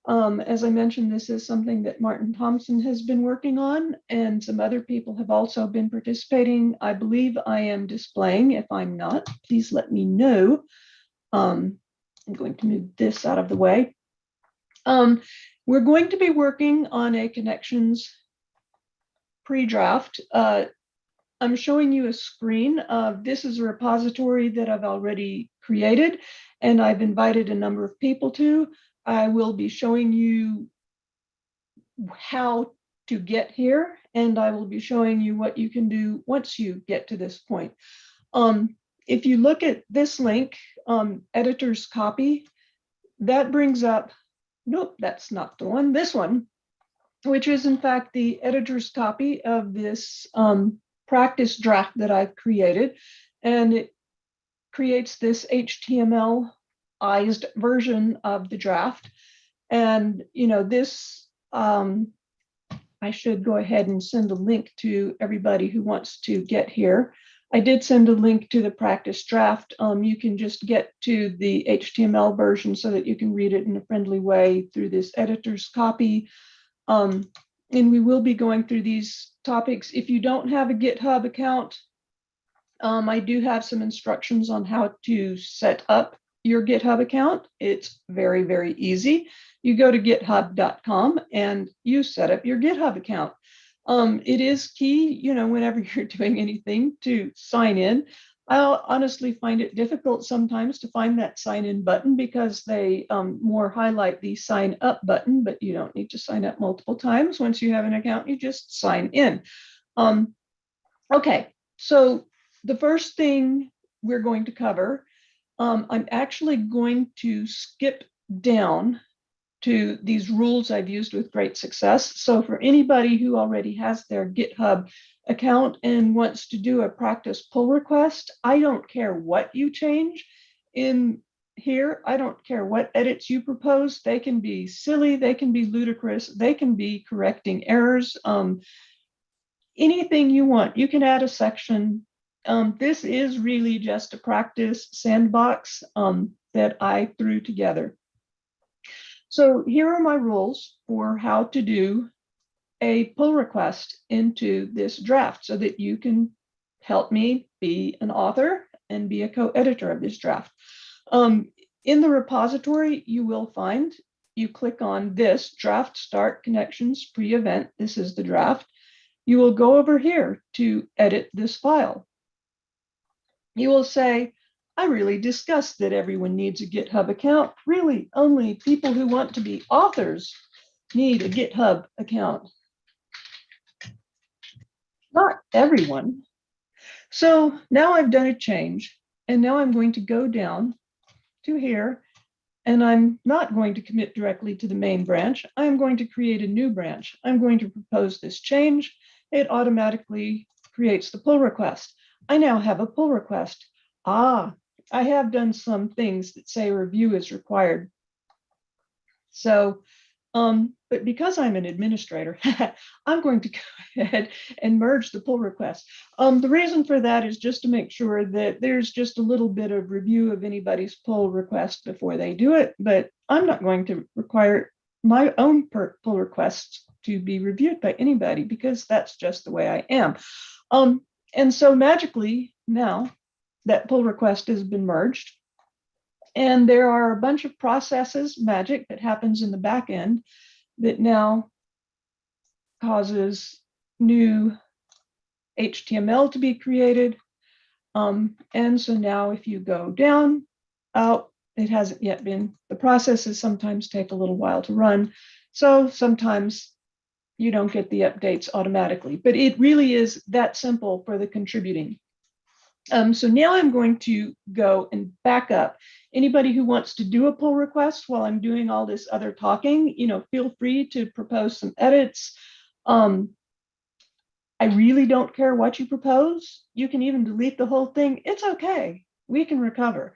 As I mentioned, this is something that Martin Thompson has been working on, and some other people have also been participating. I believe I am displaying. If I'm not, please let me know. I'm going to move this out of the way. We're going to be working on a connections pre-draft. I'm showing you a screen. This is a repository that I've already created, and I've invited a number of people to. I will be showing you how to get here, and I will be showing you what you can do once you get to this point. If you look at this link, editor's copy, that brings up, nope, that's not the one, this one, which is in fact the editor's copy of this practice draft that I've created. And it creates this HTML version of the draft. And this, I should go ahead and send a link to everybody who wants to get here. I did send a link to the practice draft. You can just get to the HTML version so that you can read it in a friendly way through this editor's copy. And we will be going through these topics. If you don't have a GitHub account, I do have some instructions on how to set up your GitHub account. It's very, very easy. You go to github.com and you set up your GitHub account. It is key, whenever you're doing anything, to sign in. I'll honestly find it difficult sometimes to find that sign in button because they more highlight the sign up button, but you don't need to sign up multiple times. Once you have an account, you just sign in. Okay, so the first thing we're going to cover, I'm actually going to skip down to these rules I've used with great success. So for anybody who already has their GitHub account and wants to do a practice pull request, I don't care what you change in here. I don't care what edits you propose. They can be silly, they can be ludicrous, they can be correcting errors. Anything you want, you can add a section. This is really just a practice sandbox that I threw together. So here are my rules for how to do a pull request into this draft so that you can help me be an author and be a co-editor of this draft. In the repository, you will find, you click on this draft start connections pre-event. This is the draft. You will go over here to edit this file. You will say, I really discussed that everyone needs a GitHub account. Really, only people who want to be authors need a GitHub account. Not everyone. So now I've done a change, and now I'm going to go down to here, and I'm not going to commit directly to the main branch. I'm going to create a new branch. I'm going to propose this change. It automatically creates the pull request. I now have a pull request. I have done some things that say review is required. So, but because I'm an administrator, I'm going to go ahead and merge the pull request. The reason for that is just to make sure that there's just a little bit of review of anybody's pull request before they do it, but I'm not going to require my own pull requests to be reviewed by anybody because that's just the way I am. And so magically now that pull request has been merged. And there are a bunch of processes, magic that happens in the back end that now causes new HTML to be created. And so now if you go down, out, it hasn't yet been, the processes sometimes take a little while to run. So sometimes you don't get the updates automatically, but it really is that simple for the contributing. So now I'm going to go and back up. Anybody who wants to do a pull request while I'm doing all this other talking, feel free to propose some edits. I really don't care what you propose. You can even delete the whole thing. It's okay. We can recover.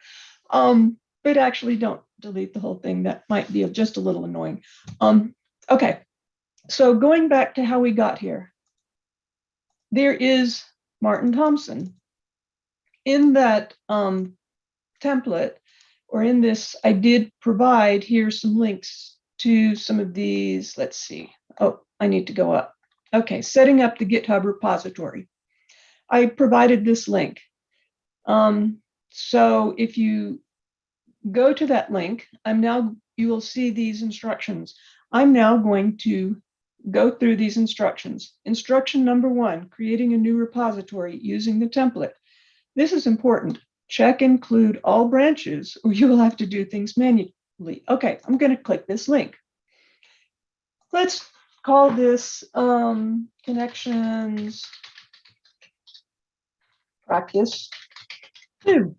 But actually don't delete the whole thing. That might be just a little annoying. Okay. So going back to how we got here, there is Martin Thompson. In that template, or in this, I did provide here some links to some of these. Let's see. Oh, I need to go up. Okay, setting up the GitHub repository. I provided this link. So if you go to that link, you will see these instructions. I'm now going to go through these instructions. Instruction number 1, creating a new repository using the template. This is important. Check include all branches, or you will have to do things manually. Okay, I'm going to click this link. Let's call this connections practice 2.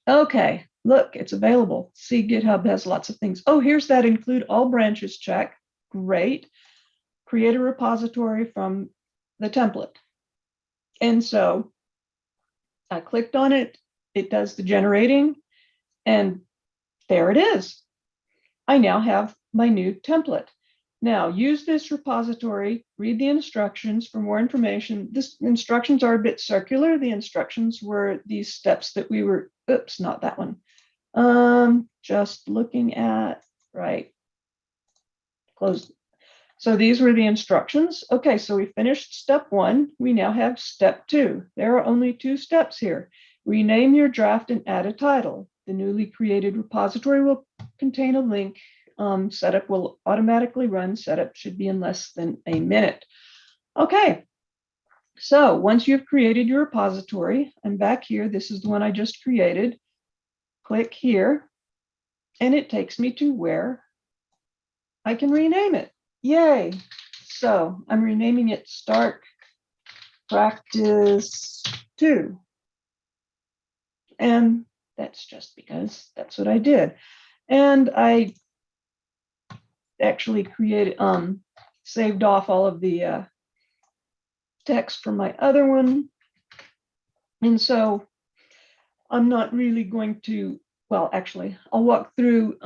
Okay, look, it's available. See, GitHub has lots of things. Oh, here's that include all branches check. Great. Create a repository from the template. And so I clicked on it, it does the generating, and there it is. I now have my new template. Now use this repository, read the instructions for more information. These instructions are a bit circular. The instructions were these steps that we were, oops, not that one. Just looking at, right, close. So these were the instructions. Okay, so we finished step 1. We now have step 2. There are only 2 steps here. Rename your draft and add a title. The newly created repository will contain a link. Setup will automatically run. Setup should be in less than a minute. Okay, so once you've created your repository, I'm back here. This is the one I just created. Click here, and it takes me to where I can rename it. Yay. So I'm renaming it Start Practice 2. And that's just because that's what I did. And I actually created, saved off all of the text from my other one. And so I'm not really going to, well, actually, I'll walk through.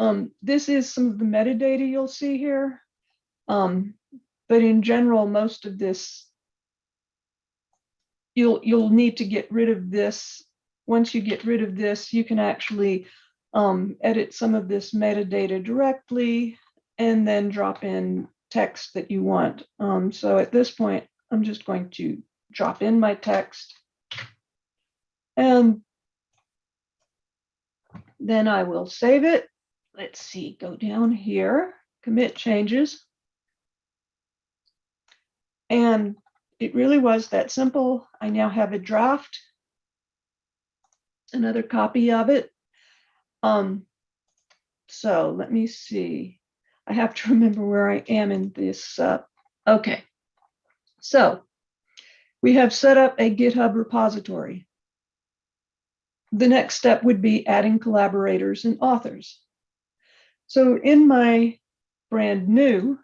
This is some of the metadata you'll see here. But in general, most of this, you'll need to get rid of this. Once you get rid of this, you can actually edit some of this metadata directly and then drop in text that you want. So at this point, I'm just going to drop in my text, and then I will save it. Let's see, go down here, commit changes. And it really was that simple. I now have a draft, another copy of it. So let me see. I have to remember where I am in this. Okay, so we have set up a GitHub repository. The next step would be adding collaborators and authors. So in my brand new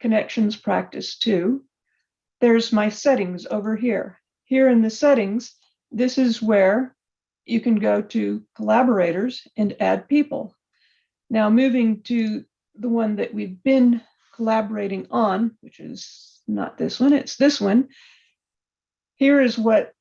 Connections Practice 2, there's my settings over here. Here in the settings, this is where you can go to collaborators and add people. Now moving to the one that we've been collaborating on, which is not this one, it's this one. Here is what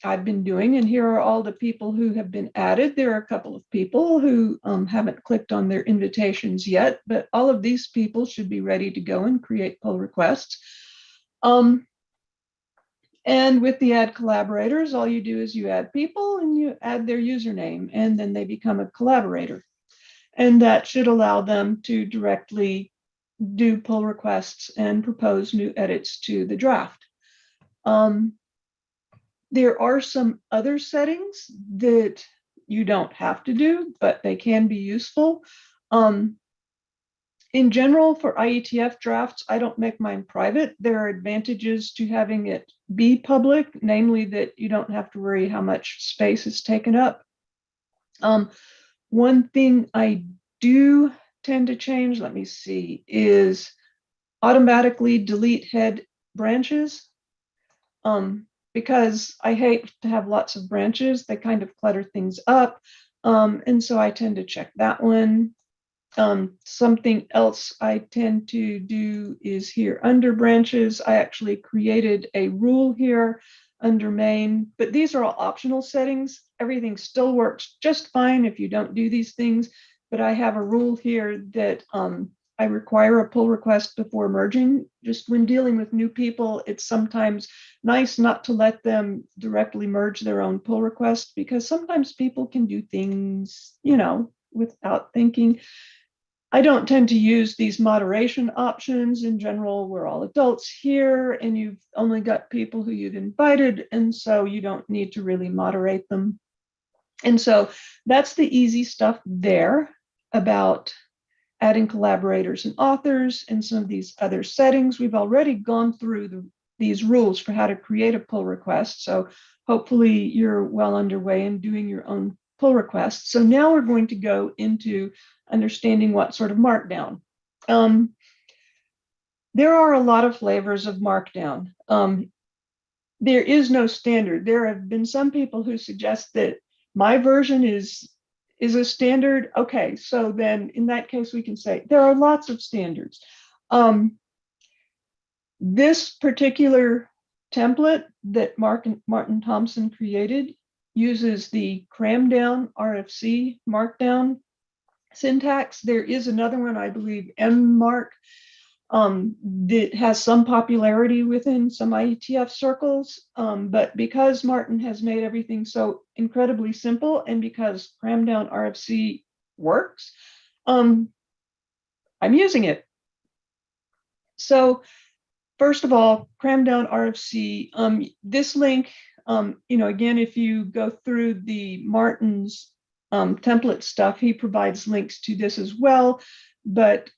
I've been doing, and here are all the people who have been added. There are a couple of people who haven't clicked on their invitations yet, but all of these people should be ready to go and create pull requests. And with the add collaborators, all you do is you add people and you add their username, and then they become a collaborator. And that should allow them to directly do pull requests and propose new edits to the draft. There are some other settings that you don't have to do, but they can be useful. In general, for IETF drafts, I don't make mine private. There are advantages to having it be public, namely that you don't have to worry how much space is taken up. One thing I do tend to change, let me see, is automatically delete head branches. Because I hate to have lots of branches, they kind of clutter things up. And so I tend to check that one. Something else I tend to do is here under branches, I actually created a rule here under main, but these are all optional settings. Everything still works just fine if you don't do these things, but I have a rule here that I require a pull request before merging. Just when dealing with new people, it's sometimes nice not to let them directly merge their own pull request, because sometimes people can do things, you know, without thinking. I don't tend to use these moderation options. In general, we're all adults here and you've only got people who you've invited, and so you don't need to really moderate them. And so that's the easy stuff there about adding collaborators and authors and some of these other settings. We've already gone through these rules for how to create a pull request. So hopefully you're well underway in doing your own pull requests. So now we're going to go into understanding what sort of Markdown. There are a lot of flavors of Markdown. There is no standard. There have been some people who suggest that my version is a standard. Okay, so then in that case, we can say there are lots of standards. This particular template that Martin Thompson created uses the cram down RFC Markdown syntax. There is another one, I believe, MMark, that has some popularity within some IETF circles, but because Martin has made everything so incredibly simple, and because cram down RFC works, I'm using it. So first of all, cram down RFC, this link, you know, again, if you go through the Martin's template stuff, he provides links to this as well, but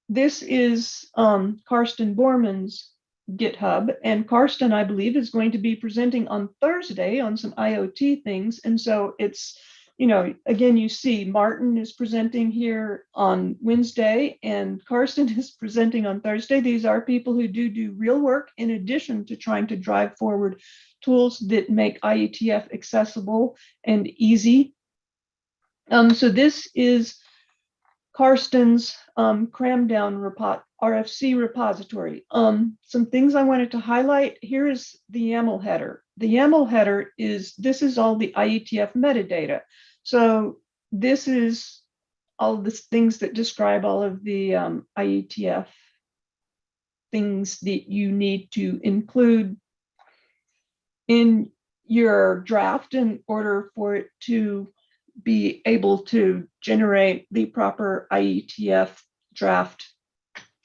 this is Karsten Borman's GitHub, and Karsten, I believe, is going to be presenting on Thursday on some IoT things. And so it's, you know, again, you see Martin is presenting here on Wednesday and Karsten is presenting on Thursday. These are people who do real work in addition to trying to drive forward tools that make IETF accessible and easy. So this is Karsten's cram down RFC repository. Some things I wanted to highlight. Here is the YAML header. The YAML header this is all the IETF metadata. So this is all the things that describe all of the IETF things that you need to include in your draft in order for it to be able to generate the proper IETF draft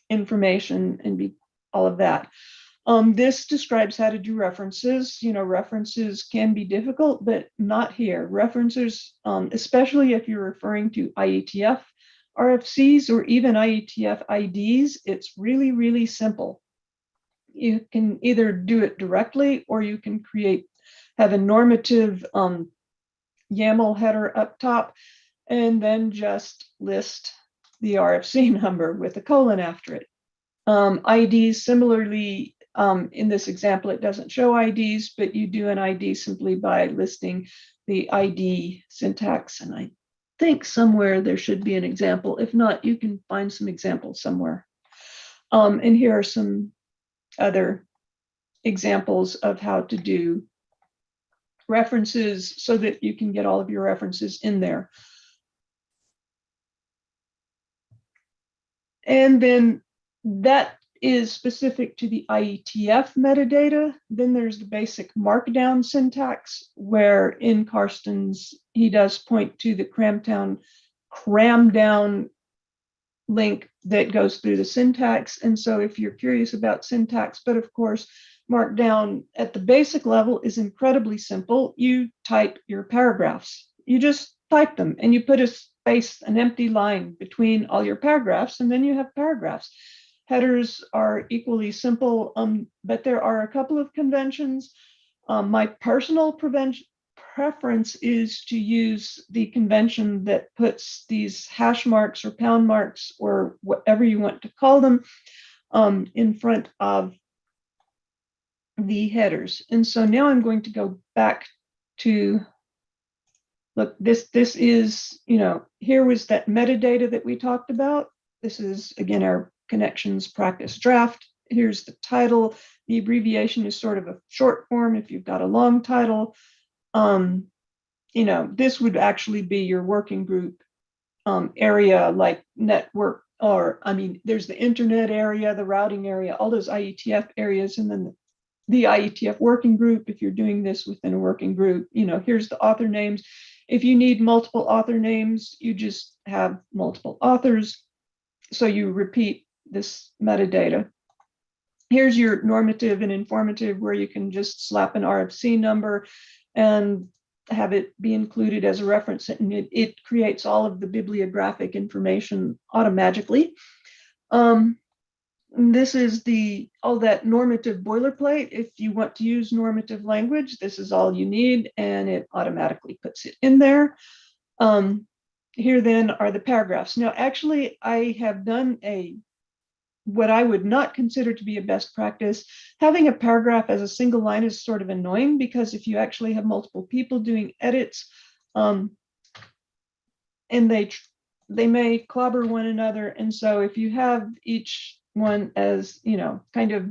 information and be all of that. This describes how to do references. You know, references can be difficult, but not here. References, especially if you're referring to IETF RFCs or even IETF IDs, it's really, really simple. You can either do it directly or you can have a normative YAML header up top and then just list the RFC number with a colon after it. IDs, similarly, in this example, it doesn't show IDs, but you do an ID simply by listing the ID syntax. And I think somewhere there should be an example. If not, you can find some examples somewhere. And here are some other examples of how to do references so that you can get all of your references in there. And then that is specific to the IETF metadata. Then there's the basic Markdown syntax, where in Karsten's, he does point to the cram down link that goes through the syntax. And so if you're curious about syntax, but of course, Markdown at the basic level is incredibly simple. You type your paragraphs. You just type them and you put a space, an empty line between all your paragraphs, and then you have paragraphs. Headers are equally simple, but there are a couple of conventions. My personal preference is to use the convention that puts these hash marks or pound marks or whatever you want to call them in front of the headers. And so now I'm going to go back to, look, this is, here was that metadata that we talked about. This is, again, our connections practice draft. Here's the title. The abbreviation is sort of a short form if you've got a long title. This would actually be your working group area, like network, or there's the internet area, the routing area, all those IETF areas, and then the IETF working group. If you're doing this within a working group, here's the author names. If you need multiple author names, you just have multiple authors. So you repeat this metadata. Here's your normative and informative, where you can just slap an RFC number and have it be included as a reference, and it creates all of the bibliographic information automatically. This is all that normative boilerplate. If you want to use normative language, this is all you need, and it automatically puts it in there. Here then are the paragraphs. Now, actually, I have done what I would not consider to be a best practice. Having a paragraph as a single line is sort of annoying, because if you actually have multiple people doing edits, and they may clobber one another. And so if you have each one as, kind of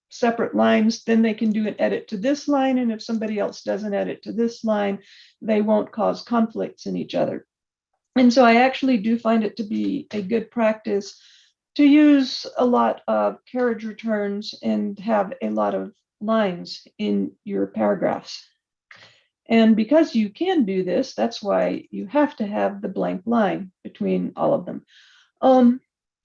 separate lines, then they can do an edit to this line. And if somebody else does an edit to this line, they won't cause conflicts in each other. And so I actually do find it to be a good practice to use a lot of carriage returns and have a lot of lines in your paragraphs. And because you can do this, that's why you have to have the blank line between all of them.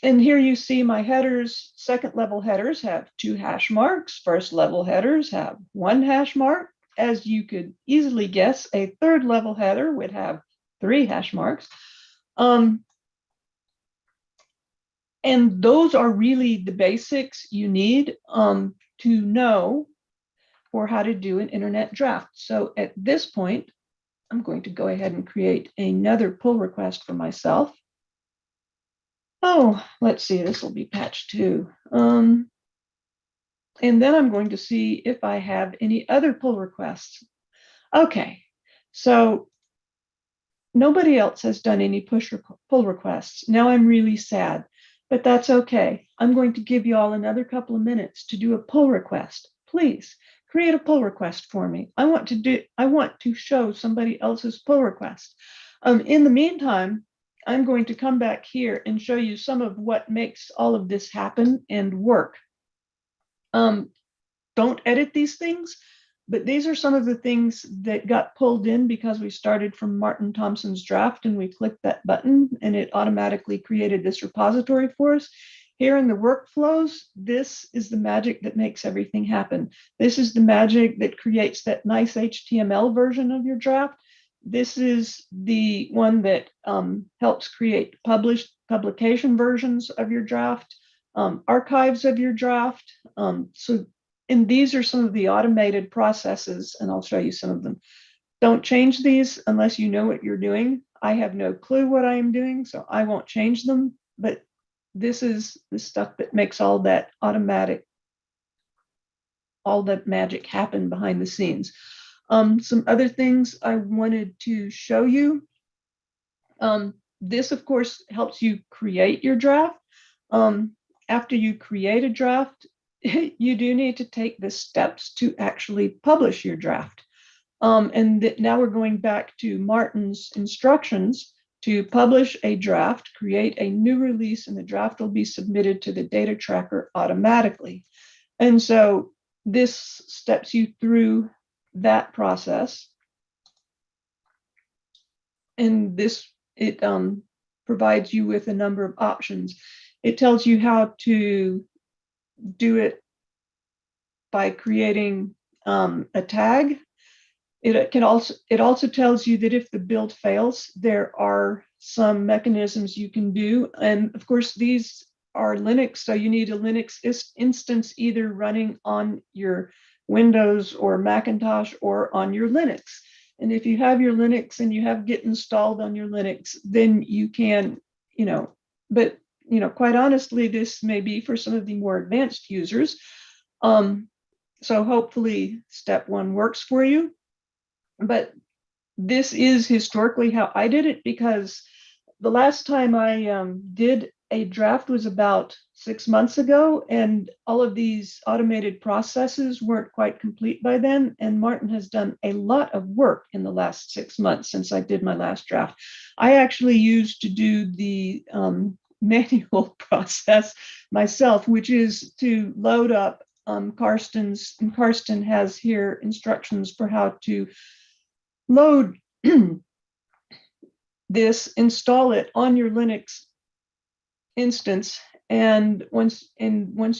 And here you see my headers. Second level headers have 2 hash marks. First level headers have 1 hash mark. As you could easily guess, a third level header would have 3 hash marks. And those are really the basics you need to know for how to do an internet draft. So at this point, I'm going to go ahead and create another pull request for myself. Oh, let's see, this will be patch 2. And then I'm going to see if I have any other pull requests. Okay, so nobody else has done any pull requests. Now I'm really sad, but that's okay. I'm going to give you all another couple of minutes to do a pull request. Please create a pull request for me. I want to show somebody else's pull request. In the meantime, I'm going to come back here and show you some of what makes all of this happen and work. Don't edit these things, but these are some of the things that got pulled in because we started from Martin Thompson's draft and we clicked that button and it automatically created this repository for us. Here in the workflows, this is the magic that makes everything happen. This is the magic that creates that nice HTML version of your draft. This is the one that helps create publication versions of your draft, archives of your draft. And these are some of the automated processes, and I'll show you some of them. Don't change these unless you know what you're doing. I have no clue what I am doing, so I won't change them, but this is the stuff that makes all that magic happen behind the scenes. Some other things I wanted to show you. This, of course, helps you create your draft. After you create a draft, you do need to take the steps to actually publish your draft. And now we're going back to Martin's instructions. to publish a draft, create a new release, and the draft will be submitted to the data tracker automatically. And so this steps you through that process. And it provides you with a number of options. It tells you how to do it by creating a tag. It also tells you that if the build fails, there are some mechanisms you can do. And of course, these are Linux, so you need a Linux instance either running on your Windows or Macintosh or on your Linux. And if you have your Linux and you have Git installed on your Linux, then you can, but quite honestly, this may be for some of the more advanced users. So hopefully step one works for you. But this is historically how I did it, because the last time I did a draft was about 6 months ago, and all of these automated processes weren't quite complete by then. And Martin has done a lot of work in the last 6 months since I did my last draft. I actually used to do the manual process myself, which is to load up Karsten's, and Karsten has here instructions for how to load this, install it on your Linux instance, and once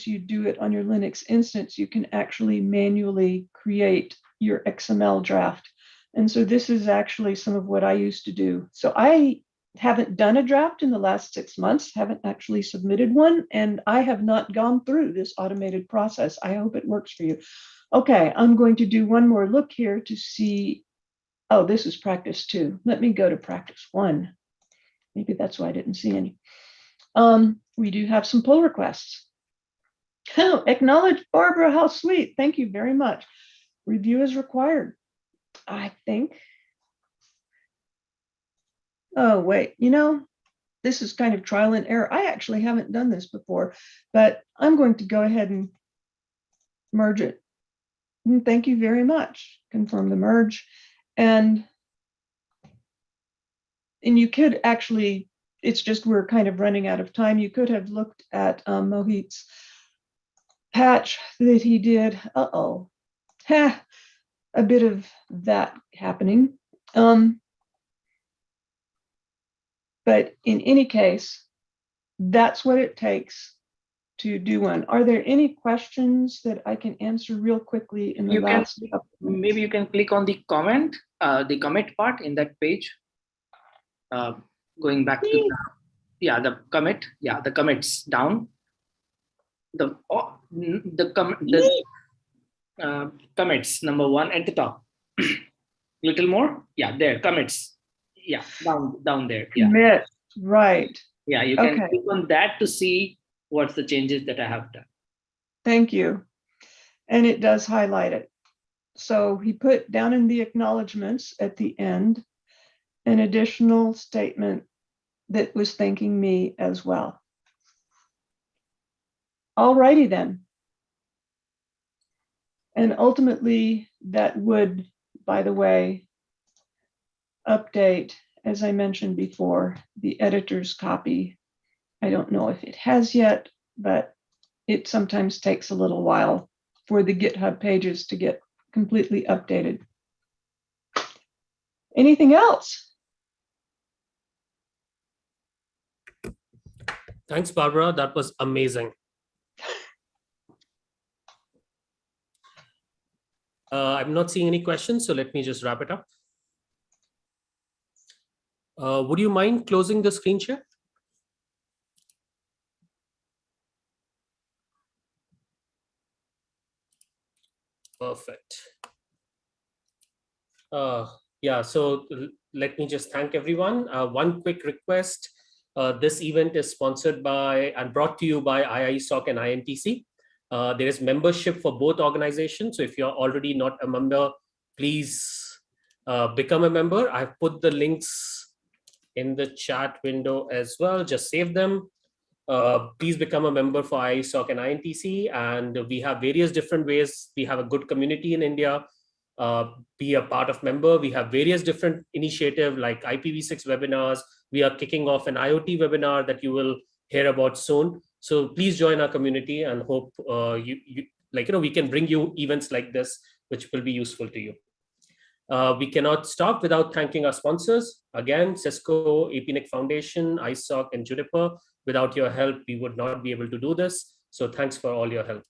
you do it on your Linux instance, you can actually manually create your XML draft. And so this is actually some of what I used to do. So I haven't done a draft in the last 6 months, haven't actually submitted one, and I have not gone through this automated process. I hope it works for you. Okay, I'm going to do one more look here to see. Oh, this is practice 2. Let me go to practice 1. Maybe that's why I didn't see any. We do have some pull requests. Oh, acknowledge Barbara, how sweet. Thank you very much. Review is required, I think. Oh, wait, this is kind of trial and error. I actually haven't done this before, but I'm going to go ahead and merge it. And thank you very much. Confirm the merge. And you could actually, it's just we're kind of running out of time. You could have looked at Mohit's patch that he did. A bit of that happening. But in any case, that's what it takes to do one. Are there any questions that I can answer real quickly in the last couple of minutes? Maybe you can click on the comment, the commit part in that page. Going back to the commit, the commits down. The commits number 1 at the top. Little more, there, commits. Down there. Commit, right. Yeah, you can click on that to see what's the changes that I have done. Thank you. And it does highlight it. So he put down in the acknowledgements at the end an additional statement that was thanking me as well. All righty then. And ultimately that would, by the way, update, as I mentioned before, the editor's copy. I don't know if it has yet, but it sometimes takes a little while for the GitHub pages to get completely updated. Anything else? Thanks, Barbara. That was amazing. I'm not seeing any questions, so let me just wrap it up. Would you mind closing the screen share? Perfect. So let me just thank everyone. One quick request. This event is sponsored by and brought to you by IISOC and INTC. There is membership for both organizations. So if you're already not a member, please become a member. I've put the links in the chat window as well. Just save them. Please become a member for IISOC and INTC. And we have various different ways. We have a good community in India. be a part of member. We have various different initiatives like IPv6 webinars. We are kicking off an IoT webinar that you will hear about soon. So please join our community, and hope we can bring you events like this, which will be useful to you. We cannot stop without thanking our sponsors. Again, Cisco, APNIC Foundation, ISOC, and Juniper. Without your help, we would not be able to do this. So thanks for all your help.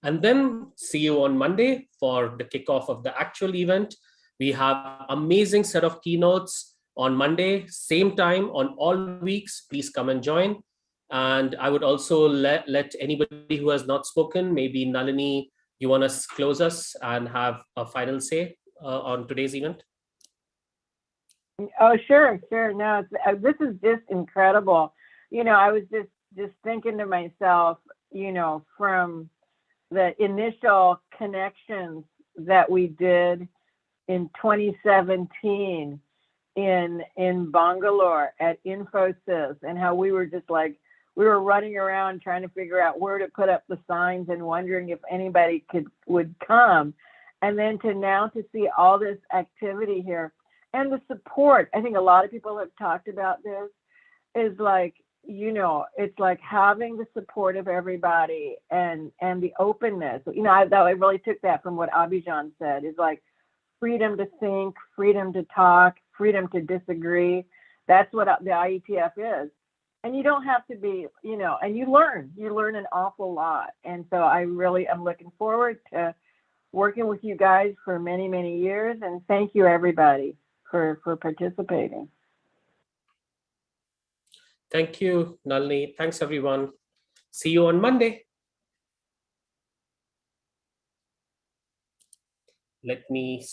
And then see you on Monday for the kickoff of the actual event. We have amazing set of keynotes on Monday, same time on all weeks. Please come and join. And I would also let anybody who has not spoken, maybe Nalini, you want to close us and have a final say on today's event? Oh, sure. No, this is just incredible. I was just thinking to myself, from the initial connections that we did in 2017 in Bangalore at Infosys, and how we were just like, we were running around trying to figure out where to put up the signs and wondering if anybody would come. And then to see all this activity here and the support. I think a lot of people have talked about this, is like, it's like having the support of everybody and the openness. I really took that from what Abhijan said, is like freedom to think, freedom to talk, freedom to disagree. That's what the IETF is. And you don't have to be, and you learn an awful lot. And so I really am looking forward to working with you guys for many, many years. And thank you, everybody, for participating. Thank you, Nalini. Thanks, everyone. See you on Monday. Let me